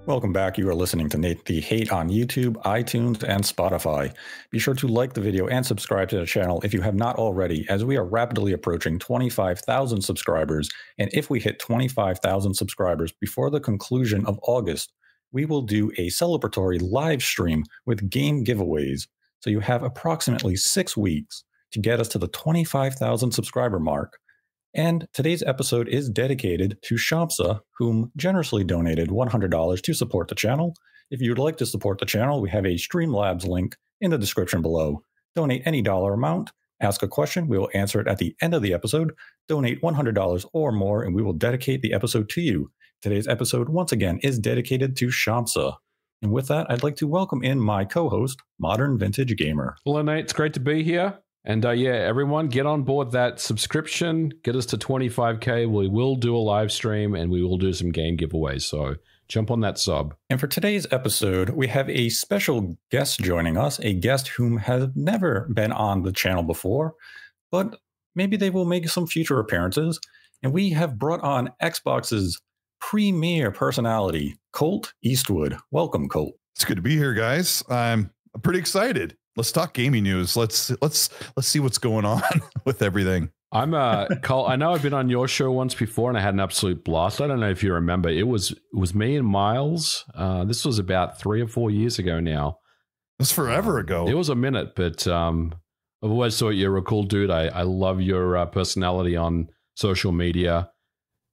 Welcome back. You are listening to Nate the Hate on YouTube, iTunes, and Spotify. Be sure to like the video and subscribe to the channel if you have not already, as we are rapidly approaching 25,000 subscribers. And if we hit 25,000 subscribers before the conclusion of August, we will do a celebratory live stream with game giveaways. So you have approximately 6 weeks to get us to the 25,000 subscriber mark. And today's episode is dedicated to Shamsa, whom generously donated $100 to support the channel. If you'd like to support the channel, we have a Streamlabs link in the description below. Donate any dollar amount, ask a question, we will answer it at the end of the episode. Donate $100 or more, and we will dedicate the episode to you. Today's episode, once again, is dedicated to Shamsa. And with that, I'd like to welcome in my co-host, Modern Vintage Gamer. Hello, Nate. It's great to be here. And yeah, everyone, get on board that subscription. Get us to 25K. We will do a live stream and we will do some game giveaways. So jump on that sub. And for today's episode, we have a special guest joining us, a guest whom has never been on the channel before, but maybe they will make some future appearances. And we have brought on Xbox's premier personality, Colt Eastwood. Welcome, Colt. It's good to be here, guys. I'm pretty excited. Let's talk gaming news. Let's see what's going on with everything. I'm Cole. I know I've been on your show once before, and I had an absolute blast. I don't know if you remember. It was me and Miles. This was about 3 or 4 years ago now. It's forever ago. It was a minute, but I've always thought you're a cool dude. I love your personality on social media.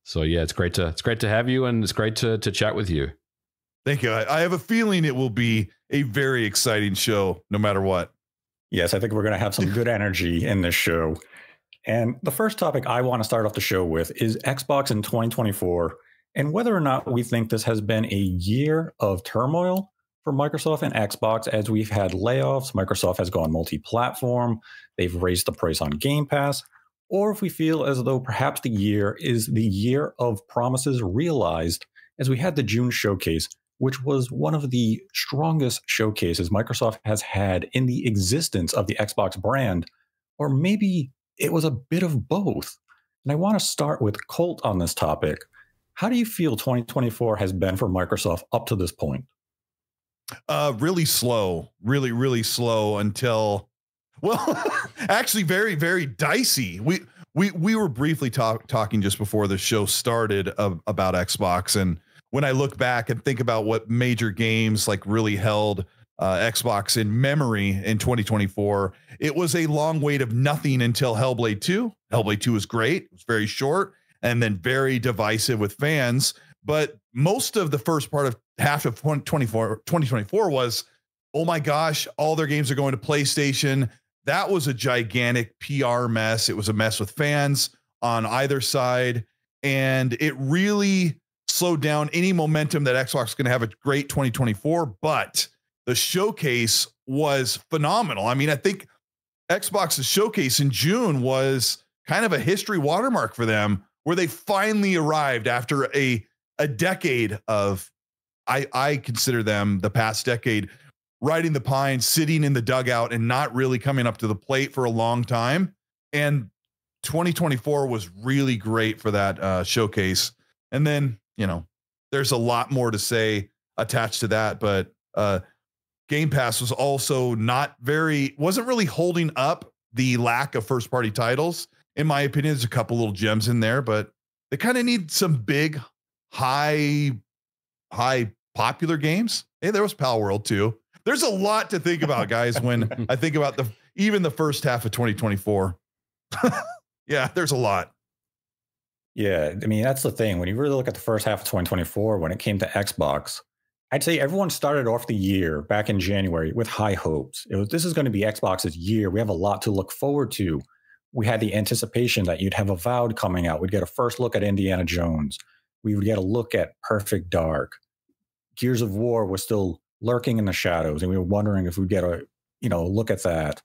So yeah, it's great to have you, and it's great to chat with you. Thank you. I have a feeling it will be a very exciting show, no matter what. Yes, I think we're going to have some good energy in this show. And the first topic I want to start off the show with is Xbox in 2024, and whether or not we think this has been a year of turmoil for Microsoft and Xbox, as we've had layoffs. Microsoft has gone multi-platform. They've raised the price on Game Pass. Or if we feel as though perhaps the year is the year of promises realized, as we had the June showcase, which was one of the strongest showcases Microsoft has had in the existence of the Xbox brand, or maybe it was a bit of both. And I want to start with Colt on this topic. How do you feel 2024 has been for Microsoft up to this point? Really slow, really slow until, well, actually very, very dicey. We were briefly talking just before the show started about Xbox, and when I look back and think about what major games like really held Xbox in memory in 2024, it was a long wait of nothing until Hellblade 2. Hellblade 2 was great. It was very short and then very divisive with fans. But most of the first part of half of 2024 was, oh my gosh, all their games are going to PlayStation. That was a gigantic PR mess. It was a mess with fans on either side. And it really slowed down any momentum that Xbox is going to have a great 2024, but the showcase was phenomenal. I mean, I think Xbox's showcase in June was kind of a history watermark for them, where they finally arrived after a decade of, I consider them the past decade, riding the pine, sitting in the dugout and not really coming up to the plate for a long time. And 2024 was really great for that showcase. And then, you know, there's a lot more to say attached to that, but Game Pass was also wasn't really holding up the lack of first party titles. In my opinion, there's a couple little gems in there, but they kind of need some big, high popular games. Hey, there was Pal World too. There's a lot to think about, guys, when I think about even the first half of 2024. Yeah, there's a lot. Yeah, I mean, that's the thing. When you really look at the first half of 2024, when it came to Xbox, I'd say everyone started off the year back in January with high hopes. This is going to be Xbox's year. We have a lot to look forward to. We had the anticipation that you'd have Avowed coming out. We'd get a first look at Indiana Jones. We would get a look at Perfect Dark. Gears of War was still lurking in the shadows, and we were wondering if we'd get a look at that.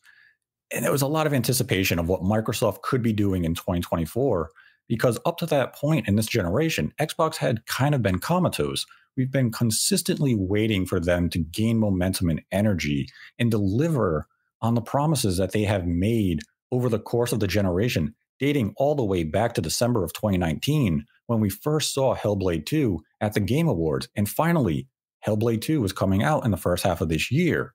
And there was a lot of anticipation of what Microsoft could be doing in 2024, because up to that point in this generation, Xbox had kind of been comatose. We've been consistently waiting for them to gain momentum and energy and deliver on the promises that they have made over the course of the generation, dating all the way back to December of 2019, when we first saw Hellblade 2 at the Game Awards. And finally, Hellblade 2 was coming out in the first half of this year.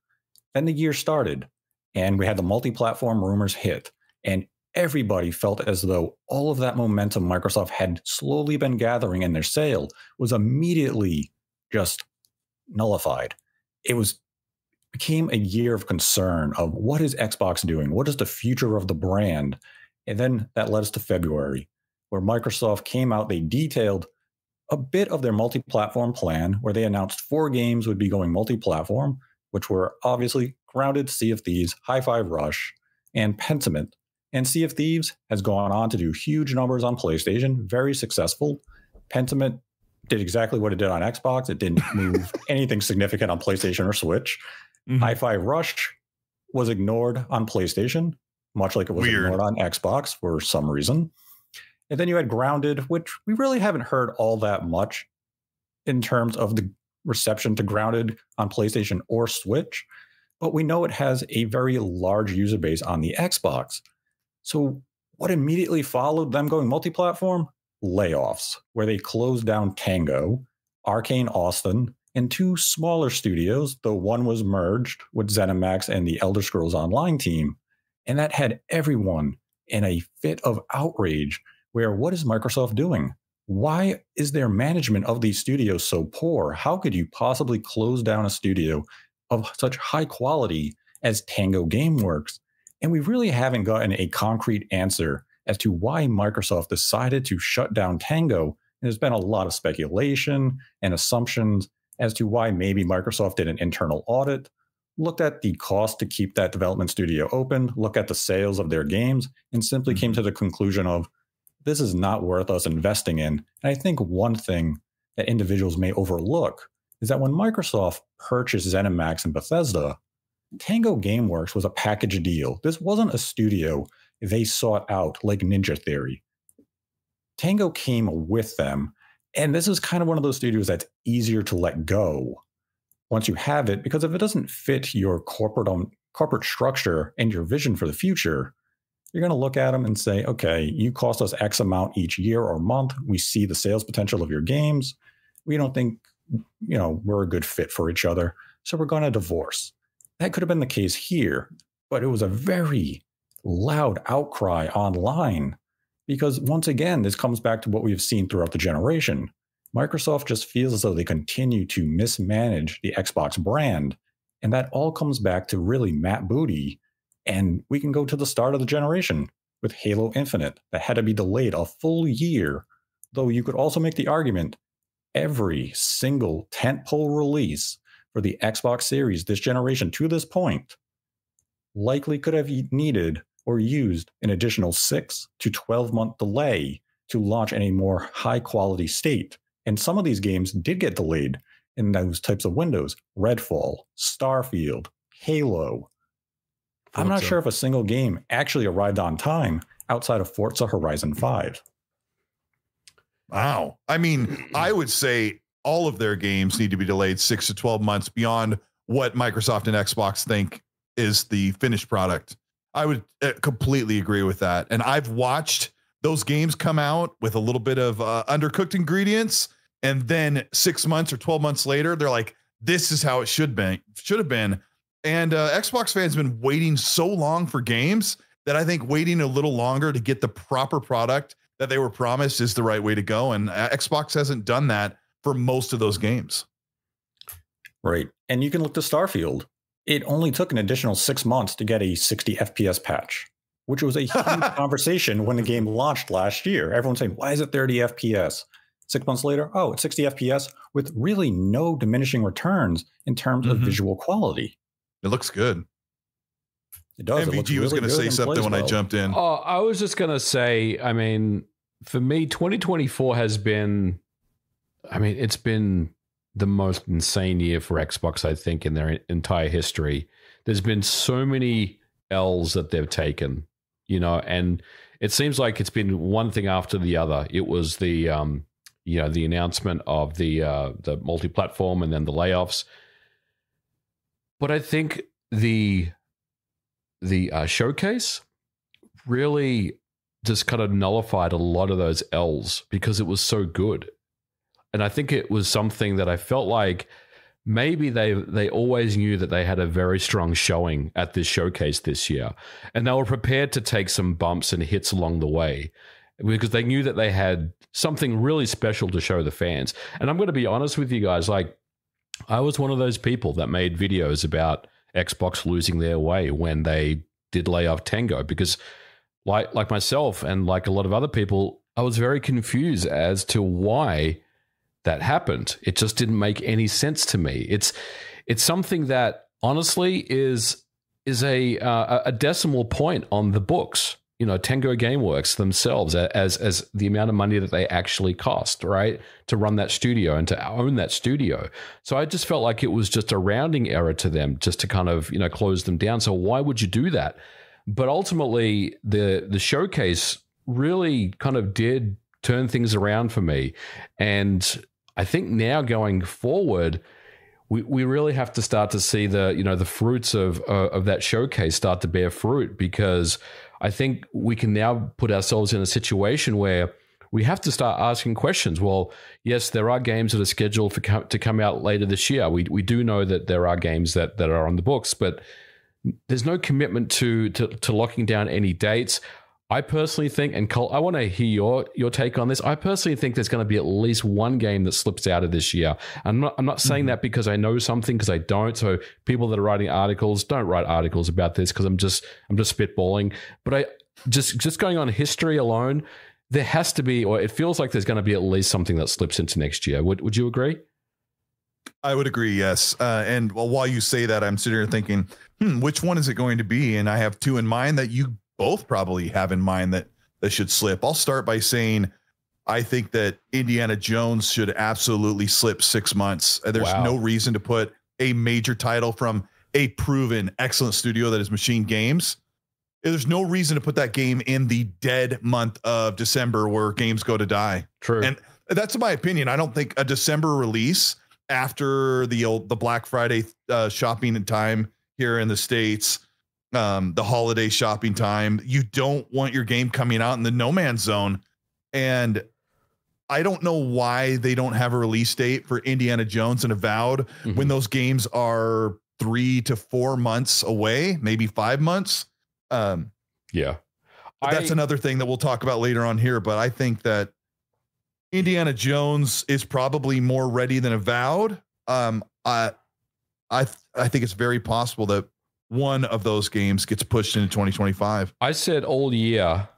Then the year started, and we had the multi-platform rumors hit, and everybody felt as though all of that momentum Microsoft had slowly been gathering in their sale was immediately just nullified. It became a year of concern of what is Xbox doing? What is the future of the brand? And then that led us to February, where Microsoft came out, they detailed a bit of their multi-platform plan, where they announced 4 games would be going multi-platform, which were obviously Grounded, Sea of Thieves, Hi-Fi Rush, and Pentiment. And Sea of Thieves has gone on to do huge numbers on PlayStation, very successful. Pentiment did exactly what it did on Xbox. It didn't move anything significant on PlayStation or Switch. Hi-Fi Rush was ignored on PlayStation, much like it was ignored on Xbox for some reason. And then you had Grounded, which we really haven't heard all that much in terms of the reception to Grounded on PlayStation or Switch, but we know it has a very large user base on the Xbox. So what immediately followed them going multi-platform? Layoffs, where they closed down Tango, Arcane Austin, and 2 smaller studios, though one was merged with ZeniMax and the Elder Scrolls Online team. And that had everyone in a fit of outrage, where what is Microsoft doing? Why is their management of these studios so poor? How could you possibly close down a studio of such high quality as Tango Gameworks? And we really haven't gotten a concrete answer as to why Microsoft decided to shut down Tango. And there's been a lot of speculation and assumptions as to why maybe Microsoft did an internal audit, looked at the cost to keep that development studio open, look at the sales of their games, and simply came to the conclusion of, this is not worth us investing in. And I think one thing that individuals may overlook is that when Microsoft purchased ZeniMax and Bethesda, Tango Gameworks was a package deal. This wasn't a studio they sought out like Ninja Theory. Tango came with them, and this is kind of one of those studios that's easier to let go once you have it, because if it doesn't fit your corporate structure and your vision for the future, you're going to look at them and say, okay, you cost us X amount each year or month. We see the sales potential of your games. We don't think, we're a good fit for each other. So we're going to divorce. That could have been the case here, but it was a very loud outcry online because once again, this comes back to what we've seen throughout the generation. Microsoft just feels as though they continue to mismanage the Xbox brand. And that all comes back to really Matt Booty. And we can go to the start of the generation with Halo Infinite that had to be delayed a full year, though you could also make the argument every single tentpole release for the Xbox Series this generation to this point likely could have needed or used an additional 6 to 12 month delay to launch in a more high quality state. And some of these games did get delayed in those types of windows. Redfall, Starfield, Halo. I'm not sure if a single game actually arrived on time outside of Forza Horizon 5. Wow. I mean, I would say all of their games need to be delayed 6 to 12 months beyond what Microsoft and Xbox think is the finished product. I would completely agree with that. And I've watched those games come out with a little bit of undercooked ingredients. And then 6 months or 12 months later, they're like, this is how it should have been. And Xbox fans have been waiting so long for games that I think waiting a little longer to get the proper product that they were promised is the right way to go. And Xbox hasn't done that for most of those games. Right. And you can look to Starfield. It only took an additional 6 months to get a 60 FPS patch, which was a huge conversation when the game launched last year. Everyone's saying, why is it 30 FPS? 6 months later, oh, it's 60 FPS with really no diminishing returns in terms of visual quality. It looks good. It does. MVG was going to say something when I jumped in. Oh, I was just going to say, I mean, for me, 2024 has been, it's been the most insane year for Xbox, I think, in their entire history. There's been so many L's that they've taken, and it seems like it's been one thing after the other. It was the, the announcement of the multi-platform and then the layoffs. But I think the showcase really just kind of nullified a lot of those L's because it was so good. And I think it was something that I felt like maybe they always knew that they had a very strong showing at this showcase this year. And they were prepared to take some bumps and hits along the way because they knew that they had something really special to show the fans. And I'm going to be honest with you guys, like, I was one of those people that made videos about Xbox losing their way when they did lay off Tango, because like myself and like a lot of other people, I was very confused as to why that happened. It just didn't make any sense to me. It's something that honestly is a decimal point on the books. You know, Tango Gameworks themselves as the amount of money that they actually cost, right, to run that studio and to own that studio. So I just felt like it was just a rounding error to them, just to kind of, you know, close them down. So why would you do that? But ultimately, the showcase really kind of did turn things around for me. And I think now going forward, we really have to start to see the fruits of that showcase start to bear fruit, because I think we can now put ourselves in a situation where we have to start asking questions. Well, yes, there are games that are scheduled to come out later this year. We do know that there are games that are on the books, but there's no commitment to locking down any dates. I personally think, and Cole, I want to hear your take on this. I personally think there's going to be at least one game that slips out of this year. I'm not saying that because I know something, because I don't. So people that are writing articles, don't write articles about this, because I'm just spitballing. But I just going on history alone, there has to be, or it feels like there's going to be at least something that slips into next year. Would you agree? I would agree, yes. And while you say that, I'm sitting here thinking, which one is it going to be? And I have two in mind that you both probably have in mind that should slip. I'll start by saying I think that Indiana Jones should absolutely slip 6 months. There's no reason to put a major title from a proven excellent studio that is Machine Games. There's no reason to put that game in the dead month of December where games go to die. True. And that's my opinion. I don't think a December release after the Black Friday shopping time here in the States, the holiday shopping time, you don't want your game coming out in the no man's zone. And I don't know why they don't have a release date for Indiana Jones and Avowed when those games are 3 to 4 months away, maybe 5 months. Yeah. That's another thing that we'll talk about later on here. But I think that Indiana Jones is probably more ready than Avowed. I think it's very possible that one of those games gets pushed into 2025. I said all year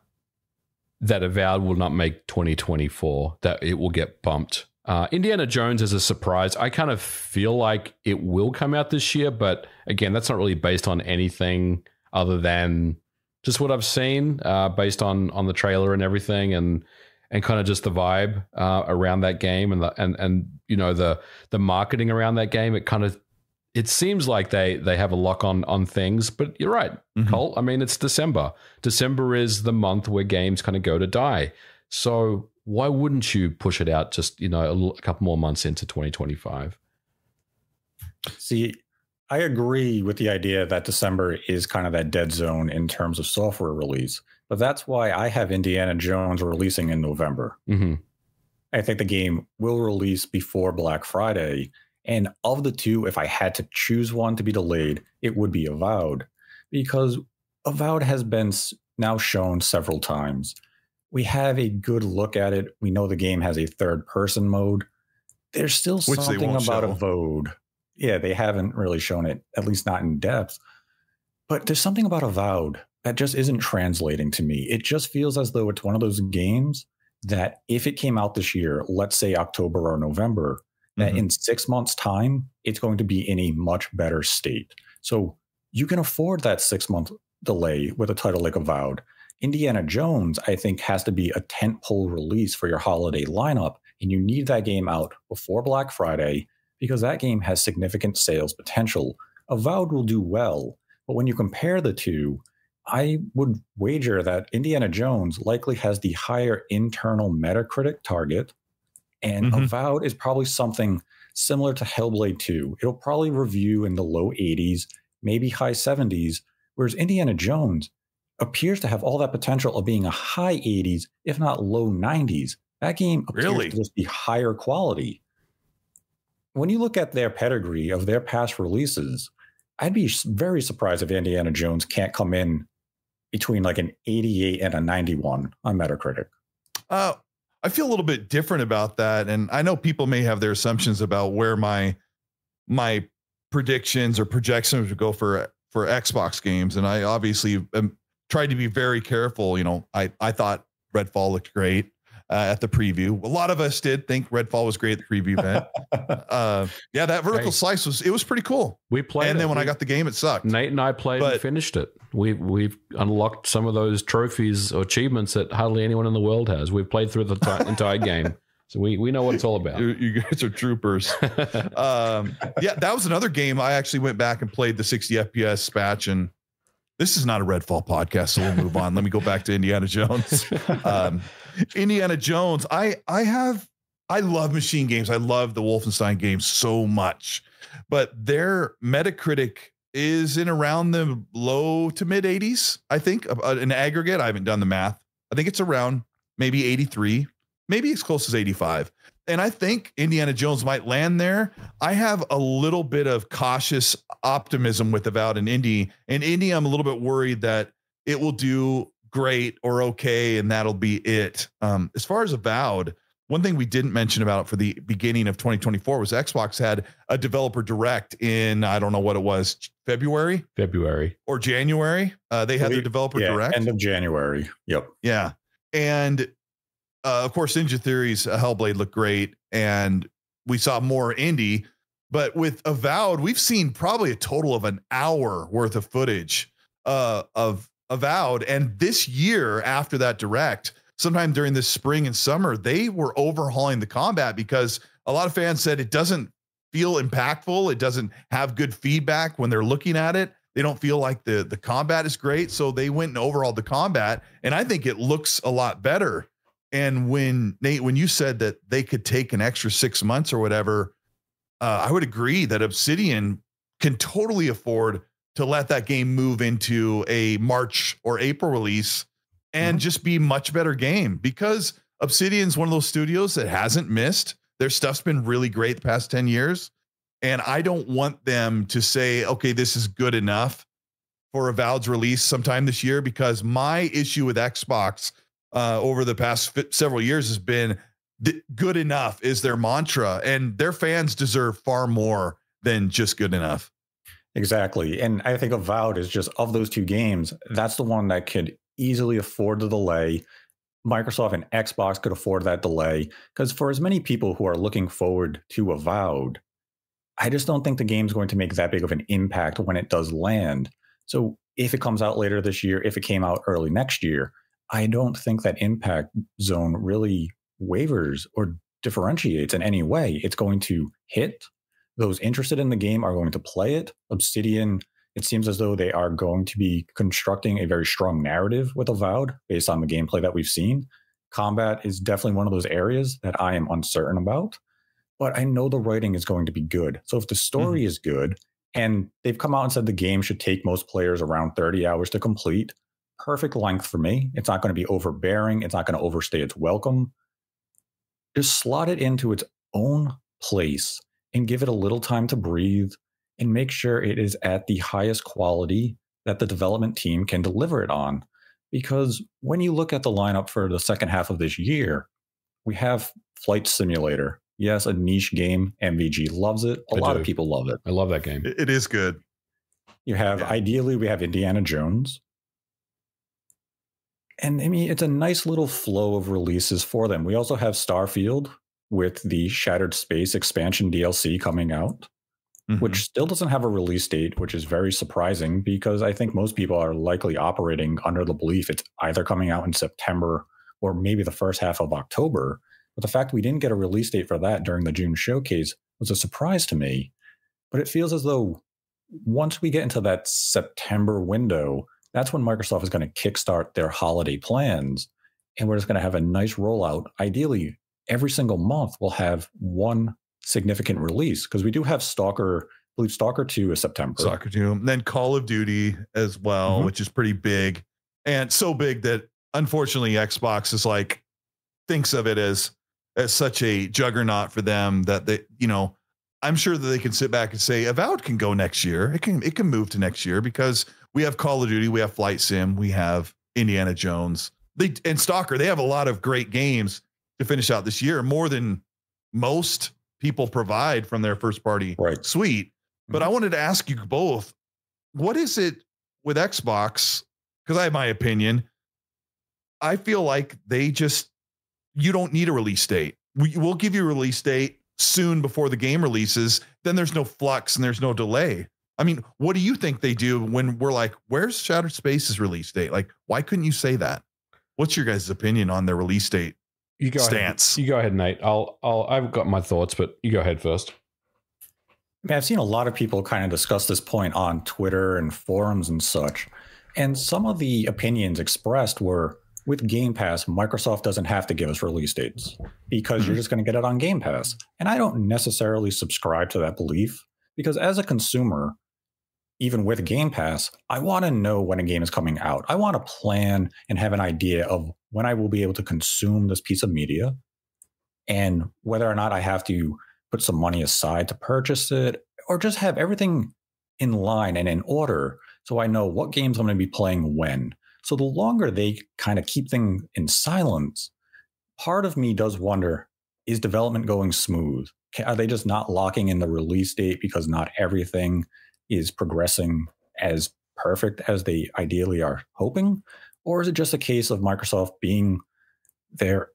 that Avowed will not make 2024, that it will get bumped. Indiana Jones is a surprise. I kind of feel like it will come out this year, but again, that's not really based on anything other than just what I've seen, based on the trailer and everything, and kind of just the vibe around that game and you know the marketing around that game. It seems like they have a lock on things, but you're right, Colt. I mean, it's December. December is the month where games kind of go to die. So why wouldn't you push it out just, you know, a couple more months into 2025? See, I agree with the idea that December is kind of that dead zone in terms of software release, but that's why I have Indiana Jones releasing in November. I think the game will release before Black Friday. And of the two, if I had to choose one to be delayed, it would be Avowed, because Avowed has been now shown several times. We have a good look at it. We know the game has a third-person mode. There's still something about Avowed. Yeah, they haven't really shown it, at least not in depth. But there's something about Avowed that just isn't translating to me. It just feels as though it's one of those games that if it came out this year, let's say October or November, that in 6 months' time, it's going to be in a much better state. So you can afford that 6 month delay with a title like Avowed. Indiana Jones, I think, has to be a tentpole release for your holiday lineup, and you need that game out before Black Friday because that game has significant sales potential. Avowed will do well, but when you compare the two, I would wager that Indiana Jones likely has the higher internal Metacritic target, and Avowed is probably something similar to Hellblade 2. It'll probably review in the low 80s, maybe high 70s, whereas Indiana Jones, appears to have all that potential of being a high 80s, if not low 90s. That game appears to just be higher quality. When you look at their pedigree of their past releases, I'd be very surprised if Indiana Jones can't come in between like an 88 and a 91 on Metacritic. I feel a little bit different about that. And I know people may have their assumptions about where my predictions or projections would go for Xbox games. And I obviously tried to be very careful. You know, I thought Redfall looked great at the preview. A lot of us did think Redfall was great at the preview event. Yeah, that vertical slice was pretty cool. We played, and then when I got the game, it sucked. Nate and I played and finished it. We've unlocked some of those trophies or achievements that hardly anyone in the world has. We've played through the entire game, so we know what it's all about. You guys are troopers. Yeah, that was another game I actually went back and played the 60 FPS patch, and this is not a Redfall podcast, so we'll move on. Let me go back to Indiana Jones. Indiana Jones. I love machine games. I love the Wolfenstein games so much, but their Metacritic is in around the low to mid 80s. I think in aggregate, I haven't done the math. I think it's around maybe 83, maybe as close as 85. And I think Indiana Jones might land there. I have a little bit of cautious optimism with Avowed and Indy. And Indy, I'm a little bit worried that it will do great or okay, and that'll be it. As far as Avowed, one thing we didn't mention about it for the beginning of 2024 was Xbox had a developer direct in, I don't know what it was, February or January. They had their developer direct end of January. Yep. Yeah. And of course, Ninja Theory's Hellblade looked great, and we saw more indie. But with Avowed, we've seen probably a total of an hour worth of footage of Avowed. And this year, after that direct, sometime during this spring and summer, they were overhauling the combat because a lot of fans said it doesn't feel impactful. It doesn't have good feedback when they're looking at it. They don't feel like the combat is great. So they went and overhauled the combat, and I think it looks a lot better. And when Nate, when you said that they could take an extra 6 months or whatever, I would agree that Obsidian can totally afford to let that game move into a March or April release and just be much better game, because Obsidian's one of those studios that hasn't missed. Their stuff's been really great the past 10 years. And I don't want them to say, okay, this is good enough for Avowed's release sometime this year, because my issue with Xbox over the past several years has been good enough is their mantra, and their fans deserve far more than just good enough. Exactly. And I think Avowed is just, of those two games, that's the one that could easily afford the delay. Microsoft and Xbox could afford that delay, because for as many people who are looking forward to Avowed, I just don't think the game's going to make that big of an impact when it does land. So if it comes out later this year, if it came out early next year, I don't think that impact zone really wavers or differentiates in any way. It's going to hit. Those interested in the game are going to play it. Obsidian, it seems as though they are going to be constructing a very strong narrative with Avowed based on the gameplay that we've seen. Combat is definitely one of those areas that I am uncertain about, but I know the writing is going to be good. So if the story is good, and they've come out and said the game should take most players around 30 hours to complete, perfect length for me. It's not going to be overbearing. It's not going to overstay its welcome. Just slot it into its own place and give it a little time to breathe, and make sure it is at the highest quality that the development team can deliver it on. Because when you look at the lineup for the second half of this year, we have Flight Simulator. Yes, a niche game. MVG loves it. A lot of people love it. I love that game. It is good. You have, ideally, we have Indiana Jones. And I mean, it's a nice little flow of releases for them. We also have Starfield with the Shattered Space expansion DLC coming out, which still doesn't have a release date, which is very surprising, because I think most people are likely operating under the belief it's either coming out in September or maybe the first half of October. But the fact we didn't get a release date for that during the June showcase was a surprise to me. But it feels as though once we get into that September window, that's when Microsoft is going to kickstart their holiday plans. And we're just going to have a nice rollout. Ideally, every single month we'll have one significant release, because we do have Stalker. I believe Stalker 2 is September. Stalker 2. And then Call of Duty as well, which is pretty big. and so big that unfortunately Xbox is like thinks of it as such a juggernaut for them that they, I'm sure that they can sit back and say Avowed can go next year. It can move to next year because we have Call of Duty, we have Flight Sim, we have Indiana Jones, and Stalker. They have a lot of great games to finish out this year, more than most people provide from their first party suite. But I wanted to ask you both, what is it with Xbox? Because I have my opinion. I feel like you don't need a release date. We'll give you a release date soon before the game releases. Then there's no flux and there's no delay. I mean, what do you think they do when we're like, where's Shattered Space's release date? Like, why couldn't you say that? What's your guys' opinion on their release date stance? You go ahead, Nate. I've got my thoughts, but you go ahead first. I mean, I've seen a lot of people kind of discuss this point on Twitter and forums and such. And some of the opinions expressed were, with Game Pass, Microsoft doesn't have to give us release dates because you're just going to get it on Game Pass. And I don't necessarily subscribe to that belief because as a consumer, even with Game Pass, I want to know when a game is coming out. I want to plan and have an idea of when I will be able to consume this piece of media and whether or not I have to put some money aside to purchase it or just have everything in line and in order so I know what games I'm going to be playing when. So the longer they kind of keep things in silence, part of me does wonder, is development going smooth? Are they just not locking in the release date because not everything is progressing as perfect as they ideally are hoping? Or is it just a case of Microsoft being their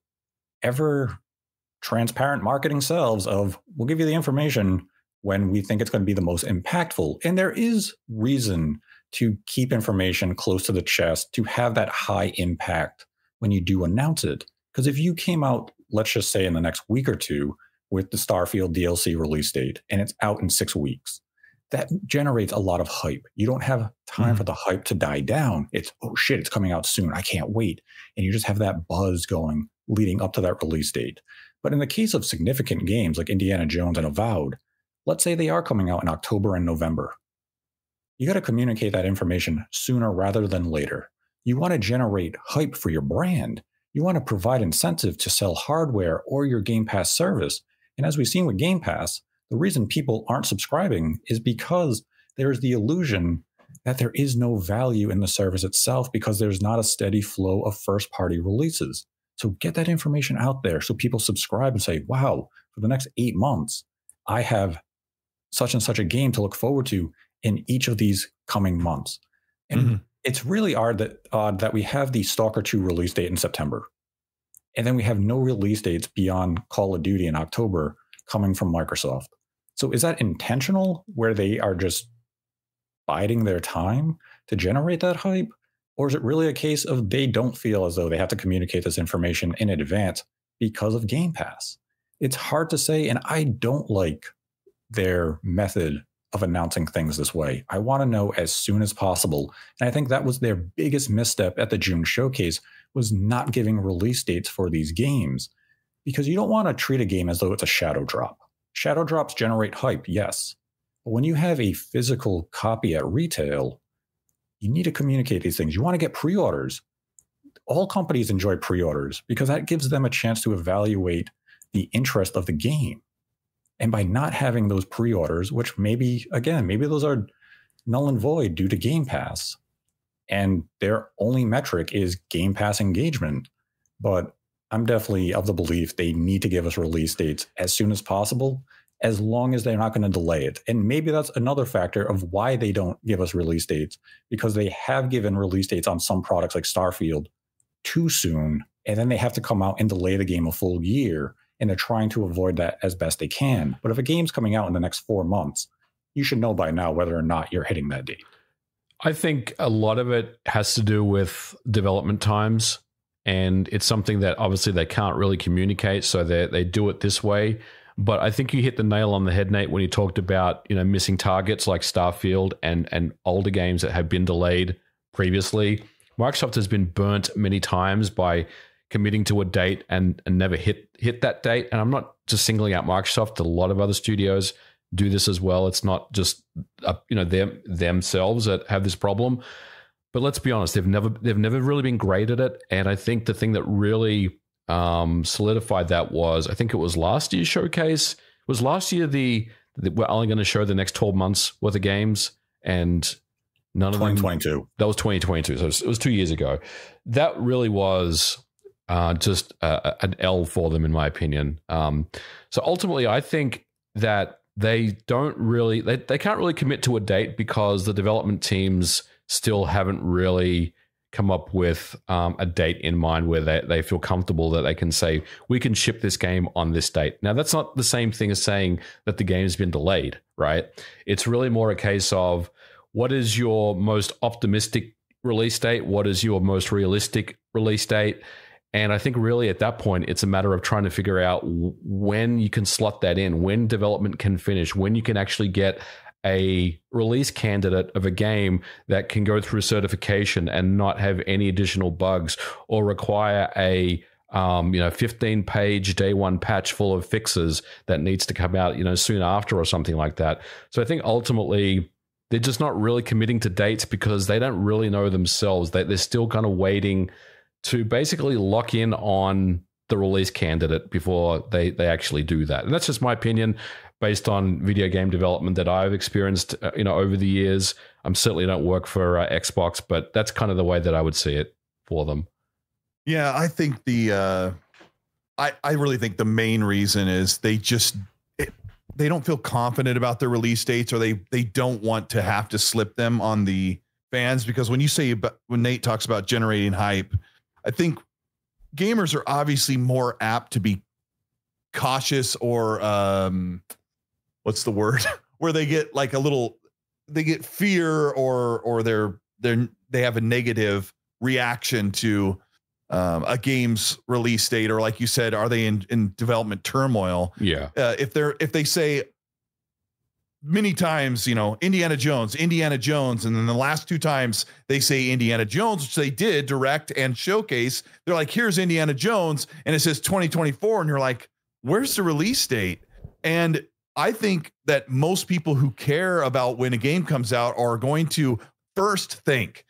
ever transparent marketing selves of, we'll give you the information when we think it's going to be the most impactful? And there is reason to keep information close to the chest, to have that high impact when you do announce it. Because if you came out, let's just say in the next week or two, with the Starfield DLC release date, and it's out in 6 weeks, that generates a lot of hype. You don't have time for the hype to die down. It's, oh shit, it's coming out soon. I can't wait. And you just have that buzz going leading up to that release date. But in the case of significant games like Indiana Jones and Avowed, let's say they are coming out in October and November. You got to communicate that information sooner rather than later. You want to generate hype for your brand. You want to provide incentive to sell hardware or your Game Pass service. And as we've seen with Game Pass, the reason people aren't subscribing is because there's the illusion that there is no value in the service itself because there's not a steady flow of first-party releases. So get that information out there so people subscribe and say, wow, for the next 8 months, I have such and such a game to look forward to in each of these coming months. And it's really odd that we have the Stalker 2 release date in September. And then we have no release dates beyond Call of Duty in October coming from Microsoft. So is that intentional where they are just biding their time to generate that hype? Or is it really a case of they don't feel as though they have to communicate this information in advance because of Game Pass? It's hard to say, and I don't like their method of announcing things this way. I want to know as soon as possible. And I think that was their biggest misstep at the June showcase, was not giving release dates for these games, because you don't want to treat a game as though it's a shadow drop. Shadow drops generate hype, yes. But when you have a physical copy at retail, you need to communicate these things. You want to get pre-orders. All companies enjoy pre-orders because that gives them a chance to evaluate the interest of the game. And by not having those pre-orders, which maybe those are null and void due to Game Pass, and their only metric is Game Pass engagement. But I'm definitely of the belief they need to give us release dates as soon as possible, as long as they're not going to delay it. And maybe that's another factor of why they don't give us release dates, because they have given release dates on some products like Starfield too soon, and then they have to come out and delay the game a full year. And they're trying to avoid that as best they can. But if a game's coming out in the next 4 months, you should know by now whether or not you're hitting that date. I think a lot of it has to do with development times. And it's something that obviously they can't really communicate, so they do it this way. But I think you hit the nail on the head, Nate, when you talked about, missing targets like Starfield and older games that have been delayed previously. Microsoft has been burnt many times by committing to a date and never hit that date. And I'm not just singling out Microsoft. A lot of other studios do this as well. It's not just themselves that have this problem. But let's be honest, they've never really been great at it. And I think the thing that really solidified that was, I think it was last year's showcase. Was last year we're only going to show the next 12 months worth of games, and none of 2022. them. That was 2022. So it was 2 years ago. That really was just an L for them, in my opinion. So ultimately, I think that they don't really, they can't really commit to a date because the development teams still haven't really come up with a date in mind where they feel comfortable that they can say, we can ship this game on this date. Now, that's not the same thing as saying that the game's been delayed, right? It's really more a case of, what is your most optimistic release date? What is your most realistic release date? And I think really at that point, it's a matter of trying to figure out when you can slot that in, when development can finish, when you can actually get a release candidate of a game that can go through certification and not have any additional bugs, or require a 15-page day one patch full of fixes that needs to come out soon after, or something like that. So I think ultimately they're just not really committing to dates because they don't really know themselves. They're still kind of waiting to basically lock in on the release candidate before they actually do that. And that's just my opinion based on video game development that I've experienced over the years. I certainly don't work for Xbox, but that's kind of the way that I would see it for them. Yeah, I think I really think the main reason is they don't feel confident about their release dates, or they don't want to have to slip them on the fans. Because when Nate talks about generating hype, I think gamers are obviously more apt to be cautious, or what's the word, where they get like they get fear, or they have a negative reaction to a game's release date, or like you said, are they in development turmoil? Yeah. If they say many times, Indiana Jones, and then the last two times they say Indiana Jones, which they did direct and showcase, they're like, here's Indiana Jones, and it says 2024, and you're like, where's the release date? And I think that most people who care about when a game comes out are going to first think,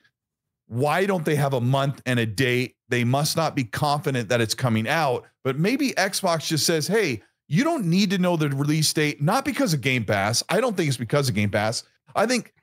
why don't they have a month and a date? They must not be confident that it's coming out. But maybe Xbox just says, hey, you don't need to know the release date, not because of Game Pass. I don't think it's because of Game Pass. I think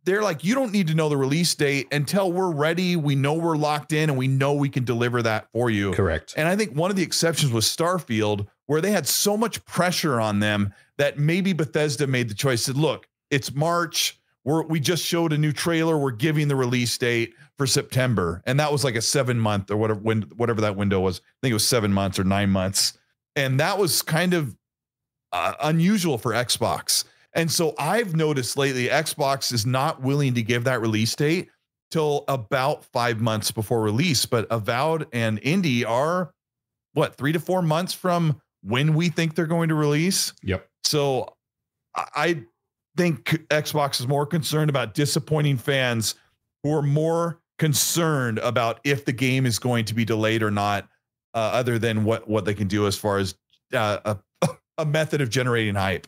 they're like, you don't need to know the release date until we're ready. We know we're locked in, and we know we can deliver that for you. Correct. And I think one of the exceptions was Starfield, where they had so much pressure on them that maybe Bethesda made the choice, said, look, it's March. We just showed a new trailer. We're giving the release date for September. And that was like a 7-month or whatever that window was. I think it was 7 months or 9 months. And that was kind of unusual for Xbox. And so I've noticed lately, Xbox is not willing to give that release date till about 5 months before release. But Avowed and Indie are 3 to 4 months from when we think they're going to release. Yep. So I think Xbox is more concerned about disappointing fans who are more concerned about if the game is going to be delayed or not, other than what they can do as far as a method of generating hype.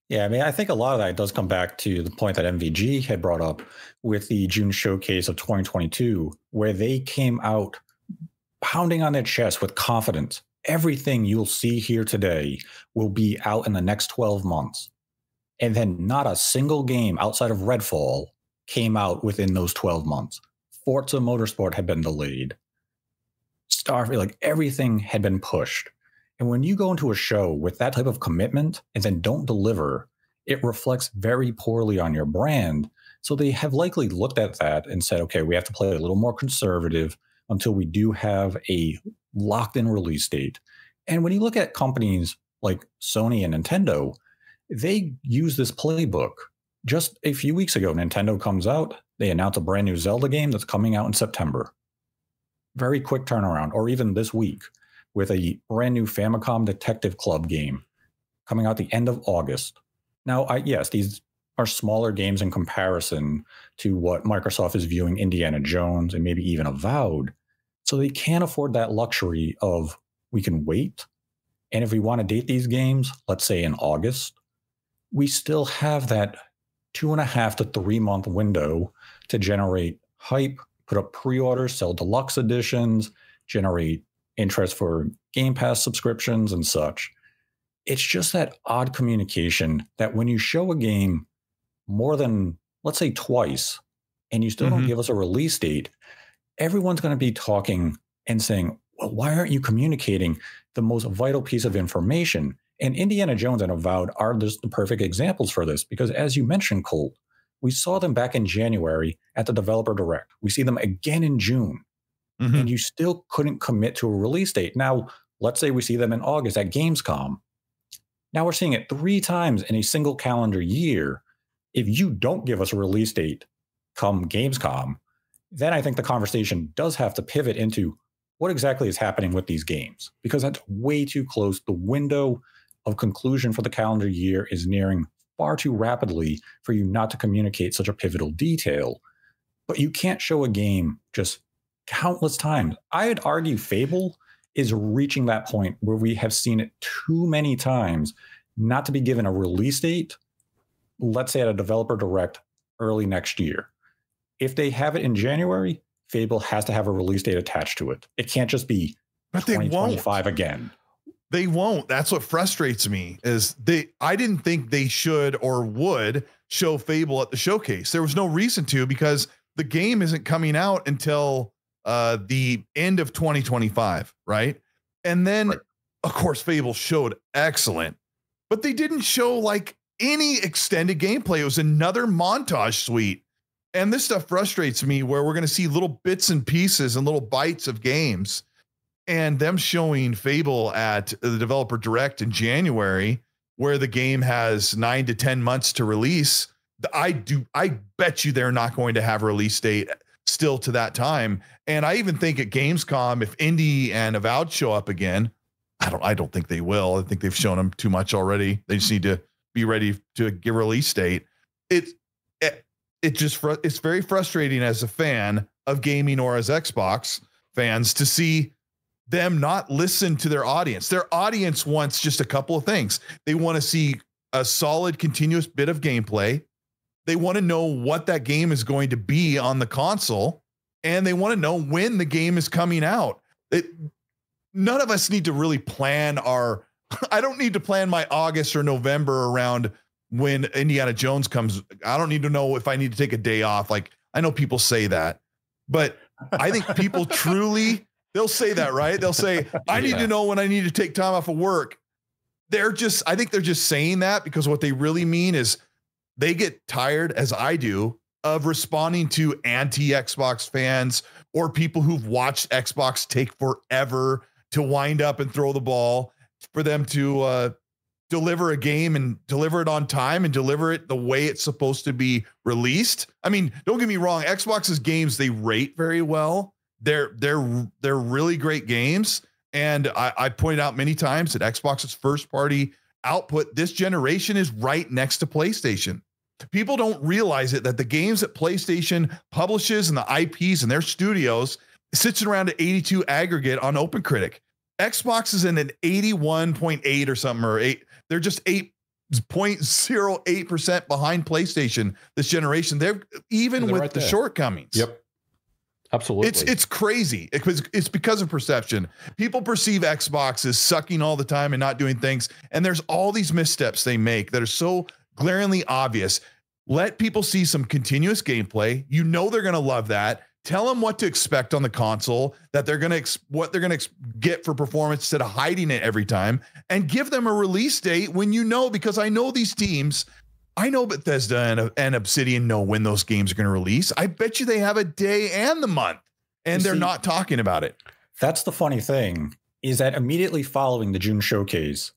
Yeah, I mean, I think a lot of that does come back to the point that MVG had brought up with the June showcase of 2022, where they came out pounding on their chest with confidence. Everything you'll see here today will be out in the next 12 months. And then not a single game outside of Redfall came out within those 12 months. Forza Motorsport had been delayed. Starfield, like everything had been pushed. And when you go into a show with that type of commitment and then don't deliver, it reflects very poorly on your brand. So they have likely looked at that and said, okay, we have to play a little more conservative until we do have a locked-in release date. And when you look at companies like Sony and Nintendo, they use this playbook. Just a few weeks ago, Nintendo comes out, they announce a brand new Zelda game that's coming out in September. Very quick turnaround. Or even this week with a brand new Famicom Detective Club game coming out the end of August. Now, yes, these are smaller games in comparison to what Microsoft is viewing Indiana Jones and maybe even Avowed. So they can't afford that luxury of, we can wait. And if we want to date these games, let's say in August, we still have that 2.5 to 3 month window to generate hype, put up pre-orders, sell deluxe editions, generate interest for Game Pass subscriptions and such. It's just that odd communication that when you show a game more than, let's say, twice, and you still don't give us a release date, everyone's going to be talking and saying, well, why aren't you communicating the most vital piece of information? And Indiana Jones and Avowed are just the perfect examples for this, because as you mentioned, Colt, we saw them back in January at the Developer Direct. We see them again in June, and you still couldn't commit to a release date. Now, let's say we see them in August at Gamescom. Now we're seeing it 3 times in a single calendar year. If you don't give us a release date come Gamescom, then I think the conversation does have to pivot into what exactly is happening with these games, because that's way too close. The window of conclusion for the calendar year is nearing far too rapidly for you not to communicate such a pivotal detail. But you can't show a game just countless times. I'd argue Fable is reaching that point where we have seen it too many times not to be given a release date, let's say at a Developer Direct early next year. If they have it in January, Fable has to have a release date attached to it. It can't just be 2025 again. They won't. That's what frustrates me is I didn't think they should or would show Fable at the showcase. There was no reason to, because the game isn't coming out until the end of 2025. Right. And then of course Fable showed excellent, but they didn't show like any extended gameplay. It was another montage suite. And this stuff frustrates me, where we're going to see little bits and pieces and little bites of games, and them showing Fable at the Developer Direct in January, where the game has 9 to 10 months to release. I bet you they're not going to have a release date still to that time. And I even think at Gamescom, if Indy and Avowed show up again, I don't think they will. I think they've shown them too much already. They just need to be ready to give a release date. It's very frustrating as a fan of gaming or as Xbox fans to see them not listen to their audience. Their audience wants just a couple of things. They want to see a solid, continuous bit of gameplay. They want to know what that game is going to be on the console, and they want to know when the game is coming out. None of us need to really plan I don't need to plan my August or November around when Indiana Jones comes. I don't need to know if I need to take a day off. Like, I know people say that, but I think people truly, they'll say that, right? They'll say, I need to know when I need to take time off of work. I think they're just saying that because what they really mean is they get tired, as I do, of responding to anti-Xbox fans or people who've watched Xbox take forever to wind up and throw the ball, for them to deliver a game and deliver it on time and deliver it the way it's supposed to be released. I mean, don't get me wrong. Xbox's games, they rate very well. They're really great games. And I pointed out many times that Xbox's first party output this generation is right next to PlayStation. People don't realize it, that the games that PlayStation publishes and the IPs and their studios sits around an 82 aggregate on OpenCritic. Xbox is in an 81.8 or something, or 8. They're just 8.08% behind PlayStation this generation. They're even with the shortcomings. Yep. Absolutely. It's crazy. It's because of perception. People perceive Xbox as sucking all the time and not doing things. And there's all these missteps they make that are so glaringly obvious. Let people see some continuous gameplay. You know they're going to love that. Tell them what to expect on the console, that they're going to what they're going to get for performance instead of hiding it every time, and give them a release date when you know, because I know these teams, I know Bethesda and Obsidian know when those games are going to release. I bet you they have a day and the month, and they're not talking about it. That's the funny thing, is that immediately following the June showcase,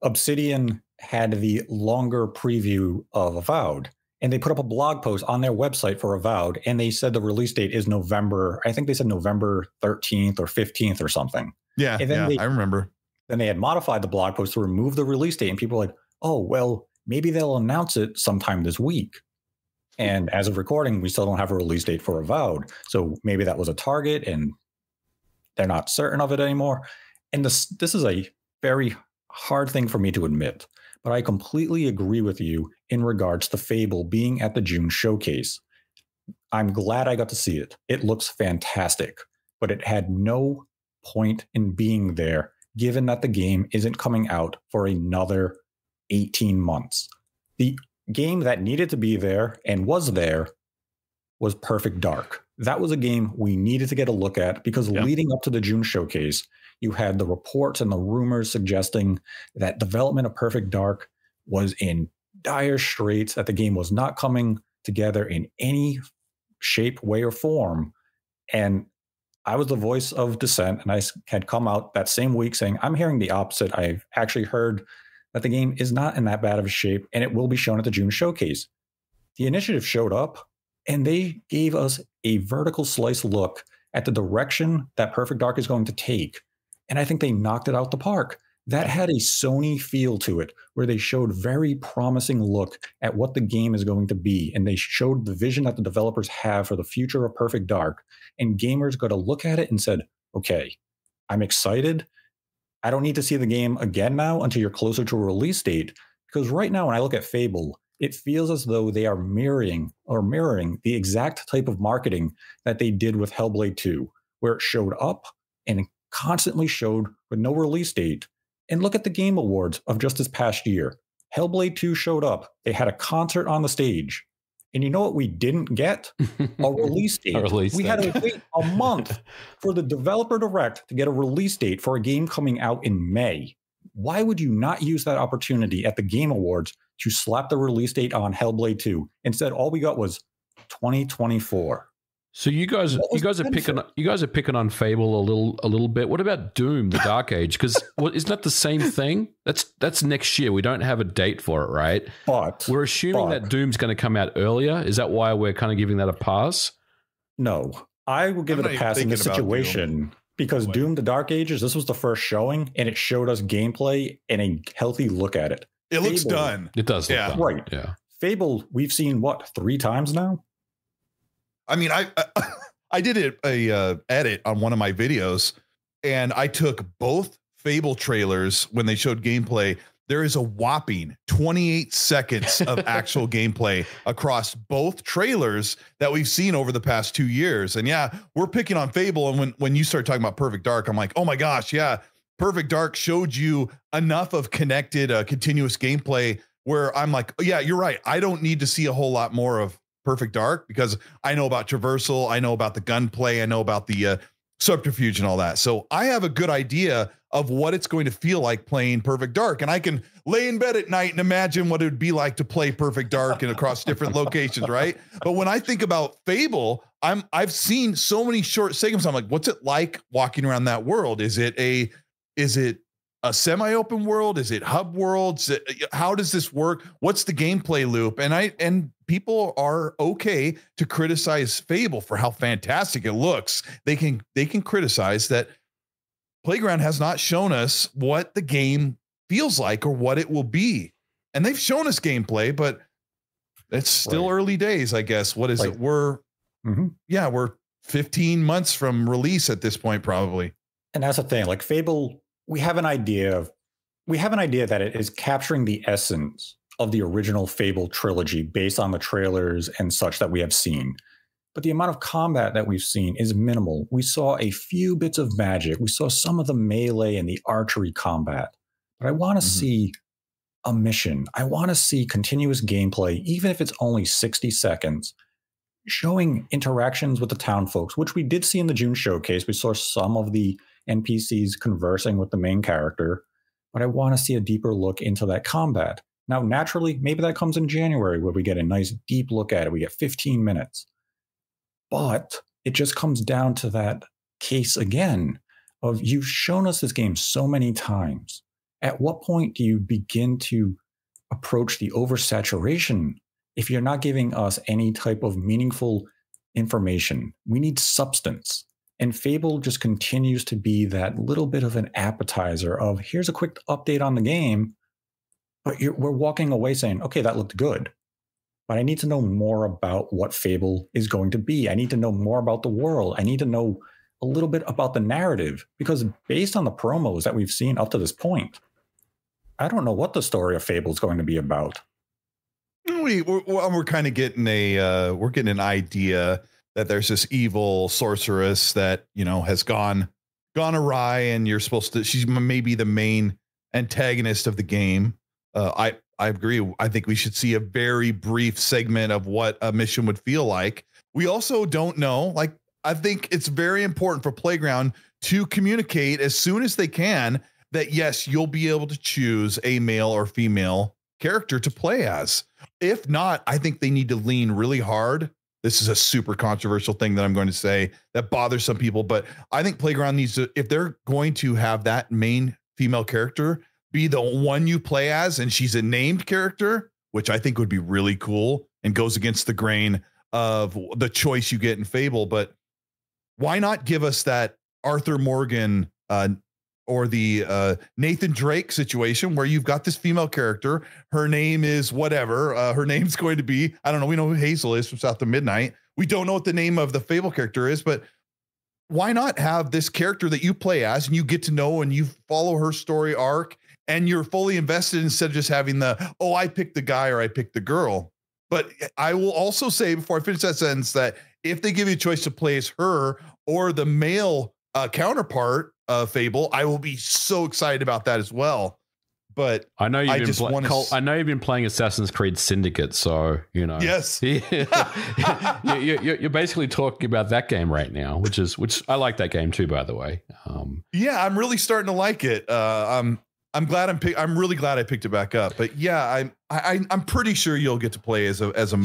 Obsidian had the longer preview of Avowed. And they put up a blog post on their website for Avowed, and they said the release date is November. I think they said November 13th or 15th or something. Yeah, and then I remember. Then they had modified the blog post to remove the release date, and people were like, oh, well, maybe they'll announce it sometime this week. And as of recording, we still don't have a release date for Avowed. So maybe that was a target, and they're not certain of it anymore. And this is a very hard thing for me to admit. But I completely agree with you in regards to Fable being at the June showcase. I'm glad I got to see it. It looks fantastic, but it had no point in being there, given that the game isn't coming out for another 18 months. The game that needed to be there and was there was Perfect Dark. That was a game we needed to get a look at because leading up to the June showcase, you had the reports and the rumors suggesting that development of Perfect Dark was in dire straits, that the game was not coming together in any shape, way, or form. And I was the voice of dissent, and I had come out that same week saying, I'm hearing the opposite. I've actually heard that the game is not in that bad of a shape, and it will be shown at the June showcase. The initiative showed up, and they gave us a vertical slice look at the direction that Perfect Dark is going to take. And I think they knocked it out the park. That had a Sony feel to it, where they showed very promising look at what the game is going to be. And they showed the vision that the developers have for the future of Perfect Dark. And gamers got to look at it and said, okay, I'm excited. I don't need to see the game again now until you're closer to a release date. Because right now, when I look at Fable, it feels as though they are mirroring the exact type of marketing that they did with Hellblade 2, where it showed up and constantly showed with no release date. And look at the Game Awards of just this past year. Hellblade 2 showed up. They had a concert on the stage. And you know what we didn't get? A release date. We had to wait a month for the developer direct to get a release date for a game coming out in May. Why would you not use that opportunity at the Game Awards to slap the release date on Hellblade 2? Instead, all we got was 2024. So you guys are picking on Fable a little bit. What about Doom, the Dark Age? Because isn't that the same thing? That's next year. We don't have a date for it, right? But we're assuming that Doom's going to come out earlier. Is that why we're kind of giving that a pass? No, I will give it a pass in this situation because Doom, the Dark Ages, this was the first showing, and it showed us gameplay and a healthy look at it. It looks done. It does look done. Right. Yeah. Fable, we've seen, 3 times now? I mean, I did a edit on one of my videos, and I took both Fable trailers when they showed gameplay. There is a whopping 28 seconds of actual gameplay across both trailers that we've seen over the past 2 years. And yeah, we're picking on Fable. And when you start talking about Perfect Dark, I'm like, oh my gosh, yeah, Perfect Dark showed you enough of connected, continuous gameplay where I'm like, oh, yeah, you're right. I don't need to see a whole lot more of Perfect Dark because I know about traversal, I know about the gunplay, I know about the subterfuge and all that. So I have a good idea of what it's going to feel like playing Perfect Dark, and I can lay in bed at night and imagine what it would be like to play Perfect Dark and across different locations, right? But when I think about Fable, I've seen so many short segments. I'm like, what's it like walking around that world? Is it a semi-open world? Is it hub worlds? How does this work? What's the gameplay loop? And people are okay to criticize Fable for how fantastic it looks. They can criticize that Playground has not shown us what the game feels like or what it will be. And they've shown us gameplay, but it's still early days, I guess. What is it? We're 15 months from release at this point, probably. And that's the thing, like Fable, we have an idea that it is capturing the essence of the original Fable trilogy based on the trailers and such that we have seen. But the amount of combat that we've seen is minimal. We saw a few bits of magic. We saw some of the melee and the archery combat. But I want to see a mission. I want to see continuous gameplay, even if it's only 60 seconds, showing interactions with the town folks, which we did see in the June showcase. We saw some of the NPCs conversing with the main character, but I want to see a deeper look into that combat. Now, naturally, maybe that comes in January where we get a nice deep look at it. We get 15 minutes. But it just comes down to that case again of you've shown us this game so many times. At what point do you begin to approach the oversaturation if you're not giving us any type of meaningful information? We need substance. And Fable just continues to be that little bit of an appetizer of here's a quick update on the game, but we're walking away saying, okay, that looked good. But I need to know more about what Fable is going to be. I need to know more about the world. I need to know a little bit about the narrative, because based on the promos that we've seen up to this point, I don't know what the story of Fable is going to be about. We're kind of getting we're getting an idea that there's this evil sorceress that, you know, has gone awry, and you're supposed to, she's maybe the main antagonist of the game. I agree. I think we should see a very brief segment of what a mission would feel like. We also don't know, like, I think it's very important for Playground to communicate as soon as they can that, yes, you'll be able to choose a male or female character to play as. If not, I think they need to lean really hard. This is a super controversial thing that I'm going to say that bothers some people, but I think Playground needs to, if they're going to have that main female character be the one you play as, and she's a named character, which I think would be really cool and goes against the grain of the choice you get in Fable. But why not give us that Arthur Morgan or the Nathan Drake situation where you've got this female character, her name is whatever, her name's going to be, I don't know, we know who Hazel is from South of Midnight. We don't know what the name of the Fable character is, but why not have this character that you play as and you get to know and you follow her story arc and you're fully invested instead of just having the, oh, I picked the guy or I picked the girl. But I will also say before I finish that sentence that if they give you a choice to play as her or the male counterpart of Fable, I will be so excited about that as well. But I know you've been playing Assassin's Creed Syndicate, so you know. Yes, you're basically talking about that game right now, which I like that game too, by the way. Yeah, I'm really starting to like it. I'm glad I'm really glad I picked it back up. But yeah, I'm pretty sure you'll get to play as a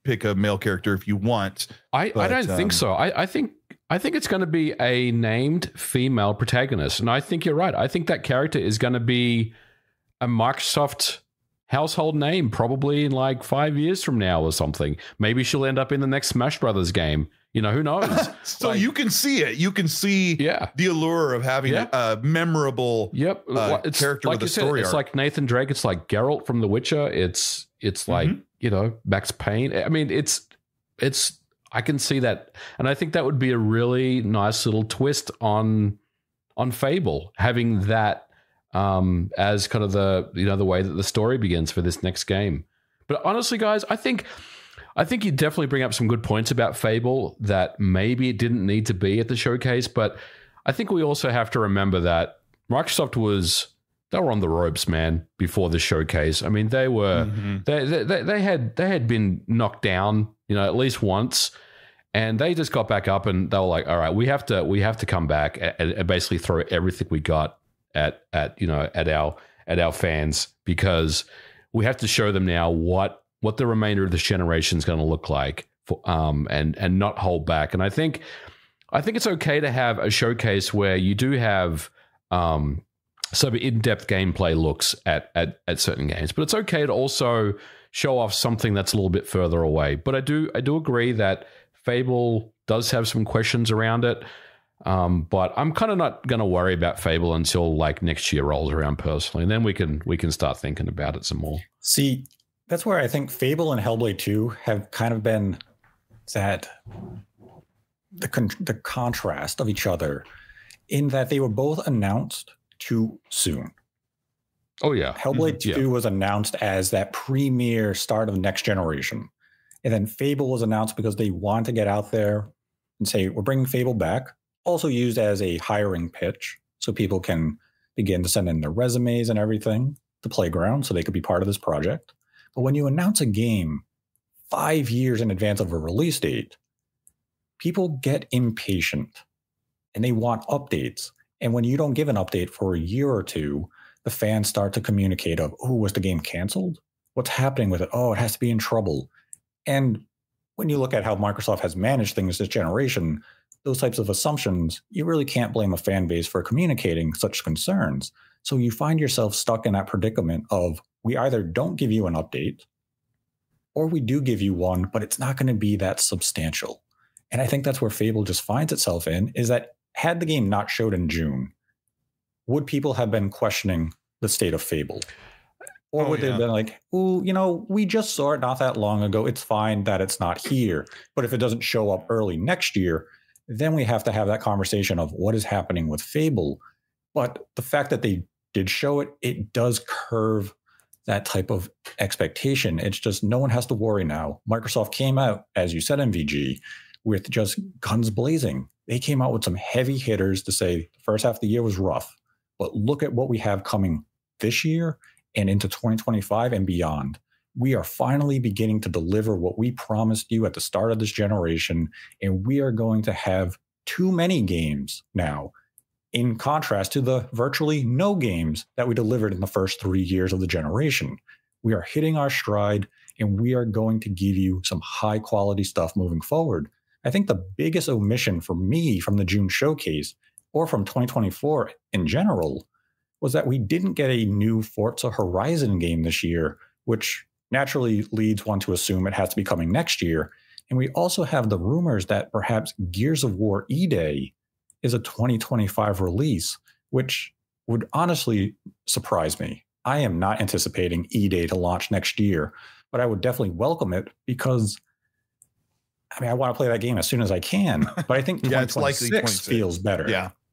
pick a male character if you want. I don't think so. I think it's going to be a named female protagonist, and I think you're right. I think that character is going to be a Microsoft household name, probably in like 5 years from now or something. Maybe she'll end up in the next Smash Brothers game. You know, who knows? So like, you can see it. You can see the allure of having a memorable character like with a story arc. It's like Nathan Drake. It's like Geralt from The Witcher. It's like, you know, Max Payne. I mean, it's I can see that. And I think that would be a really nice little twist on Fable, having that as kind of the way that the story begins for this next game. But honestly, guys, I think you definitely bring up some good points about Fable that maybe it didn't need to be at the showcase. But I think we also have to remember that Microsoft they were on the ropes, man, before the showcase. I mean, they were they had been knocked down, you know, at least once, and they just got back up and they were like, all right, we have to come back and basically throw everything we got at our fans, because we have to show them now what the remainder of this generation is going to look like, and not hold back. And I think it's okay to have a showcase where you do have some in-depth gameplay looks at certain games, but it's okay to also show off something that's a little bit further away. But I do agree that Fable does have some questions around it. But I'm kind of not going to worry about Fable until like next year rolls around personally, and then we can start thinking about it some more. See, that's where I think Fable and Hellblade 2 have kind of been that the contrast of each other, in that they were both announced too soon. Oh yeah, Hellblade 2 was announced as that premier start of next generation, and then Fable was announced because they want to get out there and say, we're bringing Fable back. Also used as a hiring pitch, so people can begin to send in their resumes and everything to Playground so they could be part of this project. But when you announce a game 5 years in advance of a release date, people get impatient and they want updates. And when you don't give an update for a year or two, the fans start to communicate of, oh, was the game canceled? What's happening with it? Oh, it has to be in trouble. And when you look at how Microsoft has managed things this generation, those types of assumptions, you really can't blame a fan base for communicating such concerns. So you find yourself stuck in that predicament of, we either don't give you an update or we do give you one, but it's not going to be that substantial. And I think that's where Fable just finds itself in, is that had the game not showed in June, would people have been questioning the state of Fable? Or would they have been like, ooh, you know, we just saw it not that long ago. It's fine that it's not here. But if it doesn't show up early next year, then we have to have that conversation of what is happening with Fable. But the fact that they did show it, it does curve that type of expectation. It's just no one has to worry now. Microsoft came out, as you said, MVG, with just guns blazing. They came out with some heavy hitters to say the first half of the year was rough, but look at what we have coming this year and into 2025 and beyond. We are finally beginning to deliver what we promised you at the start of this generation, and we are going to have too many games now, in contrast to the virtually no games that we delivered in the first 3 years of the generation. We are hitting our stride, and we are going to give you some high quality stuff moving forward. I think the biggest omission for me from the June showcase, or from 2024 in general, was that we didn't get a new Forza Horizon game this year, which naturally leads one to assume it has to be coming next year. And we also have the rumors that perhaps Gears of War E-Day is a 2025 release, which would honestly surprise me. I am not anticipating E-Day to launch next year, but I would definitely welcome it because, I mean, I want to play that game as soon as I can. But I think 2026 feels better.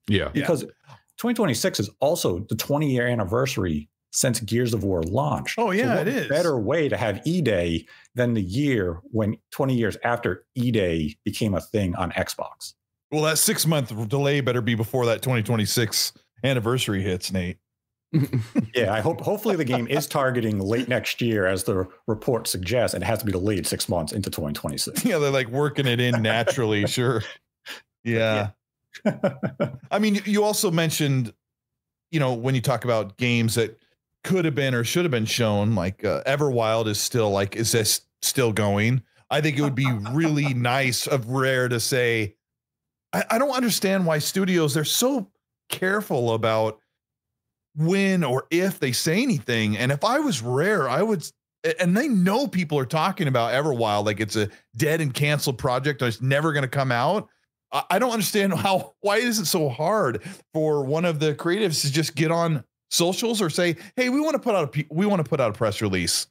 Yeah. Because 2026 is also the 20-year anniversary since Gears of War launched. Oh, yeah, so it is. Better way to have E-Day than the year when 20 years after E-Day became a thing on Xbox. Well, that 6-month delay better be before that 2026 anniversary hits, Nate. Yeah, I hopefully the game is targeting late next year, as the report suggests, and it has to be delayed 6 months into 2026. Yeah, they're like working it in naturally. Sure. Yeah. I mean, you also mentioned, when you talk about games that could have been or should have been shown, like Everwild is still like, is this still going? I think it would be really nice of Rare to say, I don't understand why studios, they're so careful about when or if they say anything. And if I was Rare, I would, and they know people are talking about Everwild like it's a dead and canceled project and it's never going to come out. I don't understand why is it so hard for one of the creatives to just get on socials or say, hey, we want to put out a press release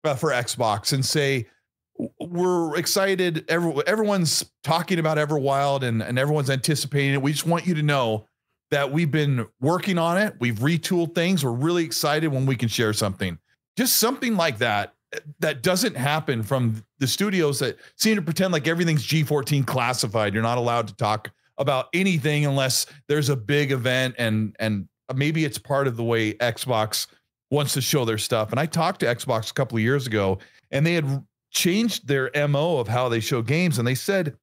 for Xbox and say, we're excited. Everyone's talking about Everwild and everyone's anticipating it. We just want you to know that we've been working on it. We've retooled things. We're really excited when we can share something. Just something like that doesn't happen from the studios that seem to pretend like everything's G14 classified. You're not allowed to talk about anything unless there's a big event, and maybe it's part of the way Xbox wants to show their stuff. And I talked to Xbox a couple of years ago, and they had changed their MO of how they show games. And they said,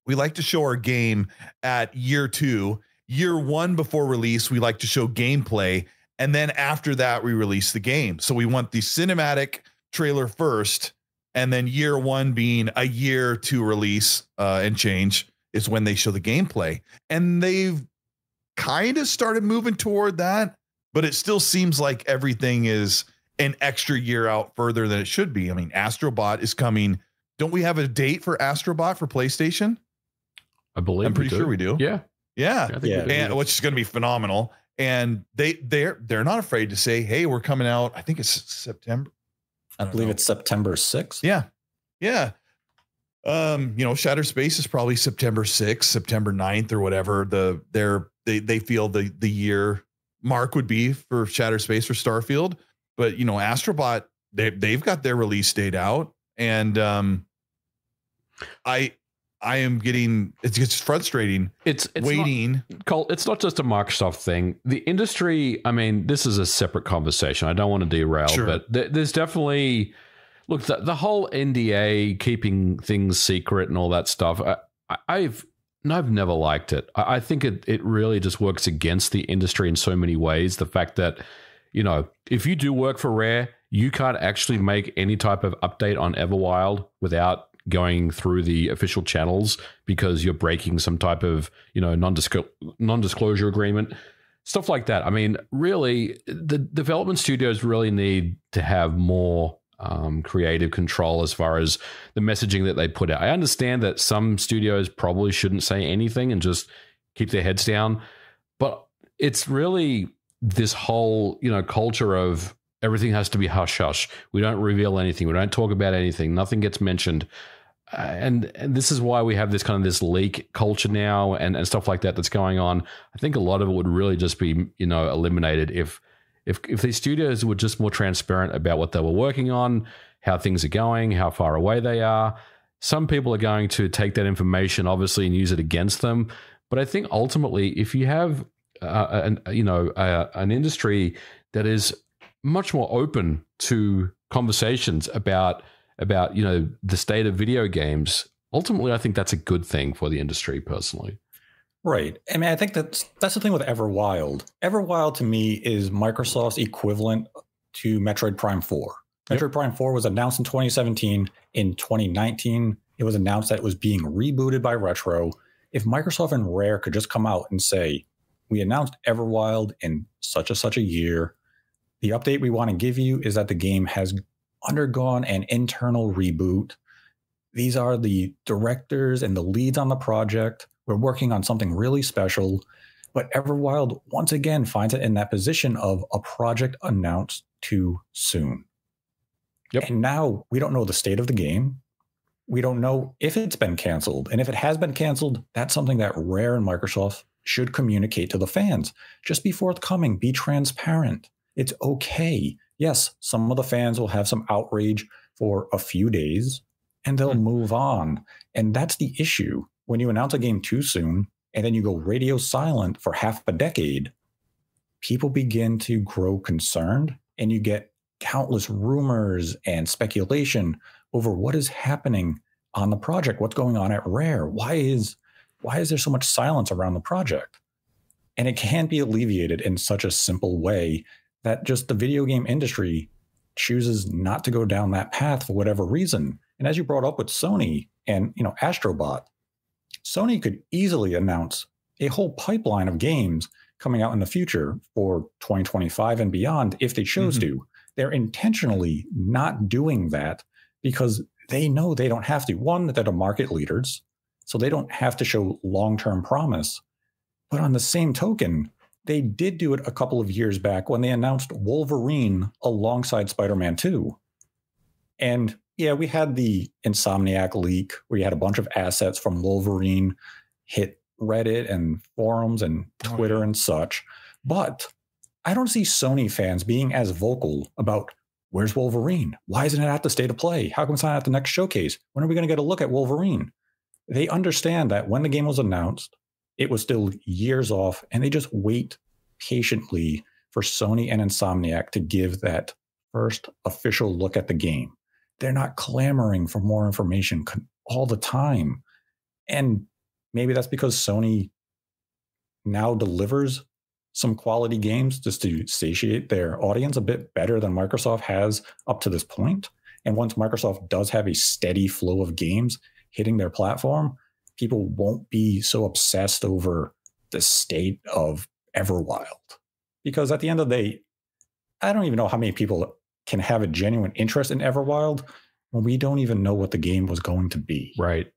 we like to show our game at year 2, year 1 before release. We like to show gameplay. And then after that, we release the game. So we want the cinematic trailer first, and then year 1 being a year to release and change is when they show the gameplay. And they've kind of started moving toward that, but it still seems like everything is an extra year out further than it should be. I mean, Astrobot is coming. Don't we have a date for Astrobot for PlayStation? I believe I'm pretty sure we do. Yeah. And which is going to be phenomenal. And they're not afraid to say, hey, we're coming out. I think it's September. I believe it's September 6th. Yeah. Shattered Space is probably September 6th, September 9th or whatever. They feel the year mark would be for Shattered Space for Starfield. But Astrobot, they've got their release date out, and I am getting it's frustrating. It's waiting. It's not just a Microsoft thing. The industry, I mean, this is a separate conversation. I don't want to derail, but there's definitely, look, the whole NDA, keeping things secret and all that stuff. I've never liked it. I think it really just works against the industry in so many ways. The fact that, if you do work for Rare, you can't actually make any type of update on Everwild without going through the official channels because you're breaking some type of, non-disclosure agreement, stuff like that. I mean, really, the development studios really need to have more creative control as far as the messaging that they put out. I understand that some studios probably shouldn't say anything and just keep their heads down, but it's really this whole, culture of everything has to be hush hush. We don't reveal anything. We don't talk about anything. Nothing gets mentioned. And this is why we have this kind of this leak culture now and stuff like that that's going on. I think a lot of it would really just be, eliminated if If these studios were just more transparent about what they were working on, how things are going, how far away they are, some people are going to take that information, obviously, and use it against them. But I think ultimately, if you have an industry that is much more open to conversations about the state of video games, ultimately, I think that's a good thing for the industry, personally. Right. I mean, I think that's the thing with Everwild. Everwild to me is Microsoft's equivalent to Metroid Prime 4. Metroid Prime 4 was announced in 2017. In 2019, it was announced that it was being rebooted by Retro. If Microsoft and Rare could just come out and say, we announced Everwild in such a year. The update we want to give you is that the game has undergone an internal reboot. These are the directors and the leads on the project. We're working on something really special. But Everwild, once again, finds it in that position of a project announced too soon. Yep. And now we don't know the state of the game. We don't know if it's been canceled. And if it has been canceled, that's something that Rare and Microsoft should communicate to the fans. Just be forthcoming, be transparent. It's okay. Yes, some of the fans will have some outrage for a few days and they'll move on. And that's the issue. When you announce a game too soon and then you go radio silent for half a decade, people begin to grow concerned and you get countless rumors and speculation over what is happening on the project, what's going on at Rare. Why is there so much silence around the project? And it can't be alleviated in such a simple way that just the video game industry chooses not to go down that path for whatever reason. And as you brought up with Sony and Astrobot, Sony could easily announce a whole pipeline of games coming out in the future for 2025 and beyond if they chose to. They're intentionally not doing that because they know they don't have to. One, that they're the market leaders, so they don't have to show long-term promise. But on the same token, they did do it a couple of years back when they announced Wolverine alongside Spider-Man 2. And yeah, we had the Insomniac leak where you had a bunch of assets from Wolverine hit Reddit and forums and Twitter and such. But I don't see Sony fans being as vocal about where's Wolverine? Why isn't it at the state of play? How come it's not at the next showcase? When are we going to get a look at Wolverine? They understand that when the game was announced, it was still years off, and they just wait patiently for Sony and Insomniac to give that first official look at the game. They're not clamoring for more information all the time. And maybe that's because Sony now delivers some quality games just to satiate their audience a bit better than Microsoft has up to this point. And once Microsoft does have a steady flow of games hitting their platform, people won't be so obsessed over the state of Everwild. Because at the end of the day, I don't even know how many people can have a genuine interest in Everwild when we don't even know what the game was going to be. Right.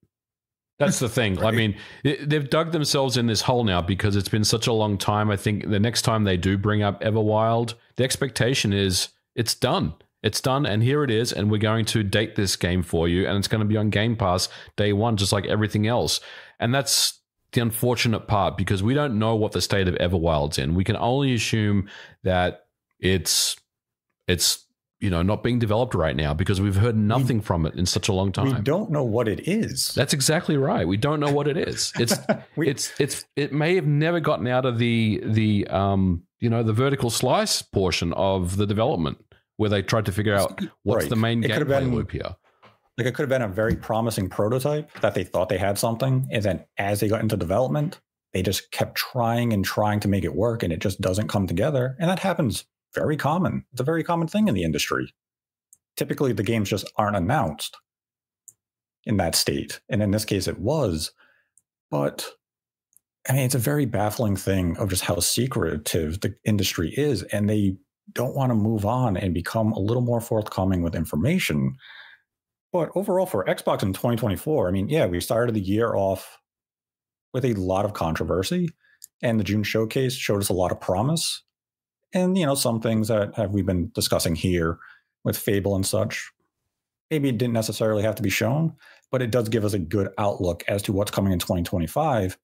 That's the thing. Right. I mean, they've dug themselves in this hole now because it's been such a long time. I think the next time they do bring up Everwild, the expectation is it's done. It's done, and here it is, and we're going to date this game for you, and it's going to be on Game Pass day one, just like everything else. And that's the unfortunate part, because we don't know what the state of Everwild's in. We can only assume that it's not being developed right now because we've heard nothing from it in such a long time. We don't know what it is. That's exactly right. We don't know what it is. It may have never gotten out of the vertical slice portion of the development where they tried to figure out what's the main gameplay loop here. Like, it could have been a very promising prototype that they thought they had something, and then as they got into development, they just kept trying and trying to make it work, and it just doesn't come together. And that happens very common. It's a very common thing in the industry. Typically, the games just aren't announced in that state. And in this case, it was. But, I mean, it's a very baffling thing of just how secretive the industry is. And they don't want to move on and become a little more forthcoming with information. But overall, for Xbox in 2024, I mean, yeah, we started the year off with a lot of controversy. And the June showcase showed us a lot of promise. And, some things that we've been discussing here with Fable and such, maybe it didn't necessarily have to be shown, but it does give us a good outlook as to what's coming in 2025.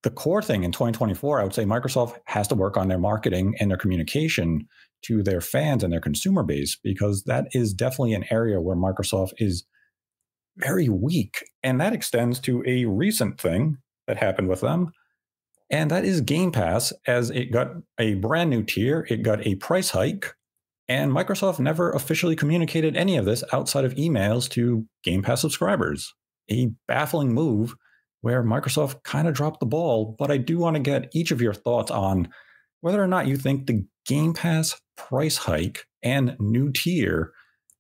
the core thing in 2024, I would say Microsoft has to work on their marketing and their communication to their fans and their consumer base, because that is definitely an area where Microsoft is very weak. And that extends to a recent thing that happened with them. And that is Game Pass, as it got a brand new tier. It got a price hike. And Microsoft never officially communicated any of this outside of emails to Game Pass subscribers. A baffling move where Microsoft kind of dropped the ball. But I do want to get each of your thoughts on whether or not you think the Game Pass price hike and new tier,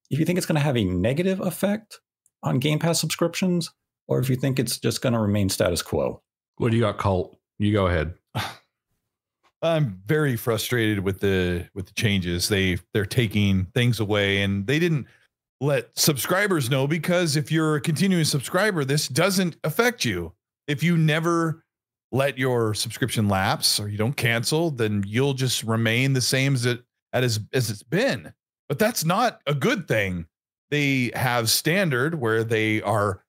if you think it's going to have a negative effect on Game Pass subscriptions, or if you think it's just going to remain status quo. What do you got, Colt? You go ahead. I'm very frustrated with the changes. They're taking things away, and they didn't let subscribers know, because if you're a continuing subscriber, this doesn't affect you. If you never let your subscription lapse or you don't cancel, then you'll just remain the same as it's been. But that's not a good thing. They have standard where they are.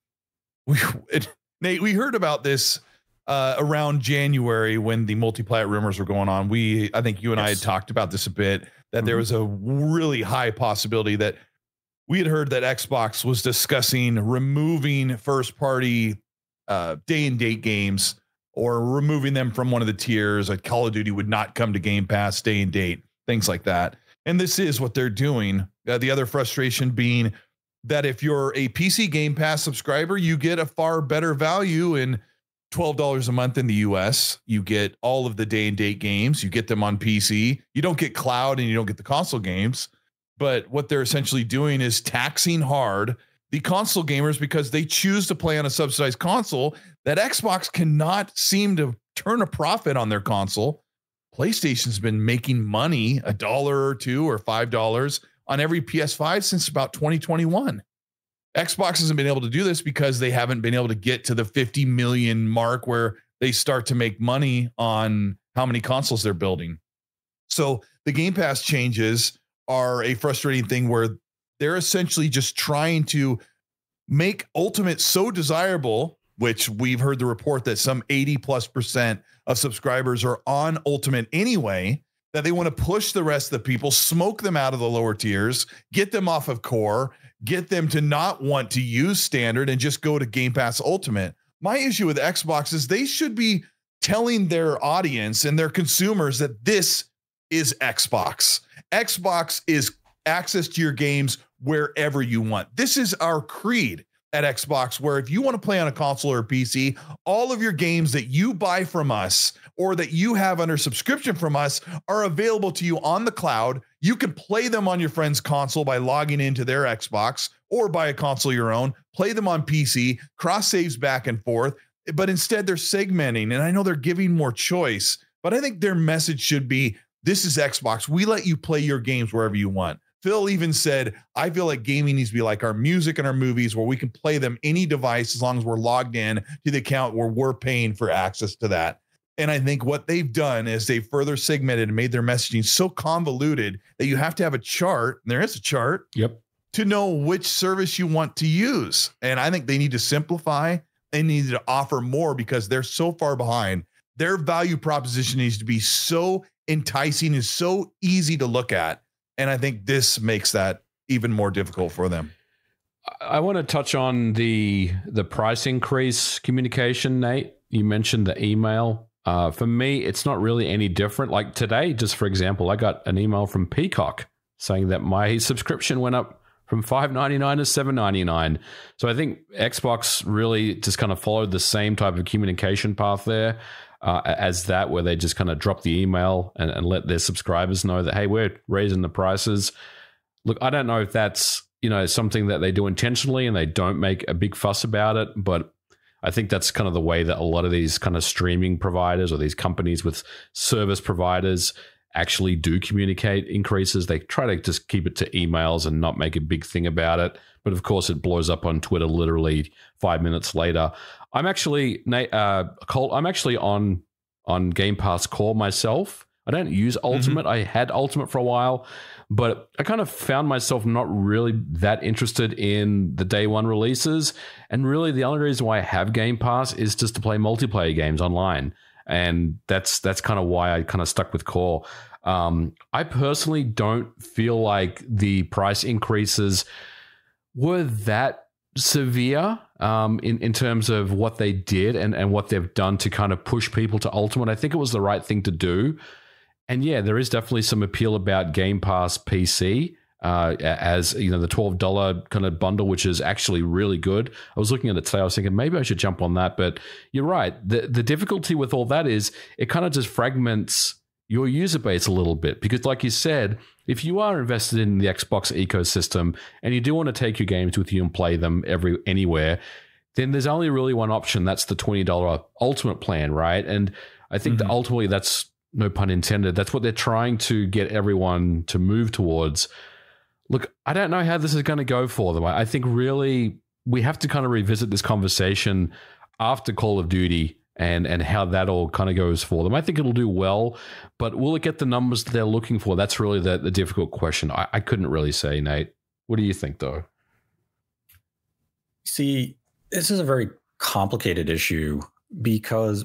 Nate, we heard about this around January when the multi-plat rumors were going on. I think you and I had talked about this a bit, that there was a really high possibility that we had heard that Xbox was discussing removing first-party day and date games, or removing them from one of the tiers. Like Call of Duty would not come to Game Pass day and date, things like that. And this is what they're doing. The other frustration being that if you're a PC Game Pass subscriber, you get a far better value in $12 a month in the US. You get all of the day and date games. You get them on PC. You don't get cloud and you don't get the console games. But what they're essentially doing is taxing hard the console gamers, because they choose to play on a subsidized console that Xbox cannot seem to turn a profit on their console. PlayStation's been making money, $1 or $2 or $5 on every PS5 since about 2021. Xbox hasn't been able to do this because they haven't been able to get to the 50 million mark where they start to make money on how many consoles they're building. So the Game Pass changes are a frustrating thing where they're essentially just trying to make Ultimate so desirable, which we've heard the report that some 80+% of subscribers are on Ultimate anyway, that they want to push the rest of the people, smoke them out of the lower tiers, get them off of core, get them to not want to use standard and just go to Game Pass Ultimate. My issue with Xbox is they should be telling their audience and their consumers that this is Xbox. Xbox is access to your games wherever you want. This is our creed at Xbox, where if you want to play on a console or a PC, all of your games that you buy from us or that you have under subscription from us are available to you on the cloud. You can play them on your friend's console by logging into their Xbox, or buy a console of your own, play them on PC, cross saves back and forth. But instead they're segmenting, and I know they're giving more choice, but I think their message should be, this is Xbox. We let you play your games wherever you want. Phil even said, I feel like gaming needs to be like our music and our movies, where we can play them any device as long as we're logged in to the account where we're paying for access to that. And I think what they've done is they've further segmented and made their messaging so convoluted that you have to have a chart, and there is a chart, to know which service you want to use. And I think they need to simplify and need to offer more, because they're so far behind. Their value proposition needs to be so enticing and so easy to look at. And I think this makes that even more difficult for them. I want to touch on the price increase communication, Nate. You mentioned the email. For me, it's not really any different. Like today, just for example, I got an email from Peacock saying that my subscription went up from $5.99 to $7.99. So I think Xbox really just kind of followed the same type of communication path there as that, where they just kind of drop the email and let their subscribers know that, hey, we're raising the prices. Look, I don't know if that's, something that they do intentionally and they don't make a big fuss about it, but I think that's kind of the way that a lot of these kind of streaming providers or these companies with service providers actually do communicate increases. They try to just keep it to emails and not make a big thing about it. But of course, it blows up on Twitter literally 5 minutes later. I'm actually, Colt, I'm actually on Game Pass Core myself. I don't use Ultimate. I had Ultimate for a while, but I kind of found myself not really that interested in the day one releases. And really the only reason why I have Game Pass is just to play multiplayer games online. And that's kind of why I kind of stuck with Core. I personally don't feel like the price increases were that severe in terms of what they did and what they've done to kind of push people to Ultimate. I think it was the right thing to do. And yeah, there is definitely some appeal about Game Pass PC as the $12 kind of bundle, which is actually really good. I was looking at it today. I was thinking maybe I should jump on that, but you're right. The difficulty with all that is it kind of just fragments your user base a little bit, because like you said, if you are invested in the Xbox ecosystem and you do want to take your games with you and play them anywhere, then there's only really one option. That's the $20 Ultimate plan, right? And I think that ultimately that's, no pun intended, that's what they're trying to get everyone to move towards. Look, I don't know how this is going to go for them. I think really we have to kind of revisit this conversation after Call of Duty and how that all kind of goes for them. I think it'll do well, but will it get the numbers that they're looking for? That's really the difficult question. I couldn't really say, Nate. What do you think, though? See, this is a very complicated issue because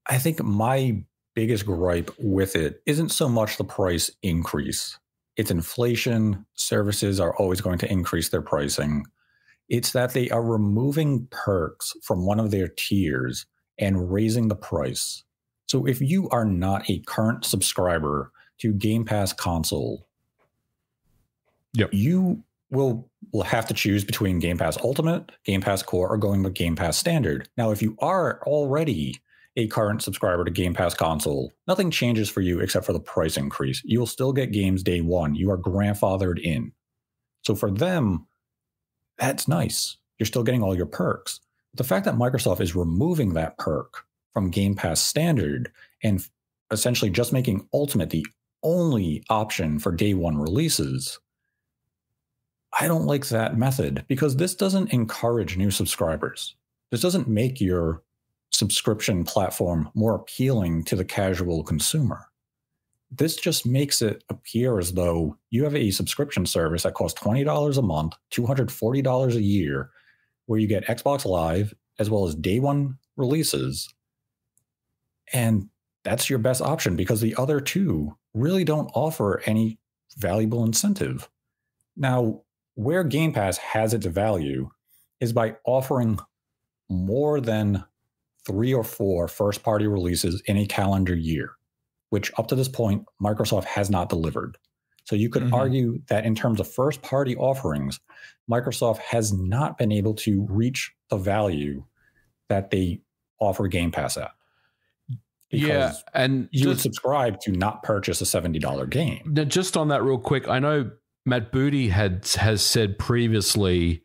I think my biggest gripe with it isn't so much the price increase. It's inflation. Services are always going to increase their pricing. It's that they are removing perks from one of their tiers and raising the price. So if you are not a current subscriber to Game Pass Console, you will have to choose between Game Pass Ultimate, Game Pass Core, or going with Game Pass Standard. Now, if you are already a current subscriber to Game Pass Console, nothing changes for you except for the price increase. You will still get games day one. You are grandfathered in. So for them, that's nice. You're still getting all your perks. The fact that Microsoft is removing that perk from Game Pass Standard and essentially just making Ultimate the only option for day one releases, I don't like that method because this doesn't encourage new subscribers. This doesn't make your subscription platform more appealing to the casual consumer. This just makes it appear as though you have a subscription service that costs $20 a month, $240 a year, where you get Xbox Live as well as day one releases. And that's your best option because the other two really don't offer any valuable incentive. Now, where Game Pass has its value is by offering more than 3 or 4 first-party releases in a calendar year, which up to this point, Microsoft has not delivered. So you could argue that in terms of first-party offerings, Microsoft has not been able to reach the value that they offer Game Pass at. Because and you would subscribe to not purchase a $70 game. Now, just on that real quick, I know Matt Booty has said previously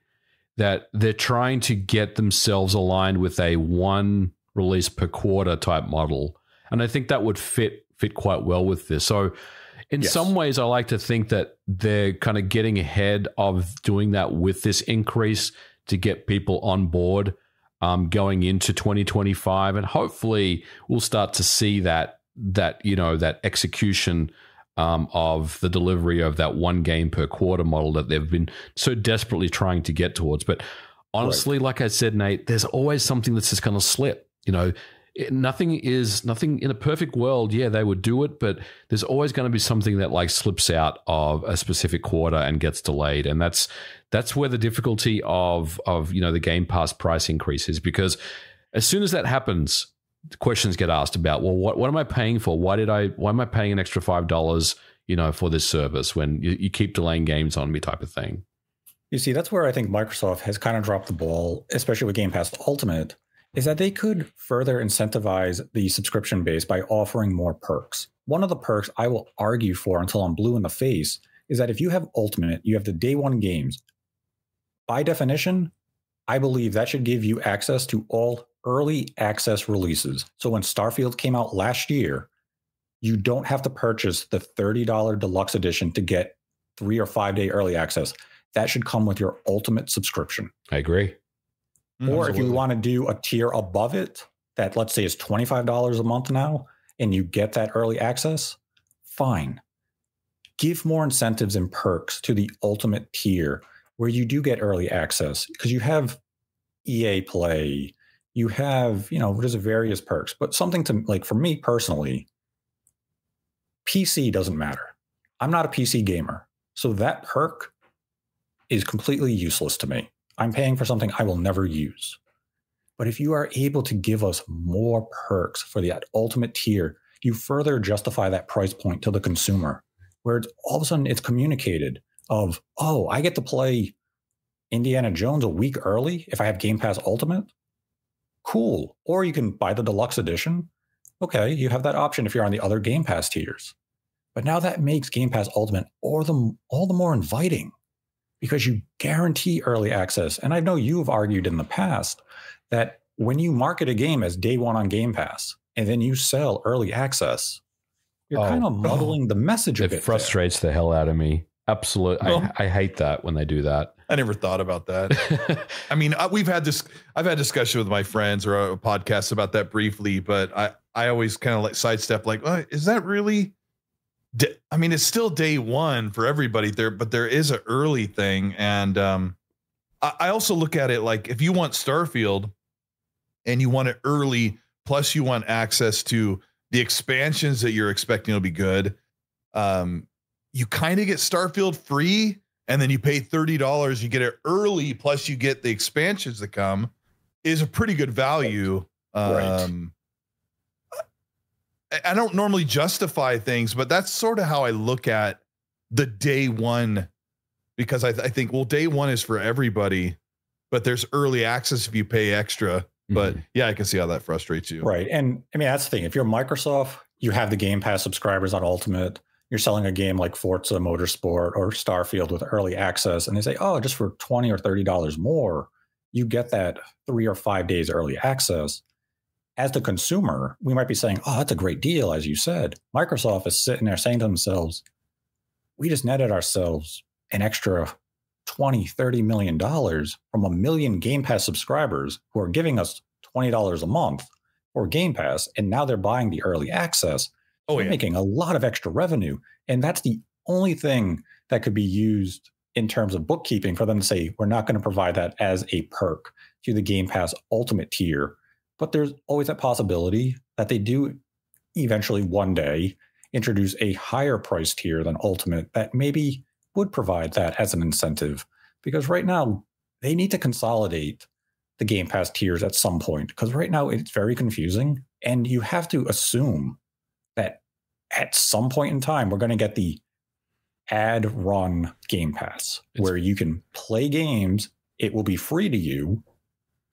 that they're trying to get themselves aligned with a one release per quarter type model. And I think that would fit quite well with this. So in some ways, I like to think that they're kind of getting ahead of doing that with this increase to get people on board going into 2025. And hopefully we'll start to see that execution of the delivery of that one game per quarter model that they've been so desperately trying to get towards. But honestly, like I said, Nate, there's always something that's just going to slip. Nothing in a perfect world. Yeah, they would do it, but there's always going to be something that like slips out of a specific quarter and gets delayed. And that's where the difficulty of the Game Pass price increase is, because as soon as that happens, questions get asked about, well, what am I paying for? Why am I paying an extra $5, for this service when you keep delaying games on me type of thing? You see, that's where I think Microsoft has kind of dropped the ball, especially with Game Pass Ultimate, is that they could further incentivize the subscription base by offering more perks. One of the perks I will argue for until I'm blue in the face is that if you have Ultimate, you have the day one games. By definition, I believe that should give you access to all early access releases. So when Starfield came out last year, you don't have to purchase the $30 deluxe edition to get 3 or 5 day early access. That should come with your Ultimate subscription. I agree. Or Absolutely. if you want to do a tier above it, that let's say is $25 a month now, and you get that early access, fine. Give more incentives and perks to the ultimate tier where you do get early access, because you have EA Play, you have, there's various perks, but something to, like, for me personally, PC doesn't matter. I'm not a PC gamer. So that perk is completely useless to me. I'm paying for something I will never use. But if you are able to give us more perks for that ultimate tier, you further justify that price point to the consumer, where it's all of a sudden it's communicated of, oh, I get to play Indiana Jones a week early if I have Game Pass Ultimate. Cool. Or you can buy the deluxe edition. Okay, you have that option if you're on the other Game Pass tiers. But now that makes Game Pass Ultimate all the more inviting, because you guarantee early access. And I know you've argued in the past that when you market a game as day one on Game Pass and then you sell early access, you're kind of muddling the message a bit. It frustrates the hell out of me. Absolutely. I hate that when they do that. I never thought about that. I mean, I've had discussion with my friends or a podcast about that briefly, but I always kind of like sidestep, like, oh, is that really? I mean, it's still day one for everybody there, but there is an early thing. And I also look at it like, if you want Starfield and you want it early, plus you want access to the expansions that you're expecting will be good, you kind of get Starfield free, and then you pay $30, you get it early, plus you get the expansions that come, is a pretty good value. Right. I don't normally justify things, but that's sort of how I look at the day one, because I think, well, day one is for everybody, but there's early access if you pay extra. But yeah, I can see how that frustrates you. Right. And I mean, that's the thing. If you're Microsoft, you have the Game Pass subscribers on Ultimate. You're selling a game like Forza Motorsport or Starfield with early access, and they say, oh, just for $20 or $30 more, you get that 3 or 5 days early access. As the consumer, we might be saying, oh, that's a great deal, as you said. Microsoft is sitting there saying to themselves, we just netted ourselves an extra $20, $30 million from 1 million Game Pass subscribers who are giving us $20 a month for Game Pass, and now they're buying the early access. They're making a lot of extra revenue. And that's the only thing that could be used in terms of bookkeeping for them to say, we're not going to provide that as a perk to the Game Pass Ultimate tier. But there's always that possibility that they do eventually one day introduce a higher price tier than Ultimate that maybe would provide that as an incentive. Because right now, they need to consolidate the Game Pass tiers at some point. Because right now, it's very confusing. And you have to assume that at some point in time, we're going to get the ad-run Game Pass, where you can play games. It will be free to you,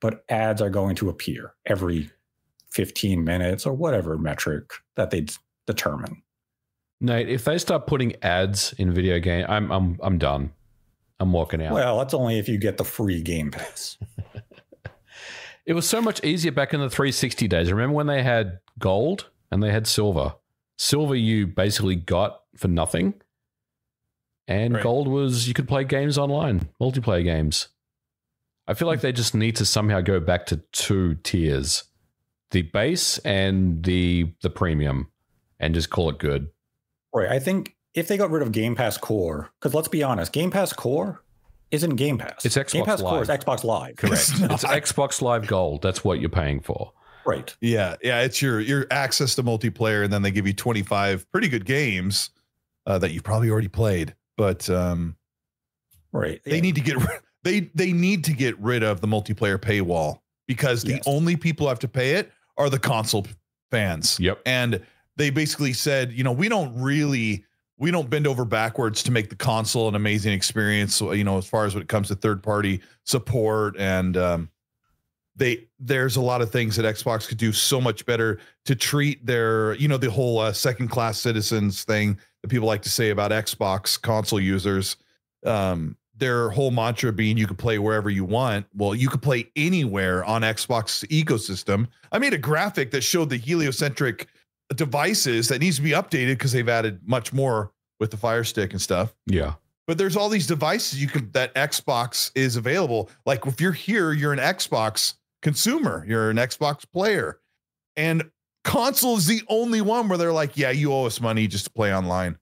but ads are going to appear every 15 minutes or whatever metric that they determine. Nate, if they start putting ads in video game, I'm done. I'm walking out. Well, that's only if you get the free Game Pass. It was so much easier back in the 360 days. Remember when they had gold and they had silver? Silver you basically got for nothing. And gold was you could play games online, multiplayer games. I feel like they just need to somehow go back to 2 tiers. The base and the premium, and just call it good. Right. I think if they got rid of Game Pass Core, because let's be honest, Game Pass Core isn't Game Pass. It's Xbox Game Pass Live. Core is Xbox Live. Correct. It's Xbox Live Gold. That's what you're paying for. Right. Yeah. It's your access to multiplayer, and then they give you 25 pretty good games that you probably already played. But right. They need to get they need to get rid of the multiplayer paywall, because the only people who have to pay it are the console fans. Yep. And they basically said, we don't bend over backwards to make the console an amazing experience. So, as far as when it comes to third-party support, and there's a lot of things that Xbox could do so much better to treat their, the whole second-class citizens thing that people like to say about Xbox console users. Their whole mantra being you can play wherever you want. Well, you could play anywhere on Xbox ecosystem. I made a graphic that showed the heliocentric devices that needs to be updated because they've added much more with the Fire Stick and stuff. Yeah. But there's all these devices that Xbox is available. Like if you're here, you're an Xbox consumer, you're an Xbox player, and Console is the only one where they're like, yeah, you owe us money just to play online.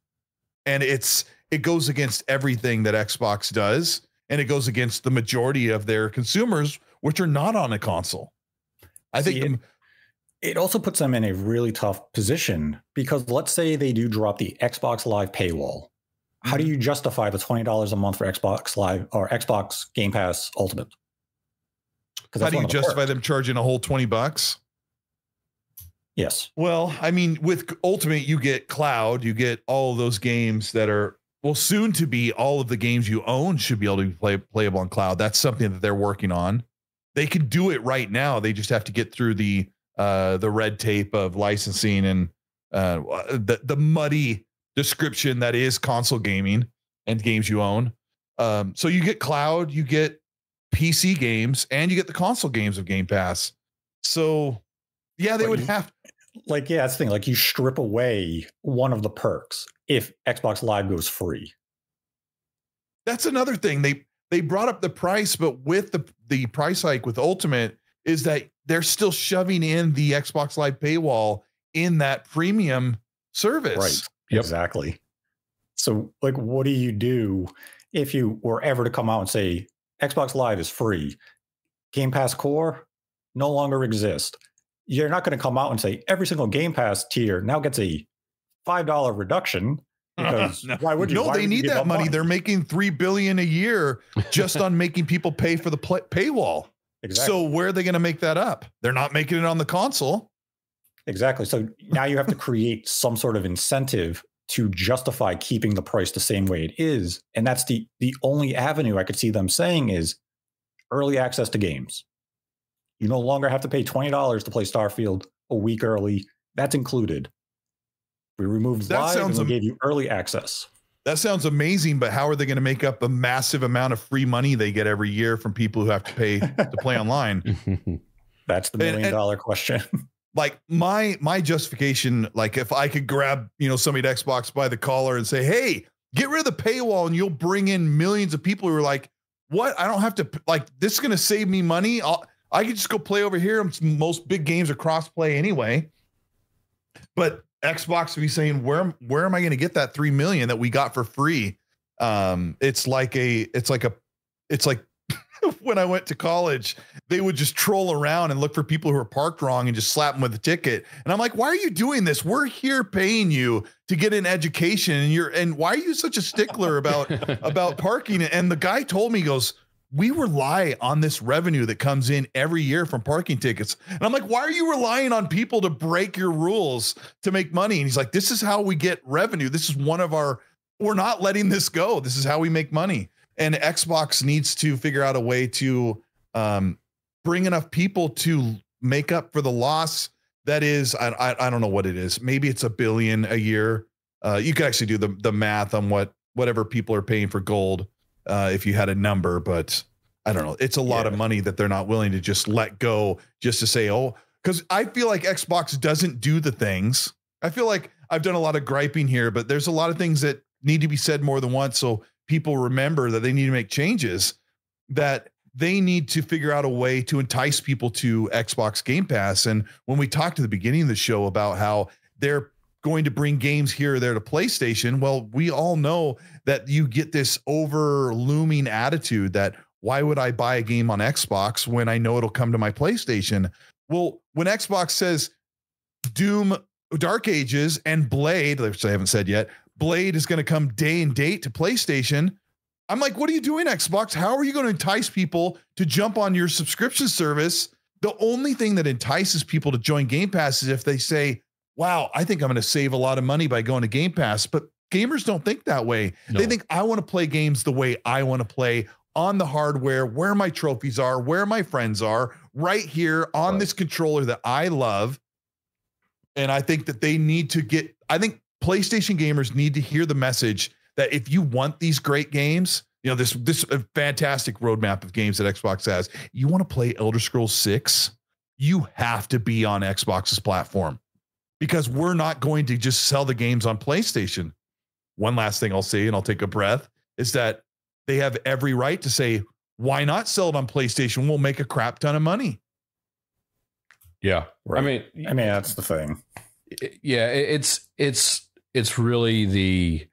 And it goes against everything that Xbox does. And it goes against the majority of their consumers, which are not on a console. I think it also puts them in a really tough position, because let's say they do drop the Xbox Live paywall. How do you justify the $20 a month for Xbox Live or Xbox Game Pass Ultimate? How do you justify them charging a whole $20? Yes. Well, I mean, with Ultimate, you get cloud, you get all of those games that are, well, soon to be all of the games you own should be able to be playable on cloud. That's something that they're working on. They can do it right now. They just have to get through the red tape of licensing and the muddy description that is console gaming and games you own. So you get cloud, you get PC games, and you get the console games of Game Pass. So yeah, they would have like, yeah, that's the thing. Like, you strip away one of the perks if Xbox Live goes free. That's another thing. They brought up the price, but with the price hike with Ultimate is that they're still shoving in the Xbox Live paywall in that premium service. Right. Yep. Exactly. So, like, what do you do if you were ever to come out and say Xbox Live is free, Game Pass Core no longer exists? You're not going to come out and say every single Game Pass tier now gets a $5 reduction, because why would you? No, they need that money. They're making $3 billion a year just on making people pay for the paywall. Exactly. So where are they going to make that up? They're not making it on the console. Exactly. So now you have to create some sort of incentive to justify keeping the price the same way it is. And that's the only avenue I could see them saying is early access to games. You no longer have to pay $20 to play Starfield a week early. That's included. We removed Live and we gave you early access. That sounds amazing, but how are they going to make up the massive amount of free money they get every year from people who have to pay to play online? That's the $1 million question. Like my justification, like if I could grab, somebody at Xbox by the collar and say, hey, get rid of the paywall and you'll bring in millions of people who are like, what? I don't have to, like, this is going to save me money. I could just go play over here. Most big games are cross-play anyway. But Xbox would be saying, where am I going to get that 3 million that we got for free? It's like when I went to college, they would just troll around and look for people who are parked wrong and just slap them with a ticket. And I'm like, why are you doing this? We're here paying you to get an education, and why are you such a stickler about parking? And the guy told me, he goes, we rely on this revenue that comes in every year from parking tickets. And I'm like, why are you relying on people to break your rules to make money? And he's like, this is how we get revenue. This is we're not letting this go. This is how we make money. And Xbox needs to figure out a way to bring enough people to make up for the loss. That is, I don't know what it is. Maybe it's $1 billion a year. You could actually do the math on whatever people are paying for gold. If you had a number, but I don't know. It's a lot of money that they're not willing to just let go just to say, because I feel like Xbox doesn't do the things. I feel like I've done a lot of griping here, but there's a lot of things that need to be said more than once. So people remember that they need to make changes, that they need to figure out a way to entice people to Xbox Game Pass. And when we talked at the beginning of the show about how they're going to bring games here or there to PlayStation, well, we all know that you get this over looming attitude that why would I buy a game on Xbox when I know it'll come to my PlayStation? Well, when Xbox says Doom, Dark Ages, and Blade, which I haven't said yet, Blade is going to come day and date to PlayStation. I'm like, what are you doing, Xbox? How are you going to entice people to jump on your subscription service? The only thing that entices people to join Game Pass is if they say, wow, I think I'm going to save a lot of money by going to Game Pass. But gamers don't think that way. No. They think I want to play games the way I want to play on the hardware, where my trophies are, where my friends are, right here on this controller that I love. And I think that they need to I think PlayStation gamers need to hear the message that if you want these great games, this fantastic roadmap of games that Xbox has, you want to play Elder Scrolls 6, you have to be on Xbox's platform, because we're not going to just sell the games on PlayStation. One last thing I'll say, and I'll take a breath, is that they have every right to say, why not sell it on PlayStation? We'll make a crap ton of money. Yeah. Right. I mean, that's the thing. Yeah, it's really the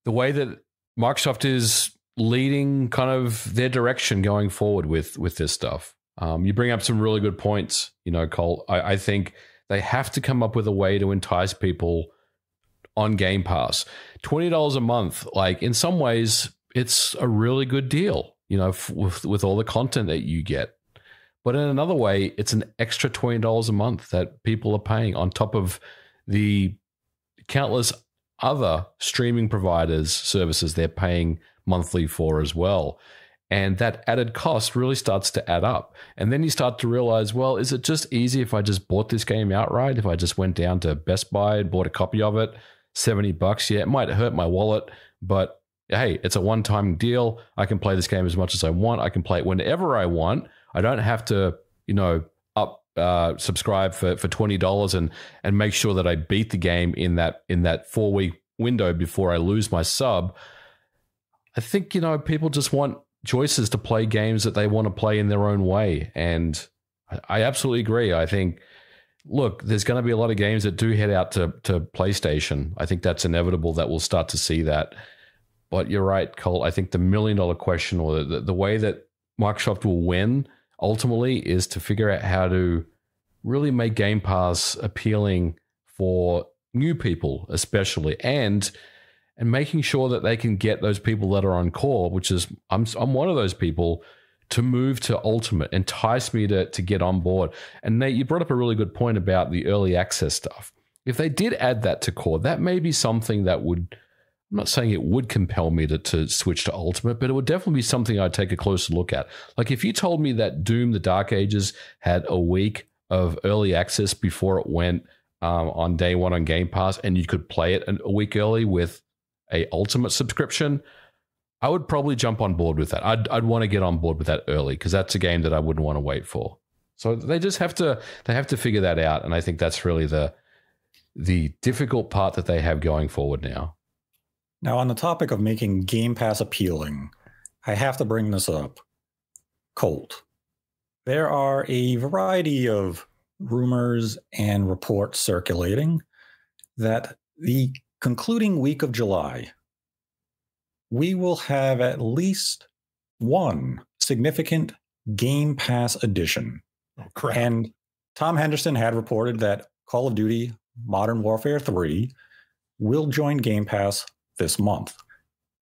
way that Microsoft is leading kind of their direction going forward with this stuff. You bring up some really good points, Cole. I think they have to come up with a way to entice people on Game Pass. $20 a month, like in some ways, it's a really good deal, with all the content that you get. But in another way, it's an extra $20 a month that people are paying on top of the countless other streaming providers' services they're paying monthly for as well. And that added cost really starts to add up. And then you start to realize, well, is it just easy if I just bought this game outright? If I just went down to Best Buy and bought a copy of it, $70, yeah, it might hurt my wallet, but hey, it's a one-time deal. I can play this game as much as I want. I can play it whenever I want. I don't have to, subscribe for $20 and make sure that I beat the game in that 4-week window before I lose my sub. I think, people just want choices to play games that they want to play in their own way. And I absolutely agree. I think, look, there's going to be a lot of games that do head out to PlayStation. I think that's inevitable that we'll start to see that. But you're right, Colt. I think the $1 million question, or the way that Microsoft will win ultimately, is to figure out how to really make Game Pass appealing for new people, especially, and making sure that they can get those people that are on core, which is I'm one of those people, to move to Ultimate, entice me to get on board. And Nate, you brought up a really good point about the early access stuff. If they did add that to core, that may be something that would, I'm not saying it would compel me to switch to Ultimate, but it would definitely be something I'd take a closer look at. Like if you told me that Doom: The Dark Ages had a week of early access before it went on day one on Game Pass, and you could play it a week early with a Ultimate subscription, I would probably jump on board with that. I'd want to get on board with that early, because that's a game that I wouldn't want to wait for. So they just have to figure that out, and I think that's really the difficult part that they have going forward now. Now, on the topic of making Game Pass appealing, I have to bring this up. Colt. There are a variety of rumors and reports circulating that the concluding week of July, we will have at least one significant Game Pass edition. Oh, crap. And Tom Henderson had reported that Call of Duty Modern Warfare 3 will join Game Pass this month.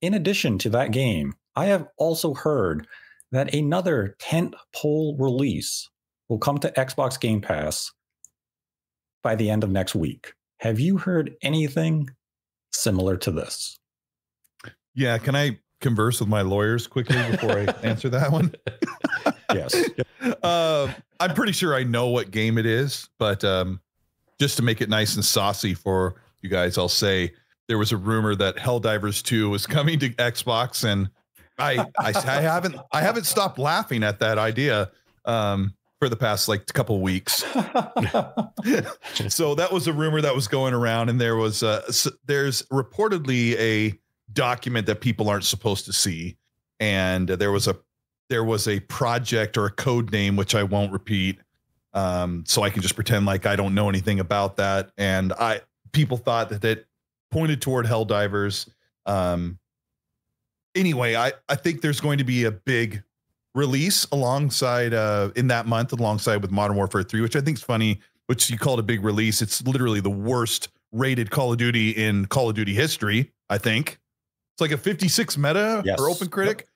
In addition to that game, I have also heard that another tentpole release will come to Xbox Game Pass by the end of next week. Have you heard anything similar to this? Yeah, can I converse with my lawyers quickly before I answer that one? Yes. I'm pretty sure I know what game it is, but just to make it nice and saucy for you guys, I'll say there was a rumor that Helldivers 2 was coming to Xbox, and I haven't stopped laughing at that idea for the past like couple weeks. So that was a rumor that was going around, and there's reportedly a document that people aren't supposed to see, and there was a project or a code name which I won't repeat, so I can just pretend like I don't know anything about that. And people thought that it pointed toward Helldivers. Anyway, I think there's going to be a big release alongside in that month, alongside with Modern Warfare 3, which I think is funny, which you called a big release. It's literally the worst rated Call of Duty in Call of Duty history, I think. It's like a 56 meta or Open Critic.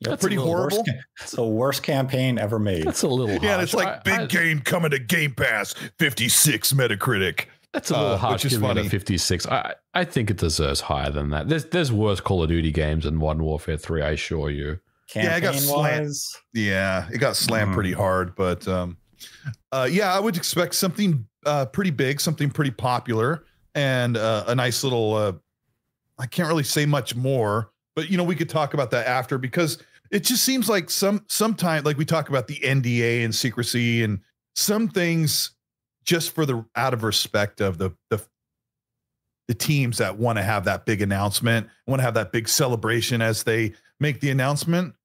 That's pretty horrible. It's the worst campaign ever made. That's a little harsh. Yeah, and it's like big game coming to Game Pass, 56 Metacritic. That's a little harsh, which is funny. 56. I think it deserves higher than that. There's worse Call of Duty games than Modern Warfare 3, I assure you. Yeah, it got slammed. Yeah, it got slammed pretty hard, but yeah, I would expect something pretty big, something pretty popular, and a nice little. I can't really say much more, but we could talk about that after, because it just seems like sometime, like we talk about the NDA and secrecy and some things, just for the out of respect of the teams that want to have that big announcement, want to have that big celebration as they make the announcement.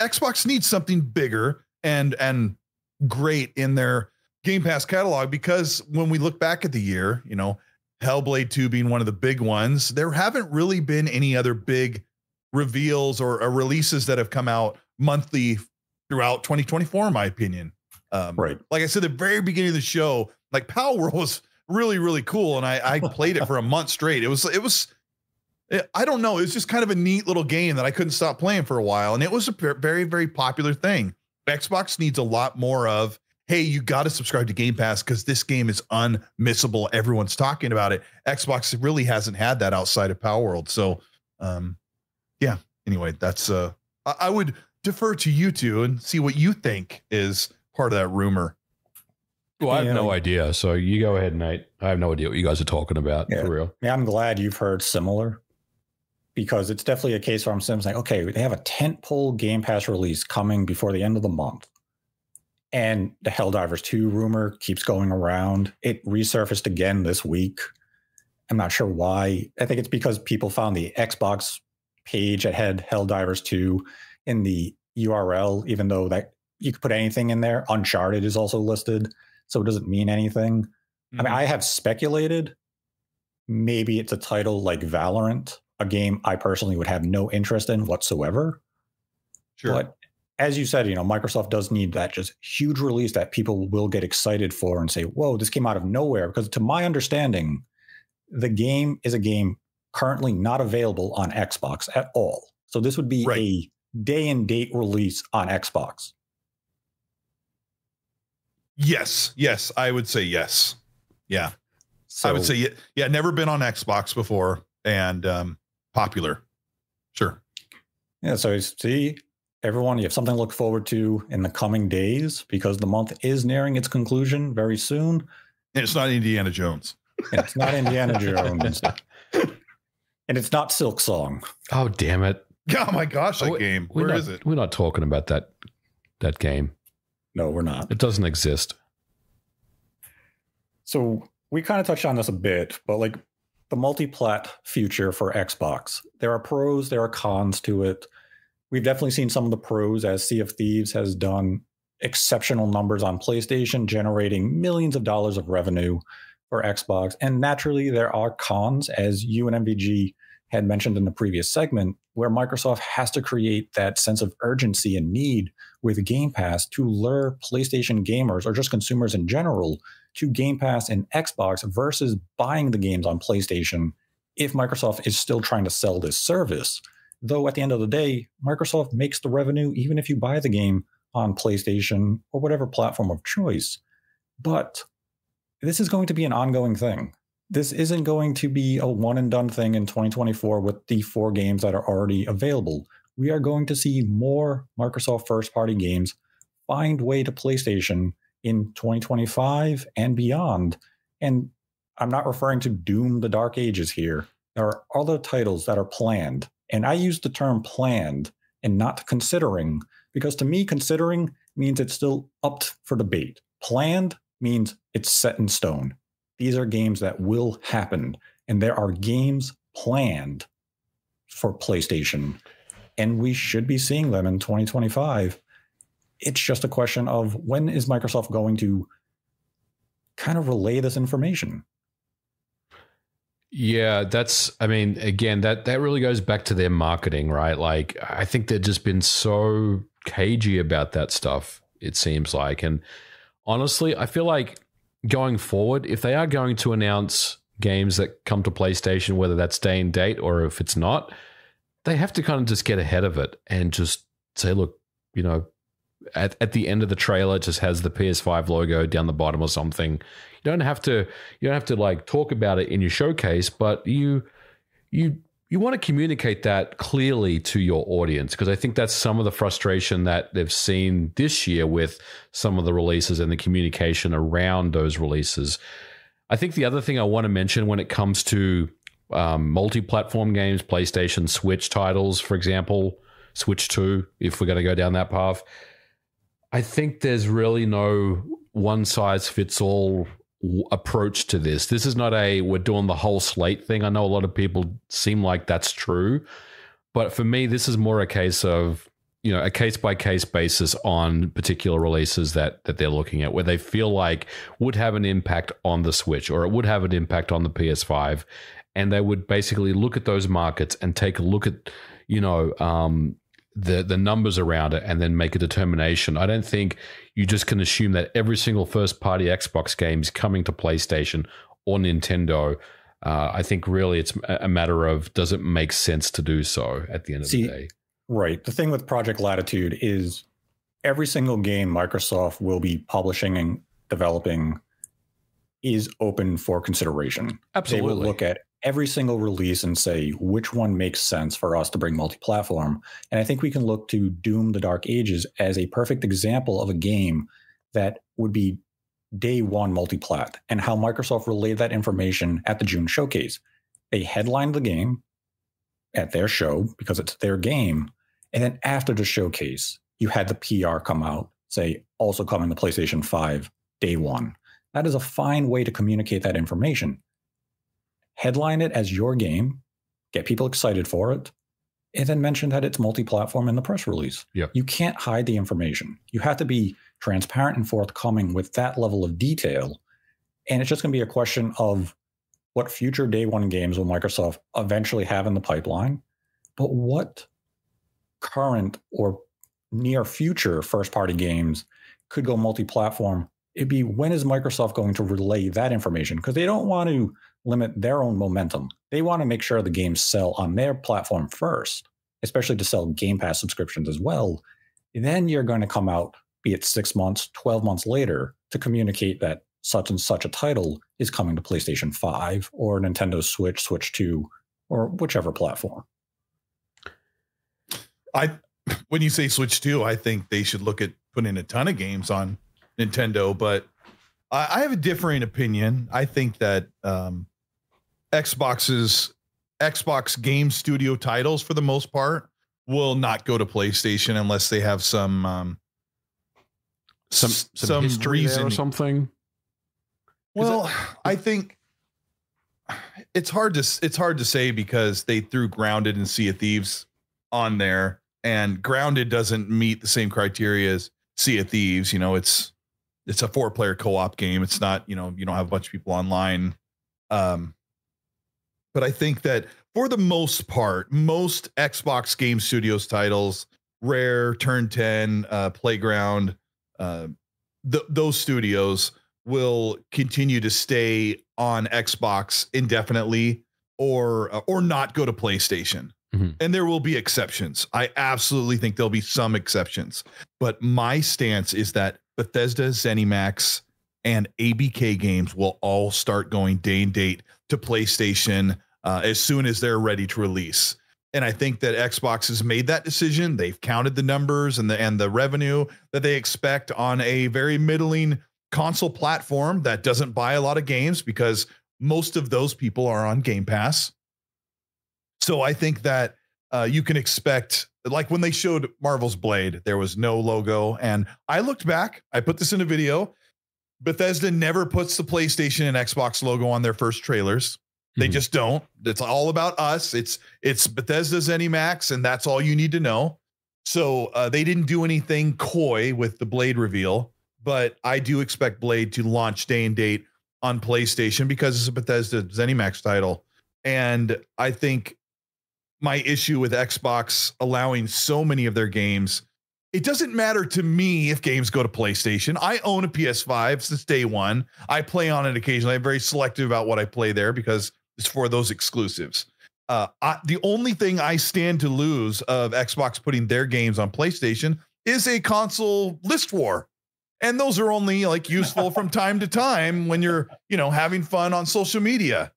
Xbox needs something bigger and great in their Game Pass catalog, because when we look back at the year, Hellblade 2 being one of the big ones, there haven't really been any other big reveals or releases that have come out monthly throughout 2024, in my opinion. Right. Like I said, the very beginning of the show, like Power World was really, really cool. And I played it for a month straight. It was, I don't know. It was just kind of a neat little game that I couldn't stop playing for a while. And it was a very, very popular thing. Xbox needs a lot more of, hey, you got to subscribe to Game Pass because this game is unmissable. Everyone's talking about it. Xbox really hasn't had that outside of Power World. So, yeah, anyway, that's, I would defer to you two and see what you think is part of that rumor. Well, I have no idea. So you go ahead, Nate. I have no idea what you guys are talking about, for real. Yeah, I'm glad you've heard similar, because it's definitely a case where I'm saying, okay, they have a tentpole Game Pass release coming before the end of the month. And the Helldivers 2 rumor keeps going around. It resurfaced again this week. I'm not sure why. I think it's because people found the Xbox page that had Helldivers 2 in the URL, even though that you could put anything in there. Uncharted is also listed, so it doesn't mean anything. Mm-hmm. I mean, I have speculated maybe it's a title like Valorant, a game I personally would have no interest in whatsoever. Sure. But as you said, Microsoft does need that just huge release that people will get excited for and say, whoa, this came out of nowhere. Because to my understanding, the game is a game currently not available on Xbox at all. So this would be a day and date release on Xbox. Yes, I would say yes. Yeah. So, I would say, yeah, never been on Xbox before, and popular. Sure. Yeah, so see, everyone, you have something to look forward to in the coming days, because the month is nearing its conclusion very soon. And it's not Indiana Jones. And it's not Indiana Jones. And it's not Silk Song. Oh, damn it. Oh, my gosh, that game. Where is it? We're not talking about that game. No, we're not. It doesn't exist. So we kind of touched on this a bit, but like the multiplat future for Xbox, there are pros, there are cons to it. We've definitely seen some of the pros, as Sea of Thieves has done exceptional numbers on PlayStation, generating millions of dollars of revenue for Xbox. And naturally, there are cons, as you and MVG had mentioned in the previous segment, where Microsoft has to create that sense of urgency and need with Game Pass to lure PlayStation gamers, or just consumers in general, to Game Pass and Xbox versus buying the games on PlayStation if Microsoft is still trying to sell this service. Though at the end of the day, Microsoft makes the revenue even if you buy the game on PlayStation or whatever platform of choice. But this is going to be an ongoing thing. This isn't going to be a one and done thing in 2024 with the 4 games that are already available. We are going to see more Microsoft first-party games find way to PlayStation in 2025 and beyond. And I'm not referring to Doom the Dark Ages here. There are other titles that are planned. And I use the term planned and not considering, because to me, considering means it's still up for debate. Planned means it's set in stone. These are games that will happen, and there are games planned for PlayStation, and we should be seeing them in 2025. It's just a question of when is Microsoft going to kind of relay this information? Yeah, again, that really goes back to their marketing, right? Like, I think they've just been so cagey about that stuff, it seems like. And honestly, I feel like going forward, if they are going to announce games that come to PlayStation, whether that's day and date or if it's not, they have to kind of just get ahead of it and just say, look, at the end of the trailer, it just has the PS5 logo down the bottom or something. You don't have to like talk about it in your showcase, but you want to communicate that clearly to your audience, because I think that's some of the frustration that they've seen this year with some of the releases and the communication around those releases. I think the other thing I want to mention when it comes to multi-platform games, PlayStation, Switch titles, for example, Switch 2, if we're going to go down that path, I think there's really no one-size-fits-all approach to this. This is not we're doing the whole slate thing. I know a lot of people seem like that's true, but for me, this is more a case of, a case by case basis on particular releases that they're looking at, where they feel like would have an impact on the Switch or it would have an impact on the PS5, and they would basically look at those markets and take a look at the numbers around it and then make a determination. I don't think you just can assume that every single first party Xbox game is coming to PlayStation or Nintendo. I think really it's a matter of, does it make sense to do so at the end of the day? Right. The thing with Project Latitude is every single game Microsoft will be publishing and developing is open for consideration. Absolutely. They will look at every single release and say which one makes sense for us to bring multi-platform. And I think we can look to Doom: The Dark Ages as a perfect example of a game that would be day one multi-plat, and how Microsoft relayed that information at the June showcase. They headlined the game at their show because it's their game. And then after the showcase, you had the PR come out, say, also coming to PlayStation 5 day one. That is a fine way to communicate that information. Headline it as your game, get people excited for it, and then mention that it's multi-platform in the press release. Yeah. You can't hide the information. You have to be transparent and forthcoming with that level of detail. And it's just going to be a question of what future day one games will Microsoft eventually have in the pipeline, but what current or near future first-party games could go multi-platform. It'd be, when is Microsoft going to relay that information? Because they don't want to limit their own momentum. They want to make sure the games sell on their platform first, especially to sell Game Pass subscriptions as well. Then you're going to come out, be it 6 months, 12 months later, to communicate that such and such a title is coming to PlayStation 5 or Nintendo Switch, Switch 2, or whichever platform. When you say Switch 2, I think they should look at putting a ton of games on Nintendo, but I have a differing opinion. I think that Xbox game studio titles, for the most part, will not go to PlayStation unless they have some history reason there or something. Well, I think it's hard to say, because they threw Grounded and Sea of Thieves on there, and Grounded doesn't meet the same criteria as Sea of Thieves. It's a 4-player co-op game. It's not, you don't have a bunch of people online. But I think that for the most part, most Xbox Game Studios titles, Rare, Turn 10, Playground, those studios will continue to stay on Xbox indefinitely, or not go to PlayStation. Mm-hmm. And there will be exceptions. I absolutely think there'll be some exceptions. But my stance is that Bethesda, ZeniMax, and ABK games will all start going day and date to PlayStation as soon as they're ready to release. And I think that Xbox has made that decision. They've counted the numbers and the revenue that they expect on a very middling console platform that doesn't buy a lot of games, because most of those people are on Game Pass. So I think that you can expect, like when they showed Marvel's Blade, there was no logo. And I looked back, I put this in a video. Bethesda never puts the PlayStation and Xbox logo on their first trailers. They just don't. It's all about us. It's Bethesda, ZeniMax, and that's all you need to know. So they didn't do anything coy with the Blade reveal, but I do expect Blade to launch day and date on PlayStation because it's a Bethesda ZeniMax title. And I think my issue with Xbox allowing so many of their games, it doesn't matter to me if games go to PlayStation. I own a PS5 since day one. I play on it occasionally. I'm very selective about what I play there because it's for those exclusives. The only thing I stand to lose of Xbox putting their games on PlayStation is a console list war. And those are only like useful from time to time when you're, having fun on social media.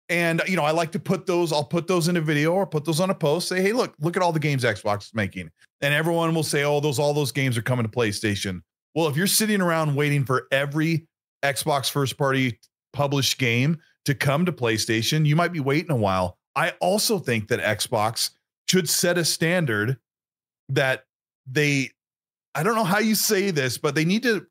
And, I like to put those, I'll put those in a video or put those on a post, say, hey, look at all the games Xbox is making. And everyone will say, all those games are coming to PlayStation. Well, if you're sitting around waiting for every Xbox first party published game to come to PlayStation, you might be waiting a while. I also think that Xbox should set a standard that I don't know how you say this, but they need to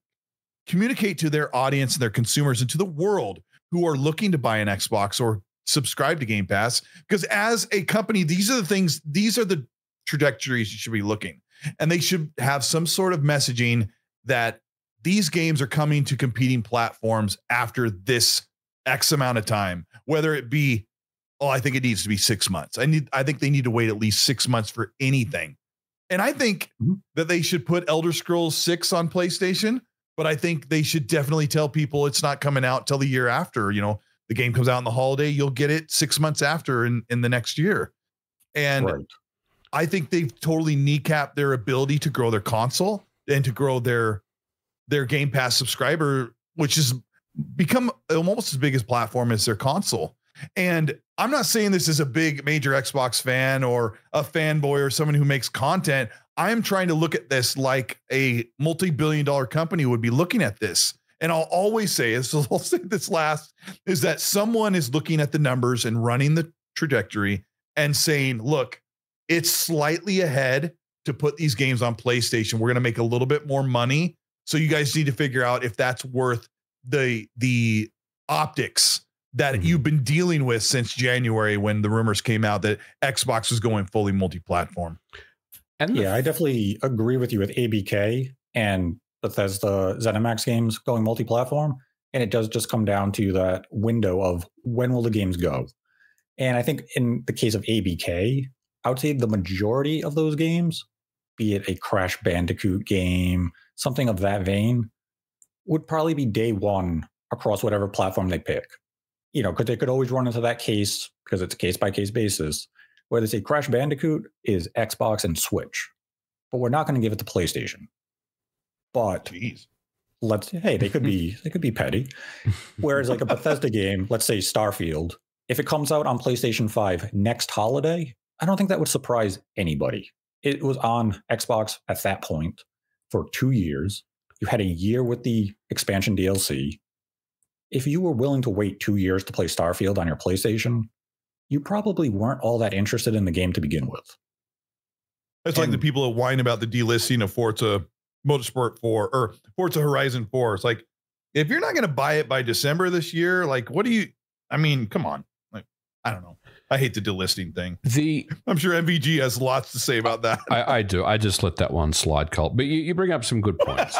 communicate to their audience and their consumers and to the world who are looking to buy an Xbox or subscribe to Game Pass. Because as a company, these are the trajectories you should be looking. And they should have some sort of messaging that these games are coming to competing platforms after this X amount of time, whether it be, I think it needs to be 6 months. I think they need to wait at least 6 months for anything. And I think that they should put Elder Scrolls 6 on PlayStation, but I think they should definitely tell people it's not coming out till the year after. You know, the game comes out in the holiday, you'll get it 6 months after in the next year. And I think they've totally kneecapped their ability to grow their console and to grow their Game Pass subscriber, which has become almost as big as platform as their console. And I'm not saying this is a big major Xbox fan or a fanboy or someone who makes content. I am trying to look at this like a multi-billion-dollar company would be looking at this. And I'll always say, I'll say this last, is that someone is looking at the numbers and running the trajectory and saying, look, it's slightly ahead to put these games on PlayStation. We're going to make a little bit more money. So you guys need to figure out if that's worth the optics that you've been dealing with since January, when the rumors came out that Xbox was going fully multi-platform. And yeah, I definitely agree with you with ABK and Bethesda ZeniMax games going multi-platform. And it does just come down to that window of when will the games go. And I think in the case of ABK, I would say the majority of those games, be it a Crash Bandicoot game, something of that vein, would probably be day one across whatever platform they pick. You know, because they could always run into that case, because it's a case-by-case basis, where they say Crash Bandicoot is Xbox and Switch, but we're not going to give it to PlayStation. But they could be petty. Whereas like a Bethesda game, let's say Starfield, if it comes out on PlayStation 5 next holiday, I don't think that would surprise anybody. It was on Xbox at that point for 2 years. You had a year with the expansion DLC. If you were willing to wait 2 years to play Starfield on your PlayStation, you probably weren't all that interested in the game to begin with. It's like the people that whine about the delisting of Forza Motorsport 4 or Forza Horizon 4. It's like, if you're not going to buy it by December this year, like, what do you, I mean, come on. Like, I don't know. I hate the delisting thing. I'm sure MVG has lots to say about that. I do. I just let that one slide, Colt. But you bring up some good points.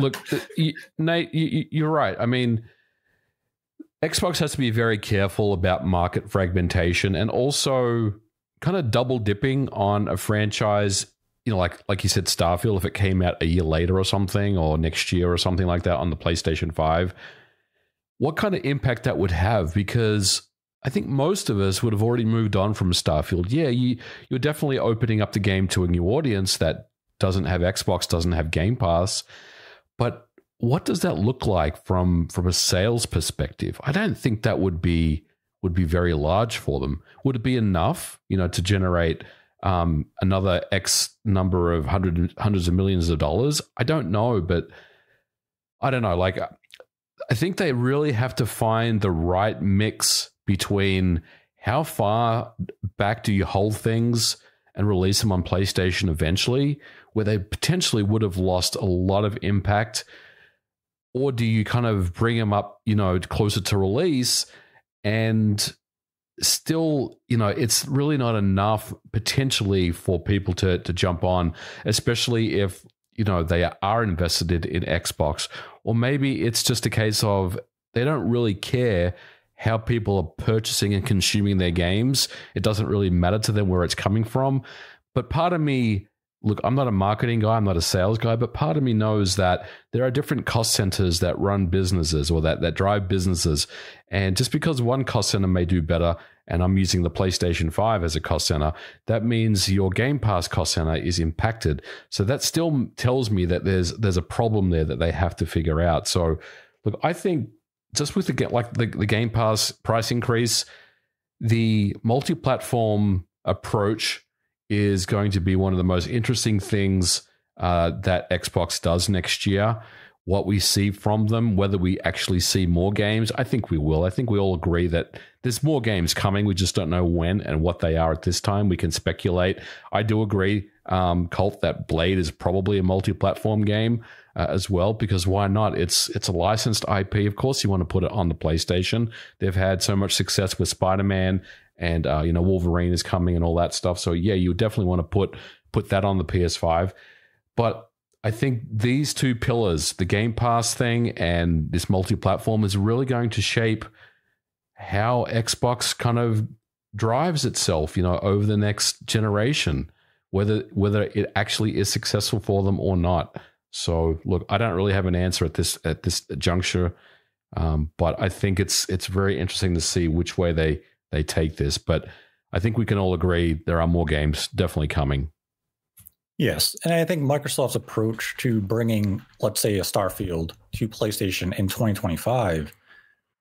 Look, Nate, you're right. I mean, Xbox has to be very careful about market fragmentation and also kind of double dipping on a franchise. You know, like you said, Starfield, if it came out a year later or something, or next year or something like that on the PlayStation 5, what kind of impact that would have? Because I think most of us would have already moved on from Starfield. Yeah, you're definitely opening up the game to a new audience that doesn't have Xbox, doesn't have Game Pass. But what does that look like from a sales perspective? I don't think that would be very large for them. Would it be enough, to generate another X number of hundreds of millions of dollars? I don't know, but I don't know. Like, I think they really have to find the right mix between how far back do you hold things and release them on PlayStation eventually, where they potentially would have lost a lot of impact, or do you kind of bring them up, closer to release and still, it's really not enough potentially for people to jump on, especially if, they are invested in Xbox. Or maybe it's just a case of they don't really care how people are purchasing and consuming their games. It doesn't really matter to them where it's coming from. But part of me, look, I'm not a marketing guy, I'm not a sales guy, but part of me knows that there are different cost centers that run businesses or that drive businesses. And just because one cost center may do better, and I'm using the PlayStation 5 as a cost center, that means your Game Pass cost center is impacted. So that still tells me that there's a problem there that they have to figure out. So look, I think just with the Game Pass price increase, the multi-platform approach is going to be one of the most interesting things that Xbox does next year. What we see from them, whether we actually see more games, I think we will. I think we all agree that there's more games coming. We just don't know when and what they are at this time. We can speculate. I do agree, Colt, that Blade is probably a multi-platform game as well, because why not? It's a licensed IP. Of course, you want to put it on the PlayStation. They've had so much success with Spider-Man and Wolverine is coming and all that stuff. So yeah, you definitely want to put that on the PS5. But I think these two pillars, the Game Pass thing and this multi-platform, is really going to shape how Xbox kind of drives itself, over the next generation, whether it actually is successful for them or not. So look, I don't really have an answer at this juncture, but I think it's very interesting to see which way they take this. But I think we can all agree there are more games definitely coming. Yes, and I think Microsoft's approach to bringing, let's say, a Starfield to PlayStation in 2025,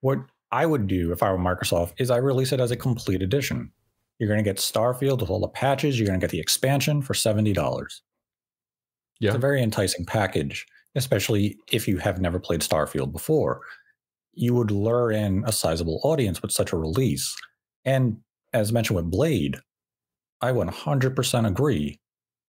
what I would do if I were Microsoft is I release it as a complete edition. You're going to get Starfield with all the patches. You're going to get the expansion for $70. Yeah. It's a very enticing package, especially if you have never played Starfield before. You would lure in a sizable audience with such a release. And as mentioned with Blade, I 100% agree.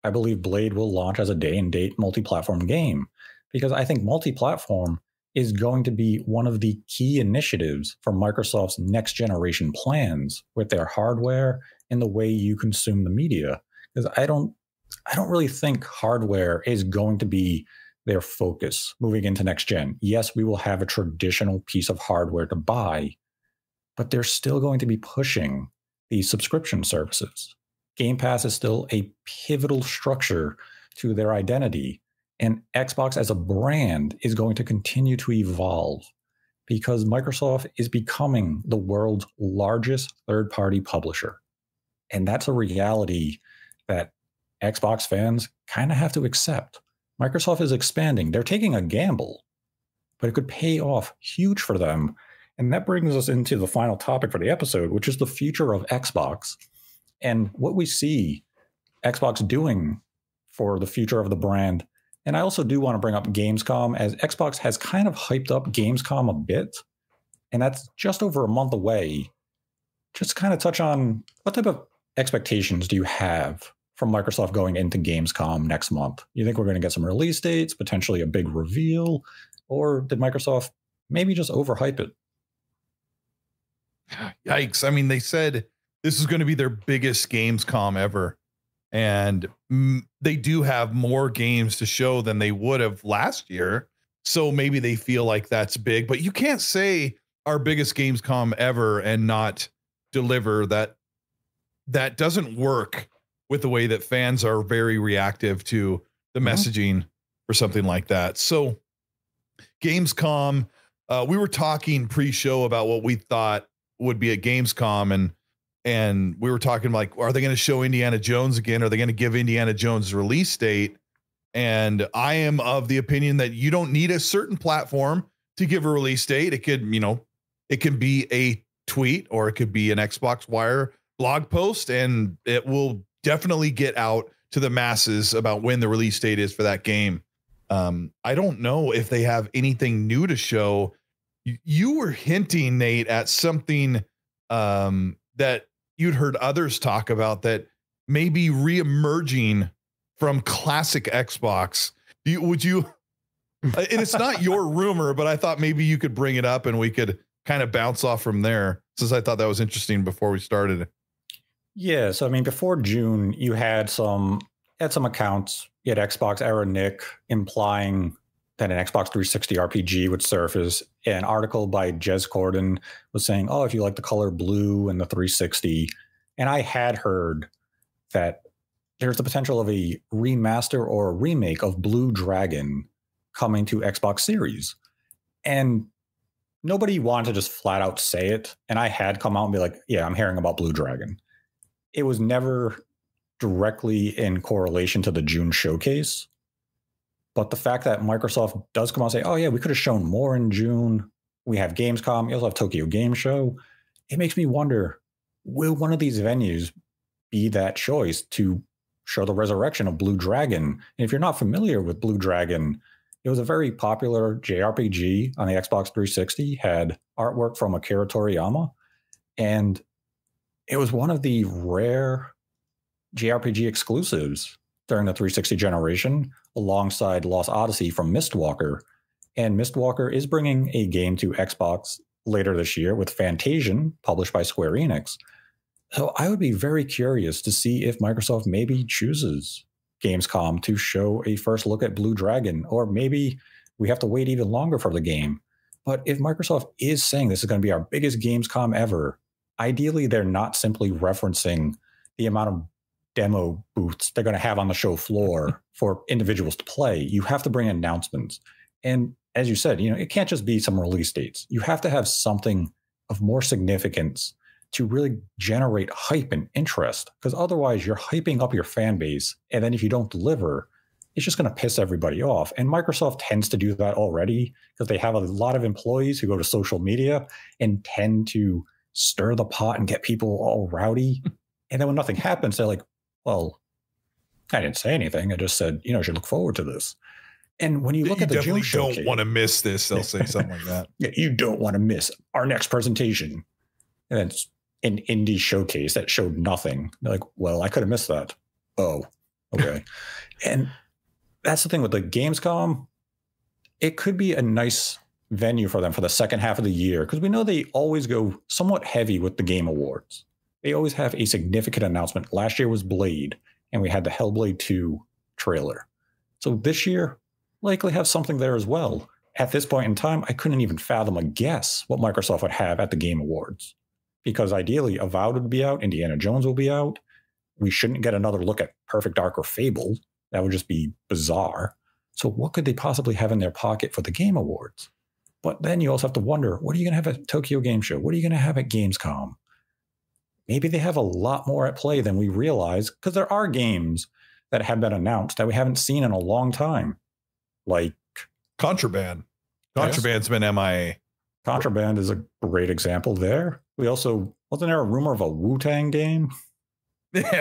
I believe Blade will launch as a day-and-date multi-platform game because I think multi-platform is going to be one of the key initiatives for Microsoft's next-generation plans with their hardware and the way you consume the media. Because I don't really think hardware is going to be their focus moving into next gen. Yes, we will have a traditional piece of hardware to buy, but they're still going to be pushing these subscription services. Game Pass is still a pivotal structure to their identity, and Xbox as a brand is going to continue to evolve because Microsoft is becoming the world's largest third-party publisher. And that's a reality that Xbox fans kind of have to accept. Microsoft is expanding. They're taking a gamble, but it could pay off huge for them. And that brings us into the final topic for the episode, which is the future of Xbox and what we see Xbox doing for the future of the brand. And I also do want to bring up Gamescom, as Xbox has kind of hyped up Gamescom a bit, and that's just over a month away. Just kind of touch on what type of expectations do you have from Microsoft going into Gamescom next month? You think we're going to get some release dates, potentially a big reveal, or did Microsoft maybe just overhype it? Yikes. I mean, they said this is going to be their biggest Gamescom ever. And they do have more games to show than they would have last year. So maybe they feel like that's big, but you can't say our biggest Gamescom ever and not deliver. That doesn't work with the way that fans are very reactive to the messaging for something like that. So Gamescom, we were talking pre-show about what we thought would be at Gamescom, and we were talking like, are they going to show Indiana Jones again? Are they going to give Indiana Jones release date? And I am of the opinion that you don't need a certain platform to give a release date. It could, it can be a tweet or it could be an Xbox Wire blog post, and it will definitely get out to the masses about when the release date is for that game. I don't know if they have anything new to show. You were hinting, Nate, at something that you'd heard others talk about that may be reemerging from classic Xbox. Would you? And it's not your rumor, but I thought maybe you could bring it up and we could kind of bounce off from there, since I thought that was interesting before we started. Yeah, so I mean, before June, you had some accounts. You had Xbox Era Nick implying that an Xbox 360 RPG would surface. An article by Jez Corden was saying, oh, if you like the color blue and the 360. And I had heard that there's the potential of a remaster or a remake of Blue Dragon coming to Xbox Series. And nobody wanted to just flat out say it. And I had come out and be like, yeah, I'm hearing about Blue Dragon. It was never directly in correlation to the June showcase. But the fact that Microsoft does come out and say, oh, yeah, we could have shown more in June. We have Gamescom. We also have Tokyo Game Show. It makes me wonder, will one of these venues be that choice to show the resurrection of Blue Dragon? And if you're not familiar with Blue Dragon, it was a very popular JRPG on the Xbox 360, had artwork from Akira Toriyama. And it was one of the rare JRPG exclusives during the 360 generation, alongside Lost Odyssey from Mistwalker. And Mistwalker is bringing a game to Xbox later this year with Fantasian, published by Square Enix. So I would be very curious to see if Microsoft maybe chooses Gamescom to show a first look at Blue Dragon, or maybe we have to wait even longer for the game. But if Microsoft is saying this is going to be our biggest Gamescom ever, ideally they're not simply referencing the amount of demo booths they're going to have on the show floor for individuals to play. You have to bring announcements. And as you said, it can't just be some release dates. You have to have something of more significance to really generate hype and interest, because otherwise you're hyping up your fan base. And then if you don't deliver, it's just going to piss everybody off. And Microsoft tends to do that already because they have a lot of employees who go to social media and tend to stir the pot and get people all rowdy. And then when nothing happens, they're like, well, I didn't say anything. I just said, you should look forward to this. And when you look at the June showcase, don't want to miss this. They'll say something like that. Yeah, you don't want to miss our next presentation. And then it's an indie showcase that showed nothing. They're like, well, I could have missed that. Oh, okay. And that's the thing with the Gamescom. It could be a nice venue for them for the second half of the year, because we know they always go somewhat heavy with the Game Awards. They always have a significant announcement. Last year was Blade, and we had the Hellblade 2 trailer. So this year, likely have something there as well. At this point in time, I couldn't even fathom a guess what Microsoft would have at the Game Awards. Because ideally, Avowed would be out, Indiana Jones will be out. We shouldn't get another look at Perfect Dark or Fable. That would just be bizarre. So what could they possibly have in their pocket for the Game Awards? But then you also have to wonder, what are you going to have at Tokyo Game Show? What are you going to have at Gamescom? Maybe they have a lot more at play than we realize, because there are games that have been announced that we haven't seen in a long time. Like Contraband. Contraband's been MIA. Contraband is a great example there. We also, wasn't there a rumor of a Wu-Tang game?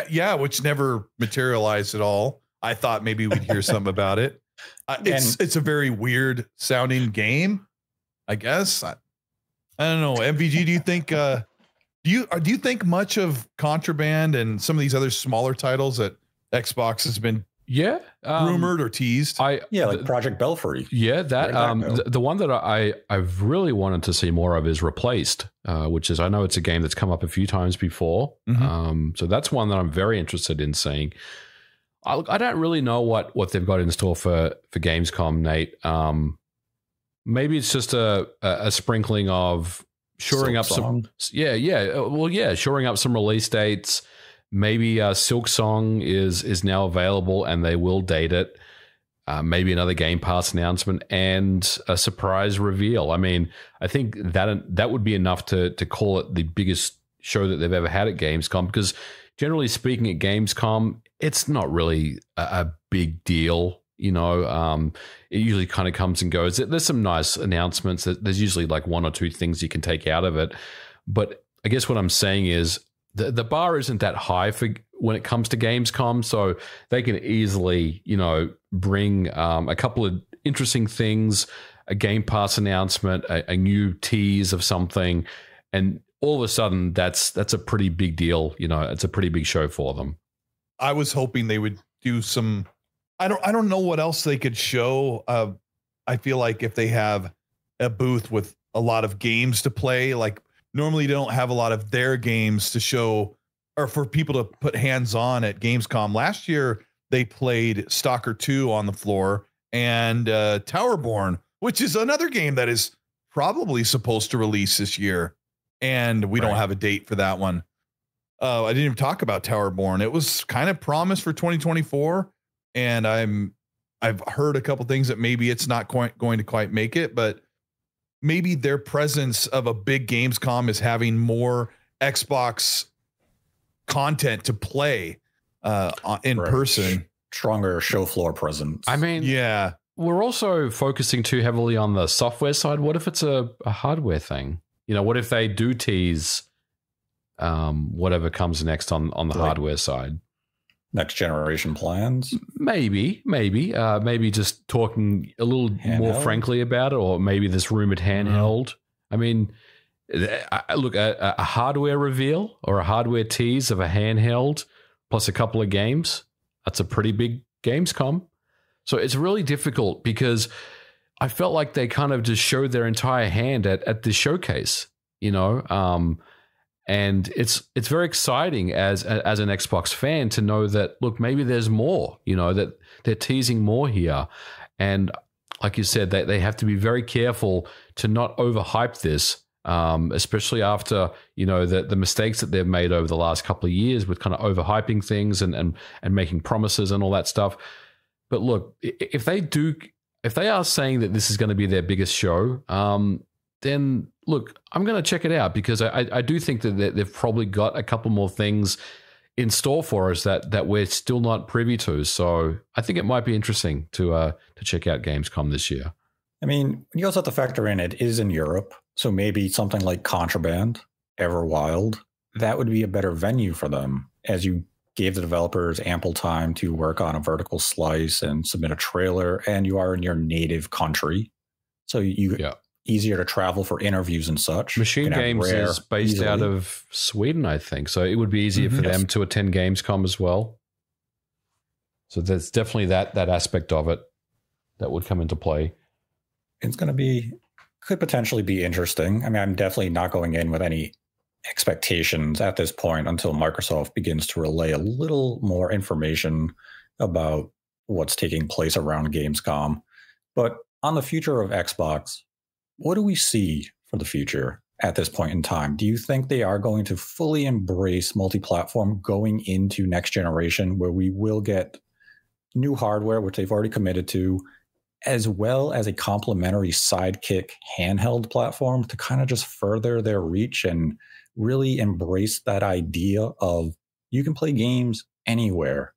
Yeah, which never materialized at all. I thought maybe we'd hear something about it. It's a very weird sounding game, I guess. I don't know. MVG, do you think do you think much of Contraband and some of these other smaller titles that Xbox has been rumored or teased? Like Project Belfry. Yeah, that the one that I've really wanted to see more of is Replaced, which is, I know it's a game that's come up a few times before. Mm-hmm. So that's one that I'm very interested in seeing. I don't really know what they've got in store for Gamescom, Nate. Maybe it's just a sprinkling of shoring up some shoring up some release dates. Maybe Silk Song is now available and they will date it. Maybe another Game Pass announcement and a surprise reveal. I mean, I think that would be enough to call it the biggest show that they've ever had at Gamescom, because generally speaking at Gamescom, it's not really a big deal. It usually kind of comes and goes. There's some nice announcements. There's usually like one or two things you can take out of it. But I guess what I'm saying is the bar isn't that high for when it comes to Gamescom, so they can easily, bring a couple of interesting things, a Game Pass announcement, a new tease of something, and all of a sudden that's a pretty big deal. It's a pretty big show for them. I was hoping they would do some. I don't know what else they could show. I feel like if they have a booth with a lot of games to play, like normally they don't have a lot of their games to show or for people to put hands on at Gamescom. Last year they played Stalker 2 on the floor and Towerborn, which is another game that is probably supposed to release this year, and we don't have a date for that one. I didn't even talk about Towerborn. It was kind of promised for 2024. And I've heard a couple things that maybe it's not quite going to quite make it, but maybe their presence of a big Gamescom is having more Xbox content to play in person. Stronger show floor presence. I mean, yeah, we're also focusing too heavily on the software side. What if it's a hardware thing? What if they do tease whatever comes next on the hardware side? Next generation plans? Maybe just talking a little more frankly about it, or maybe this rumored handheld. I mean, look, a hardware reveal or a hardware tease of a handheld plus a couple of games, that's a pretty big Gamescom. So it's really difficult because I felt like they kind of just showed their entire hand at this showcase, And it's very exciting as an Xbox fan to know that, look, maybe there's more, that they're teasing more here. And like you said, they have to be very careful to not overhype this, especially after, the mistakes that they've made over the last couple of years with kind of overhyping things and making promises and all that stuff. But look, if they are saying that this is going to be their biggest show, then look, I'm going to check it out, because I do think that they've probably got a couple more things in store for us that we're still not privy to. So I think it might be interesting to check out Gamescom this year. I mean, you also have to factor in it is in Europe, so maybe something like Contraband, Everwild, that would be a better venue for them, as you gave the developers ample time to work on a vertical slice and submit a trailer, and you are in your native country. So easier to travel for interviews and such. Machine Games is based out of Sweden, I think. So it would be easier for them to attend Gamescom as well. So there's definitely that aspect of it that would come into play. It's going to could potentially be interesting. I mean, I'm definitely not going in with any expectations at this point until Microsoft begins to relay a little more information about what's taking place around Gamescom. But on the future of Xbox, what do we see for the future at this point in time? Do you think they are going to fully embrace multi-platform going into next generation, where we will get new hardware, which they've already committed to, as well as a complementary sidekick handheld platform to kind of just further their reach and really embrace that idea of you can play games anywhere,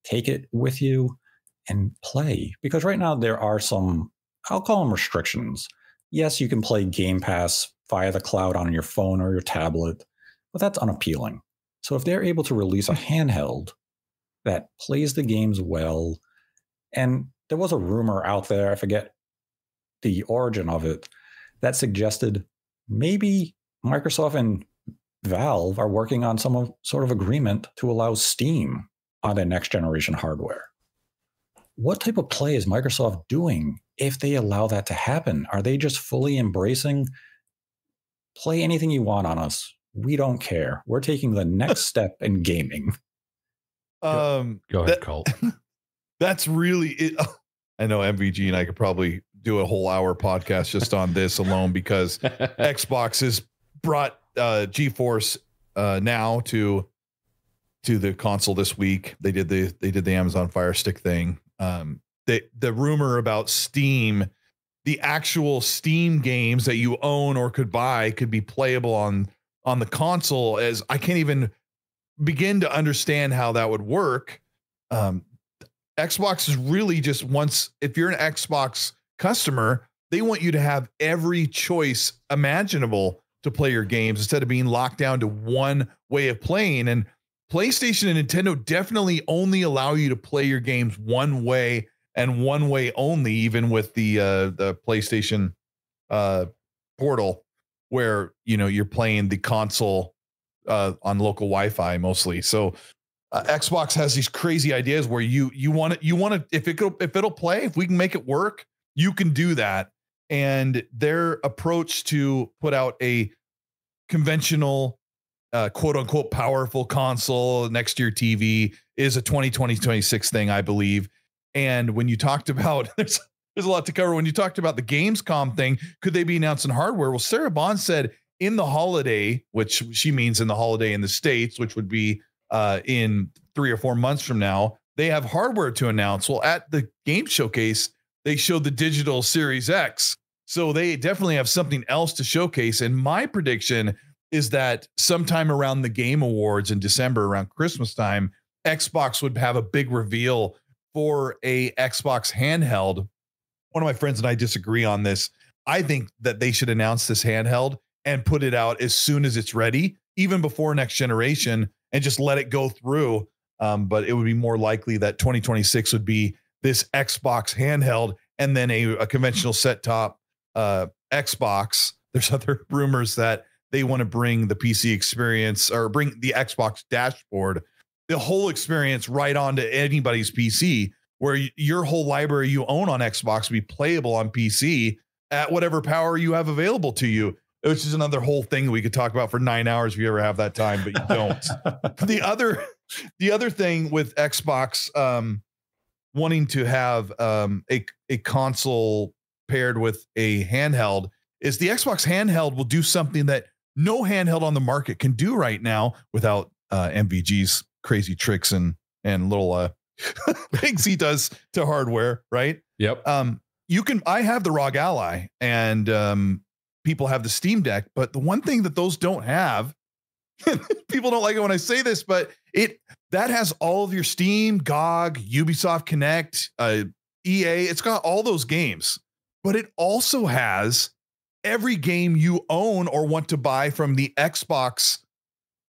take it with you and play? Because right now there are some, I'll call them restrictions. Yes, you can play Game Pass via the cloud on your phone or your tablet, but that's unappealing. So if they're able to release a handheld that plays the games well, and there was a rumor out there, I forget the origin of it, that suggested maybe Microsoft and Valve are working on some sort of agreement to allow Steam on their next generation hardware. What type of play is Microsoft doing if they allow that to happen? Are they just fully embracing, play anything you want on us, we don't care, we're taking the next step in gaming? Go ahead, Colt. That's really it. I know MVG and I could probably do a whole hour podcast just on this alone, because Xbox has brought GeForce now to the console this week. They did the Amazon Fire Stick thing. The rumor about Steam, the actual Steam games that you own or could buy could be playable on the console, as I can't even begin to understand how that would work. Xbox is really just if you're an Xbox customer, they want you to have every choice imaginable to play your games instead of being locked down to one way of playing. And PlayStation and Nintendo definitely only allow you to play your games one way and one way only, even with the PlayStation portal, where you're playing the console on local Wi-Fi mostly. So Xbox has these crazy ideas where you want to if it'll play, if we can make it work, you can do that. And their approach to put out a conventional quote unquote powerful console next to your TV is a 2026 thing, I believe. And when you talked about there's a lot to cover. When you talked about the Gamescom thing, could they be announcing hardware? Well, Sarah Bond said in the holiday, which she means in the holiday in the States, which would be in 3 or 4 months from now, they have hardware to announce. Well, at the game showcase, they showed the digital Series X. So they definitely have something else to showcase. And my prediction is that sometime around the Game Awards in December, around Christmas time, Xbox would have a big reveal for a Xbox handheld. One of my friends and I disagree on this. I think that they should announce this handheld and put it out as soon as it's ready, even before next generation, and just let it go through. But it would be more likely that 2026 would be this Xbox handheld and then a conventional set-top Xbox. There's other rumors that they want to bring the PC experience, or bring the Xbox dashboard, the whole experience right onto anybody's PC, where your whole library you own on Xbox will be playable on PC at whatever power you have available to you. which is another whole thing we could talk about for 9 hours if you ever have that time, but you don't. the other thing with Xbox wanting to have a console paired with a handheld is the Xbox handheld will do something that no handheld on the market can do right now without MVG's crazy tricks and little things he does to hardware, right? Yep. I have the ROG Ally and people have the Steam Deck, but the one thing that those don't have, people don't like it when I say this, but that has all of your Steam, GOG, Ubisoft Connect, EA. It's got all those games, but it also has every game you own or want to buy from the Xbox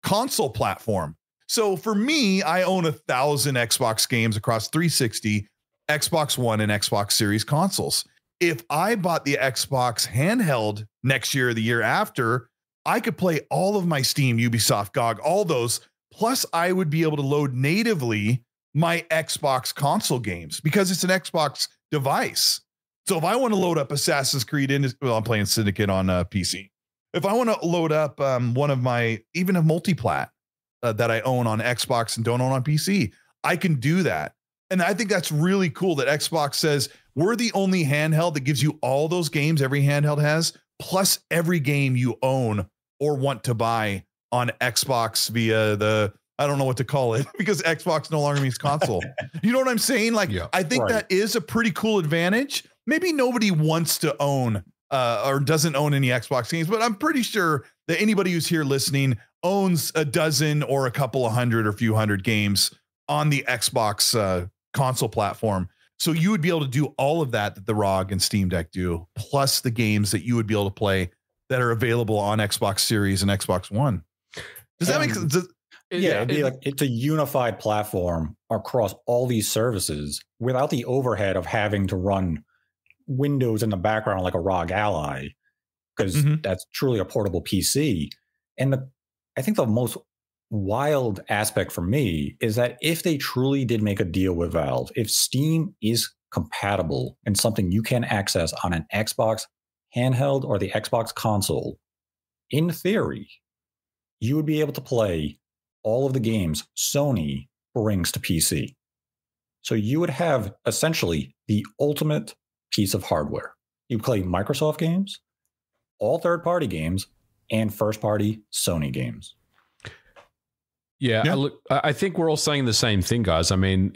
console platform. So for me, I own 1,000 Xbox games across 360, Xbox One, and Xbox Series consoles. If I bought the Xbox handheld next year or the year after, I could play all of my Steam, Ubisoft, GOG, all those. Plus, I would be able to load natively my Xbox console games because it's an Xbox device. So if I want to load up Assassin's Creed, I'm playing Syndicate on PC. If I want to load up one of my, even a Multiplat that I own on Xbox and don't own on PC, I can do that. And I think that's really cool that Xbox says we're the only handheld that gives you all those games every handheld has, plus every game you own or want to buy on Xbox via the, I don't know what to call it because Xbox no longer means console. You know what I'm saying? Like, yeah, I think that is a pretty cool advantage. Maybe nobody wants to own or doesn't own any Xbox games, but I'm pretty sure that anybody who's here listening owns a dozen or a couple of hundred or few hundred games on the Xbox console platform. So you would be able to do all of that the ROG and Steam Deck do, plus the games that you would be able to play that are available on Xbox Series and Xbox One. Does that make sense? Yeah, it'd be like it's a unified platform across all these services without the overhead of having to run Windows in the background like a ROG Ally, because that's truly a portable PC. And I think the most wild aspect for me is that if they truly did make a deal with Valve, if Steam is compatible and something you can access on an Xbox handheld or the Xbox console, in theory, you would be able to play all of the games Sony brings to PC. So you would have essentially the ultimate piece of hardware. You play Microsoft games, all third-party games, and first-party Sony games. Yeah. I think we're all saying the same thing, guys. I mean,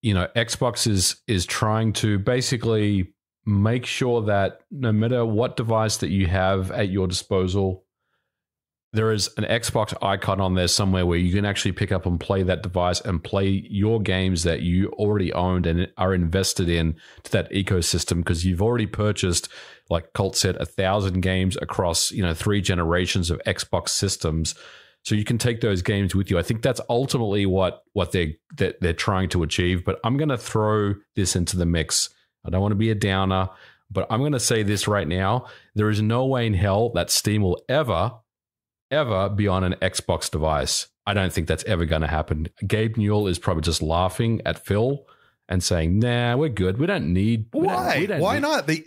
Xbox is trying to basically make sure that no matter what device that you have at your disposal, there is an Xbox icon on there somewhere where you can actually pick up and play that device and play your games that you already owned and are invested in to that ecosystem, because you've already purchased, like Colt said, 1,000 games across 3 generations of Xbox systems. So you can take those games with you. I think that's ultimately what they're trying to achieve. But I'm going to throw this into the mix. I don't want to be a downer, but I'm going to say this right now. There is no way in hell that Steam will ever be on an Xbox device. I don't think that's ever going to happen. Gabe Newell is probably just laughing at Phil and saying, "Nah, we're good. We don't need." Why? Why not? I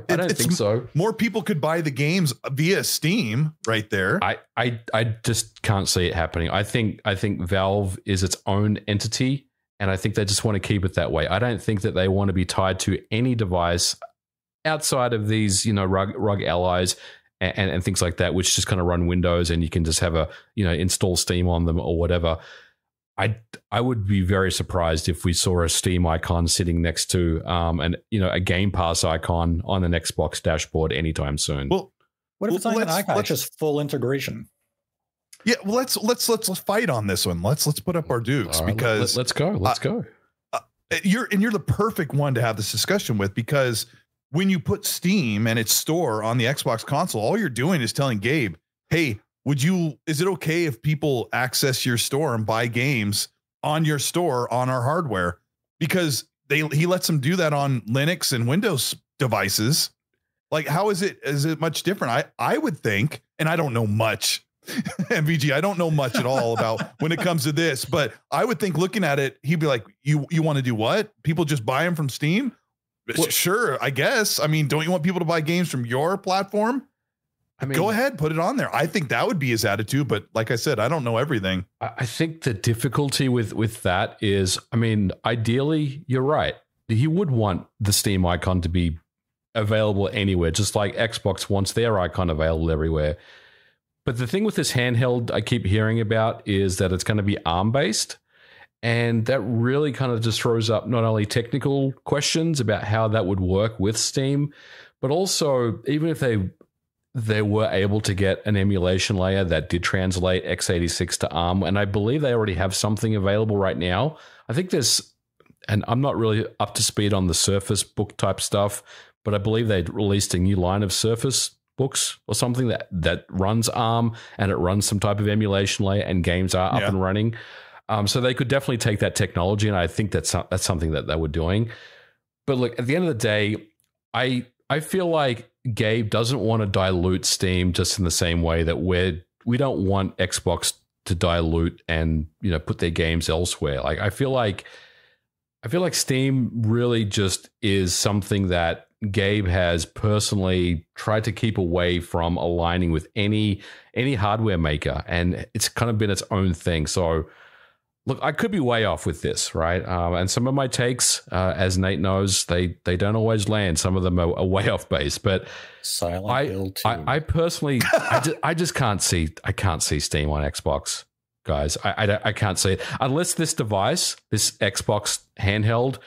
don't think so. More people could buy the games via Steam right there. I just can't see it happening. I think Valve is its own entity, and I think they just want to keep it that way. I don't think that they want to be tied to any device outside of these, ROG allies and things like that, which just kind of run Windows and you can just have install Steam on them or whatever. I would be very surprised if we saw a Steam icon sitting next to a Game Pass icon on an Xbox dashboard anytime soon. Well, what if it's not an icon? It's just full integration. Yeah, well, let's fight on this one. Let's put up our dukes, right, because let's go. You're the perfect one to have this discussion with, because when you put Steam and its store on the Xbox console, all you're doing is telling Gabe, "Hey, is it okay if people access your store and buy games on your store on our hardware?" Because he lets them do that on Linux and Windows devices. Like, how is it much different? I would think, and I don't know much, MVG, I don't know much at all about when it comes to this, but I would think, looking at it, he'd be like, you want to do what? People just buy them from Steam? Well, sure, I guess. I mean, don't you want people to buy games from your platform? I mean, go ahead, put it on there. I think that would be his attitude. But like I said, I don't know everything. I think the difficulty with that is, I mean, ideally, you're right. He would want the Steam icon to be available anywhere, just like Xbox wants their icon available everywhere. But the thing with this handheld I keep hearing about is that it's going to be ARM-based. And that really kind of just throws up not only technical questions about how that would work with Steam, but also even if they were able to get an emulation layer that did translate x86 to ARM, and I believe they already have something available right now. I think there's, and I'm not really up to speed on the Surface Book type stuff, but I believe they released a new line of Surface Books or something that runs ARM and it runs some type of emulation layer and games are up and running. So they could definitely take that technology, and I think that's something that they were doing. But look, at the end of the day, I feel like Gabe doesn't want to dilute Steam just in the same way that we don't want Xbox to dilute and put their games elsewhere. Like I feel like Steam really just is something that Gabe has personally tried to keep away from aligning with any hardware maker, and it's kind of been its own thing. So look, I could be way off with this, right? And some of my takes, as Nate knows, they don't always land. Some of them are way off base. But Silent Hill 2. I personally, I just can't see. I can't see Steam on Xbox, guys. I can't see it unless this device, this Xbox handheld,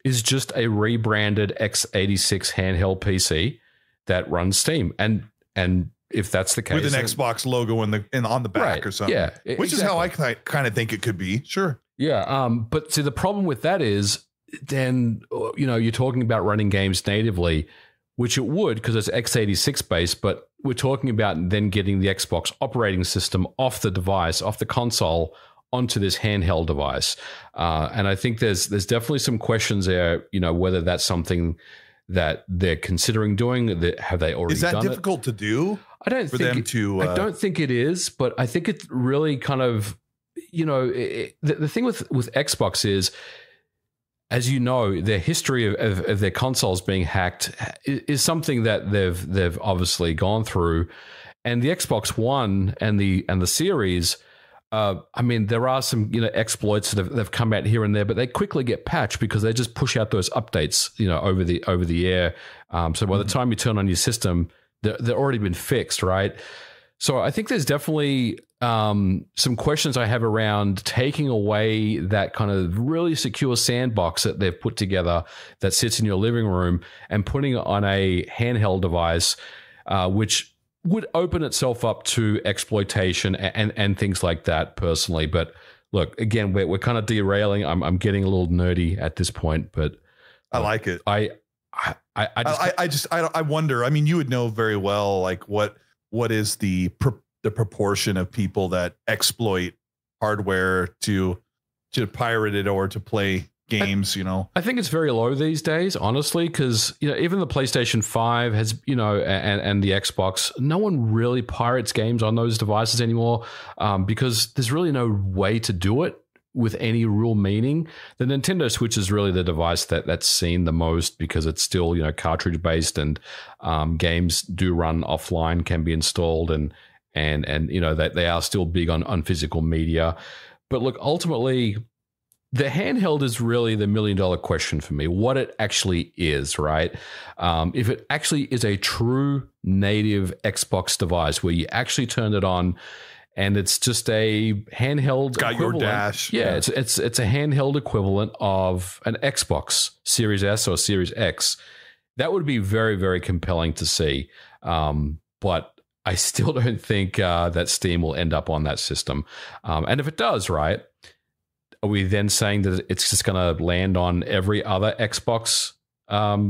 is just a rebranded x86 handheld PC that runs Steam, and if that's the case, with an Xbox logo on the back, right, or something, yeah, which is how I kind of think it could be. Sure, yeah. But see, the problem with that is, then you're talking about running games natively, which it would because it's x86 based. But we're talking about then getting the Xbox operating system off the device, off the console, onto this handheld device. And I think there's definitely some questions there. Whether that's something that they're considering doing. Have they already done it? Is that difficult to do? I don't think it is, but I think it really kind of, the thing with Xbox is, as you know, their history of their consoles being hacked is something that they've obviously gone through, and the Xbox One and the Series. I mean, there are some exploits that have come out here and there, but they quickly get patched because they just push out those updates over the air. So by the time you turn on your system, they're already been fixed, right? So I think there's definitely some questions I have around taking away that kind of really secure sandbox that they've put together that sits in your living room and putting it on a handheld device, which would open itself up to exploitation and things like that personally. But look, again, we're kind of derailing. I'm getting a little nerdy at this point, but I like it. I wonder, I mean, you would know very well, like what is the proportion of people that exploit hardware to pirate it or to play games, I think it's very low these days, honestly, because even the PlayStation 5 has, and the Xbox, no one really pirates games on those devices anymore, because there's really no way to do it with any real meaning. The Nintendo Switch is really the device that's seen the most because it's still cartridge based, and games do run offline, can be installed, and that they are still big on physical media. But look, ultimately, the handheld is really the $1 million question for me, what it actually is, right? If it actually is a true native Xbox device where you actually turn it on and it's just a handheld it's got equivalent. Your dash. Yeah, it's a handheld equivalent of an Xbox Series S or Series X. That would be very, very compelling to see. But I still don't think that Steam will end up on that system. And if it does, right, are we then saying that it's just going to land on every other Xbox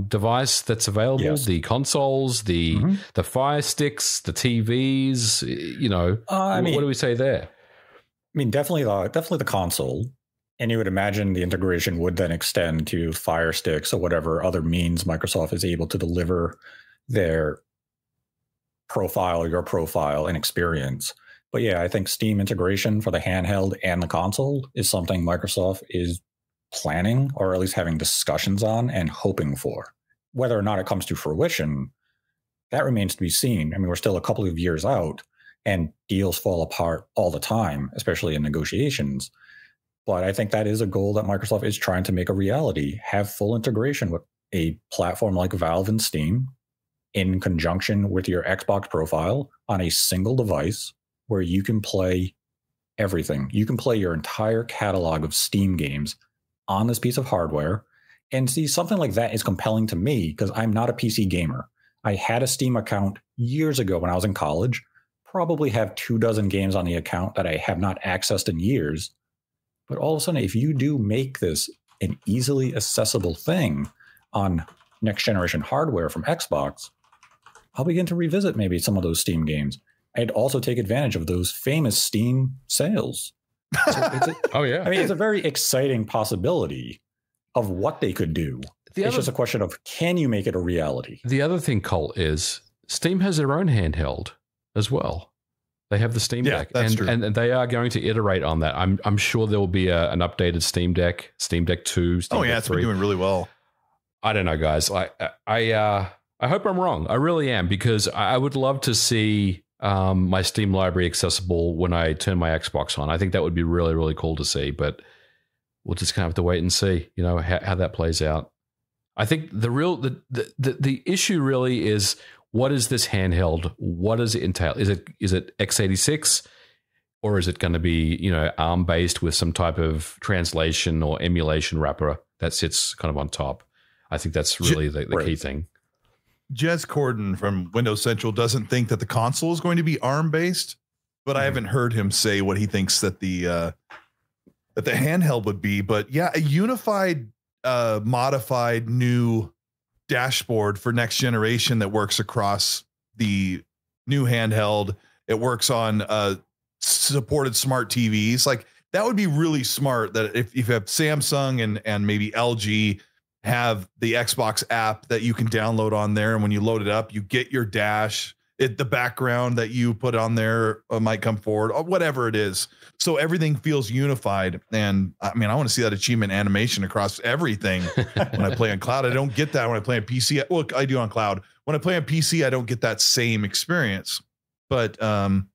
device that's available? Yes. The consoles, the Fire Sticks, the TVs. What do we say there? I mean, definitely the console, and you would imagine the integration would then extend to Fire Sticks or whatever other means Microsoft is able to deliver their profile, your profile, and experience. But yeah, I think Steam integration for the handheld and the console is something Microsoft is planning, or at least having discussions on and hoping for. Whether or not it comes to fruition, that remains to be seen. I mean, we're still a couple of years out, and deals fall apart all the time, especially in negotiations. But I think that is a goal that Microsoft is trying to make a reality, have full integration with a platform like Valve and Steam in conjunction with your Xbox profile on a single device where you can play everything. You can play your entire catalog of Steam games on this piece of hardware. And see, something like that is compelling to me because I'm not a PC gamer. I had a Steam account years ago when I was in college, probably have 24 games on the account that I have not accessed in years. But all of a sudden, if you do make this an easily accessible thing on next generation hardware from Xbox, I'll begin to revisit maybe some of those Steam games. I'd also take advantage of those famous Steam sales. So Oh, yeah. I mean, it's a very exciting possibility of what they could do. It's just a question of, can you make it a reality? The other thing, Colt, is Steam has their own handheld as well. They have the Steam Deck, that's true. And they are going to iterate on that. I'm sure there will be an updated Steam Deck 2, Steam Deck it's 3. been doing really well. I don't know, guys. I hope I'm wrong. I really am, because I would love to see my Steam library accessible when I turn my Xbox on. I think that would be really, really cool to see, but we'll just kind of have to wait and see, how that plays out. I think the issue really is, what is this handheld? What does it entail? Is it x86, or is it going to be, ARM based with some type of translation or emulation wrapper that sits kind of on top? I think that's really the key thing. Jez Corden from Windows Central doesn't think that the console is going to be ARM based, but I haven't heard him say what he thinks that the handheld would be. But yeah, a unified, modified new dashboard for next generation that works across the new handheld. It works on supported smart TVs. Like, that would be really smart, that if you have Samsung and maybe LG have the Xbox app that you can download on there, and when you load it up, you get your dash. The background that you put on there might come forward, or whatever it is. So everything feels unified. And I mean, I want to see that achievement animation across everything when I play on cloud. I don't get that when I play on PC. Well, I do on cloud. When I play on PC, I don't get that same experience. But the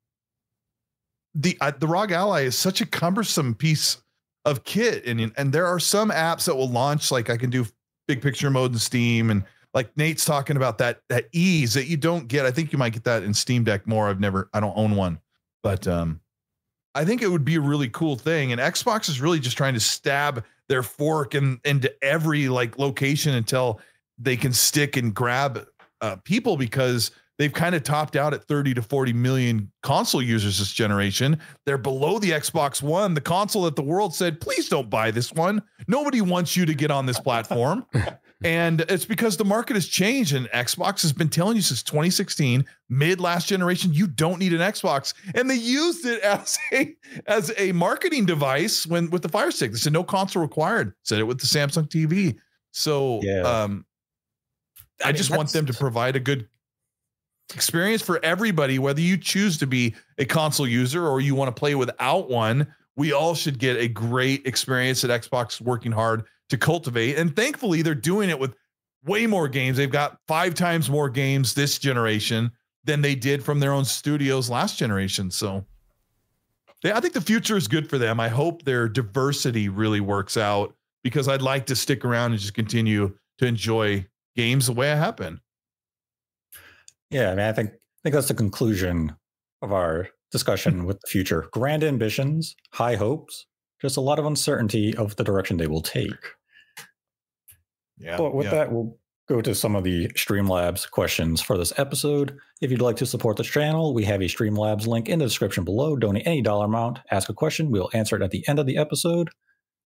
ROG Ally is such a cumbersome piece of kit. And there are some apps that will launch, like I can do big picture mode in Steam, and like Nate's talking about that ease that you don't get. I think you might get that in Steam Deck more. I don't own one, but I think it would be a really cool thing. And Xbox is really just trying to stab their fork into every like location until they can stick and grab people, because they've kind of topped out at 30 to 40 million console users this generation. They're below the Xbox One, the console that the world said, please don't buy this one. Nobody wants you to get on this platform. And it's because the market has changed, and Xbox has been telling you since 2016, mid last generation, you don't need an Xbox. And they used it as a marketing device with the Fire Stick. They said no console required. Said it with the Samsung TV. So I just want them to provide a good experience for everybody, whether you choose to be a console user or you want to play without one. We all should get a great experience that Xbox is working hard to cultivate. And thankfully, they're doing it with way more games. They've got 5 times more games this generation than they did from their own studios last generation. So I think the future is good for them. I hope their diversity really works out, because I'd like to stick around and just continue to enjoy games the way I have been. Yeah, I mean, I think that's the conclusion of our discussion with the future. Grand ambitions, high hopes, just a lot of uncertainty of the direction they will take. Yeah. But with that, we'll go to some of the Streamlabs questions for this episode. If you'd like to support this channel, we have a Streamlabs link in the description below. Donate any dollar amount, ask a question. We'll answer it at the end of the episode.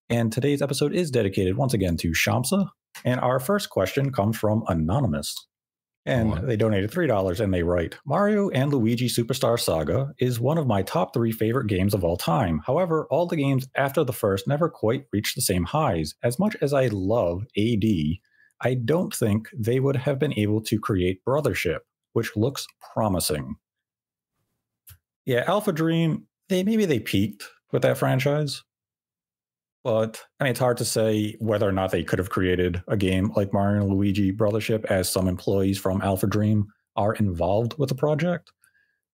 And today's episode is dedicated once again to Shamsa. And our first question comes from Anonymous. And they donated $3, and they write, Mario and Luigi Superstar Saga is one of my top 3 favorite games of all time. However, all the games after the first never quite reached the same highs. As much as I love AD, I don't think they would have been able to create Brothership, which looks promising. Yeah, Alpha Dream, maybe they peaked with that franchise. But I mean, it's hard to say whether or not they could have created a game like Mario and Luigi Brothership, as some employees from Alpha Dream are involved with the project.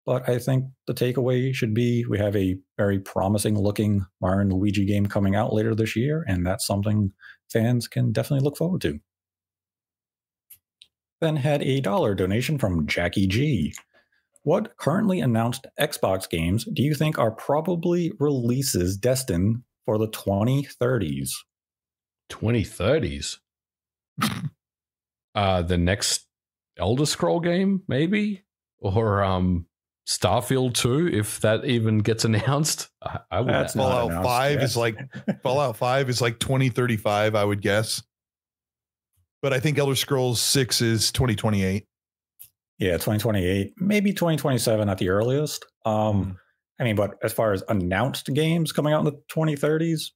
But I think the takeaway should be we have a very promising looking Mario and Luigi game coming out later this year, and that's something fans can definitely look forward to. Then had a $1 donation from Jackie G. What currently announced Xbox games do you think are probably releases destined for the 2030s? 2030s? The next Elder Scroll game, maybe? Or Starfield 2, if that even gets announced. I would. That's Fallout 5 is like Fallout 5 is like 2035, I would guess. But I think Elder Scrolls 6 is 2028. Yeah, 2028, maybe 2027 at the earliest. I mean, but as far as announced games coming out in the 2030s,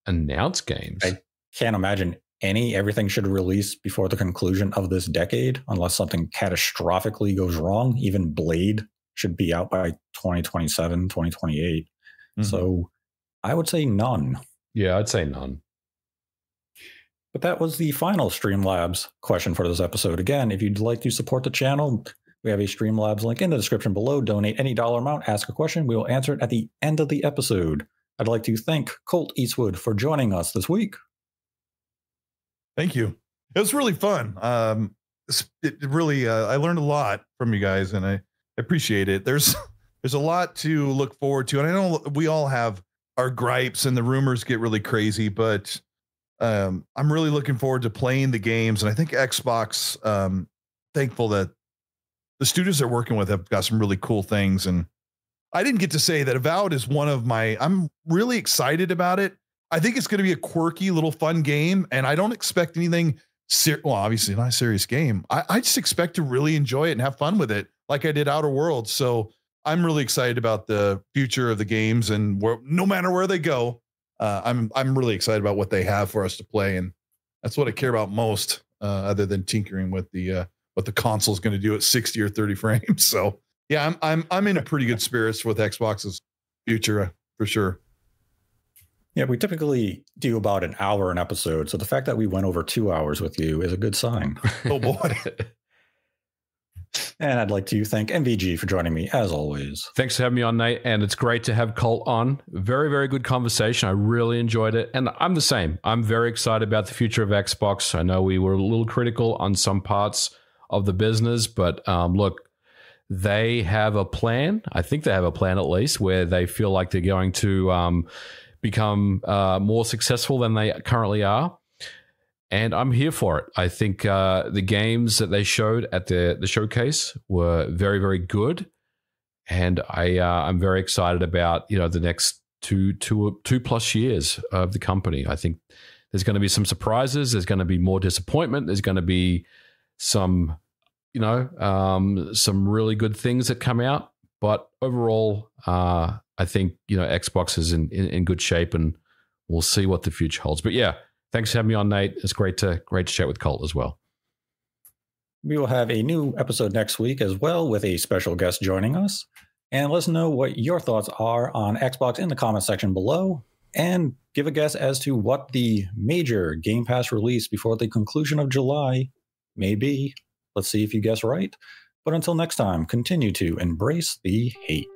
announced games, I can't imagine any. Everything should release before the conclusion of this decade, unless something catastrophically goes wrong. Even Blade should be out by 2027, 2028. So I would say none. Yeah, I'd say none. But that was the final Streamlabs question for this episode. Again, if you'd like to support the channel, we have a Streamlabs link in the description below. Donate any dollar amount, ask a question. We will answer it at the end of the episode. I'd like to thank Colt Eastwood for joining us this week. Thank you. It was really fun. It really, I learned a lot from you guys, and I appreciate it. There's a lot to look forward to, and I know we all have our gripes, and the rumors get really crazy, but I'm really looking forward to playing the games, and I think Xbox, thankful that the studios they're working with have got some really cool things. And I didn't get to say that Avowed is one of I'm really excited about it. I think it's going to be a quirky little fun game, and I don't expect anything well, obviously not a serious game. I just expect to really enjoy it and have fun with it like I did Outer Worlds. So I'm really excited about the future of the games, and no matter where they go, I'm really excited about what they have for us to play, and that's what I care about most, other than tinkering with the what the console is going to do at 60 or 30 frames. So yeah, I'm in a pretty good spirits with Xbox's future for sure. Yeah, we typically do about an hour an episode, so the fact that we went over 2 hours with you is a good sign. Oh boy. And I'd like to thank MVG for joining me, as always. Thanks for having me on, Nate. And it's great to have Colt on. Very, very good conversation. I really enjoyed it. And I'm the same. I'm very excited about the future of Xbox. I know we were a little critical on some parts of the business, but look, they have a plan. I think they have a plan, at least, where they feel like they're going to become more successful than they currently are. And I'm here for it. I think the games that they showed at the showcase were very, very good, and I'm very excited about the next two plus years of the company. I think there's going to be some surprises. There's going to be more disappointment. There's going to be some some really good things that come out. But overall, I think Xbox is in good shape, and we'll see what the future holds. But yeah. Thanks for having me on, Nate. It's great to chat with Colt as well. We will have a new episode next week as well, with a special guest joining us. And let us know what your thoughts are on Xbox in the comment section below, and give a guess as to what the major Game Pass release before the conclusion of July may be. Let's see if you guess right. But until next time, continue to embrace the hate.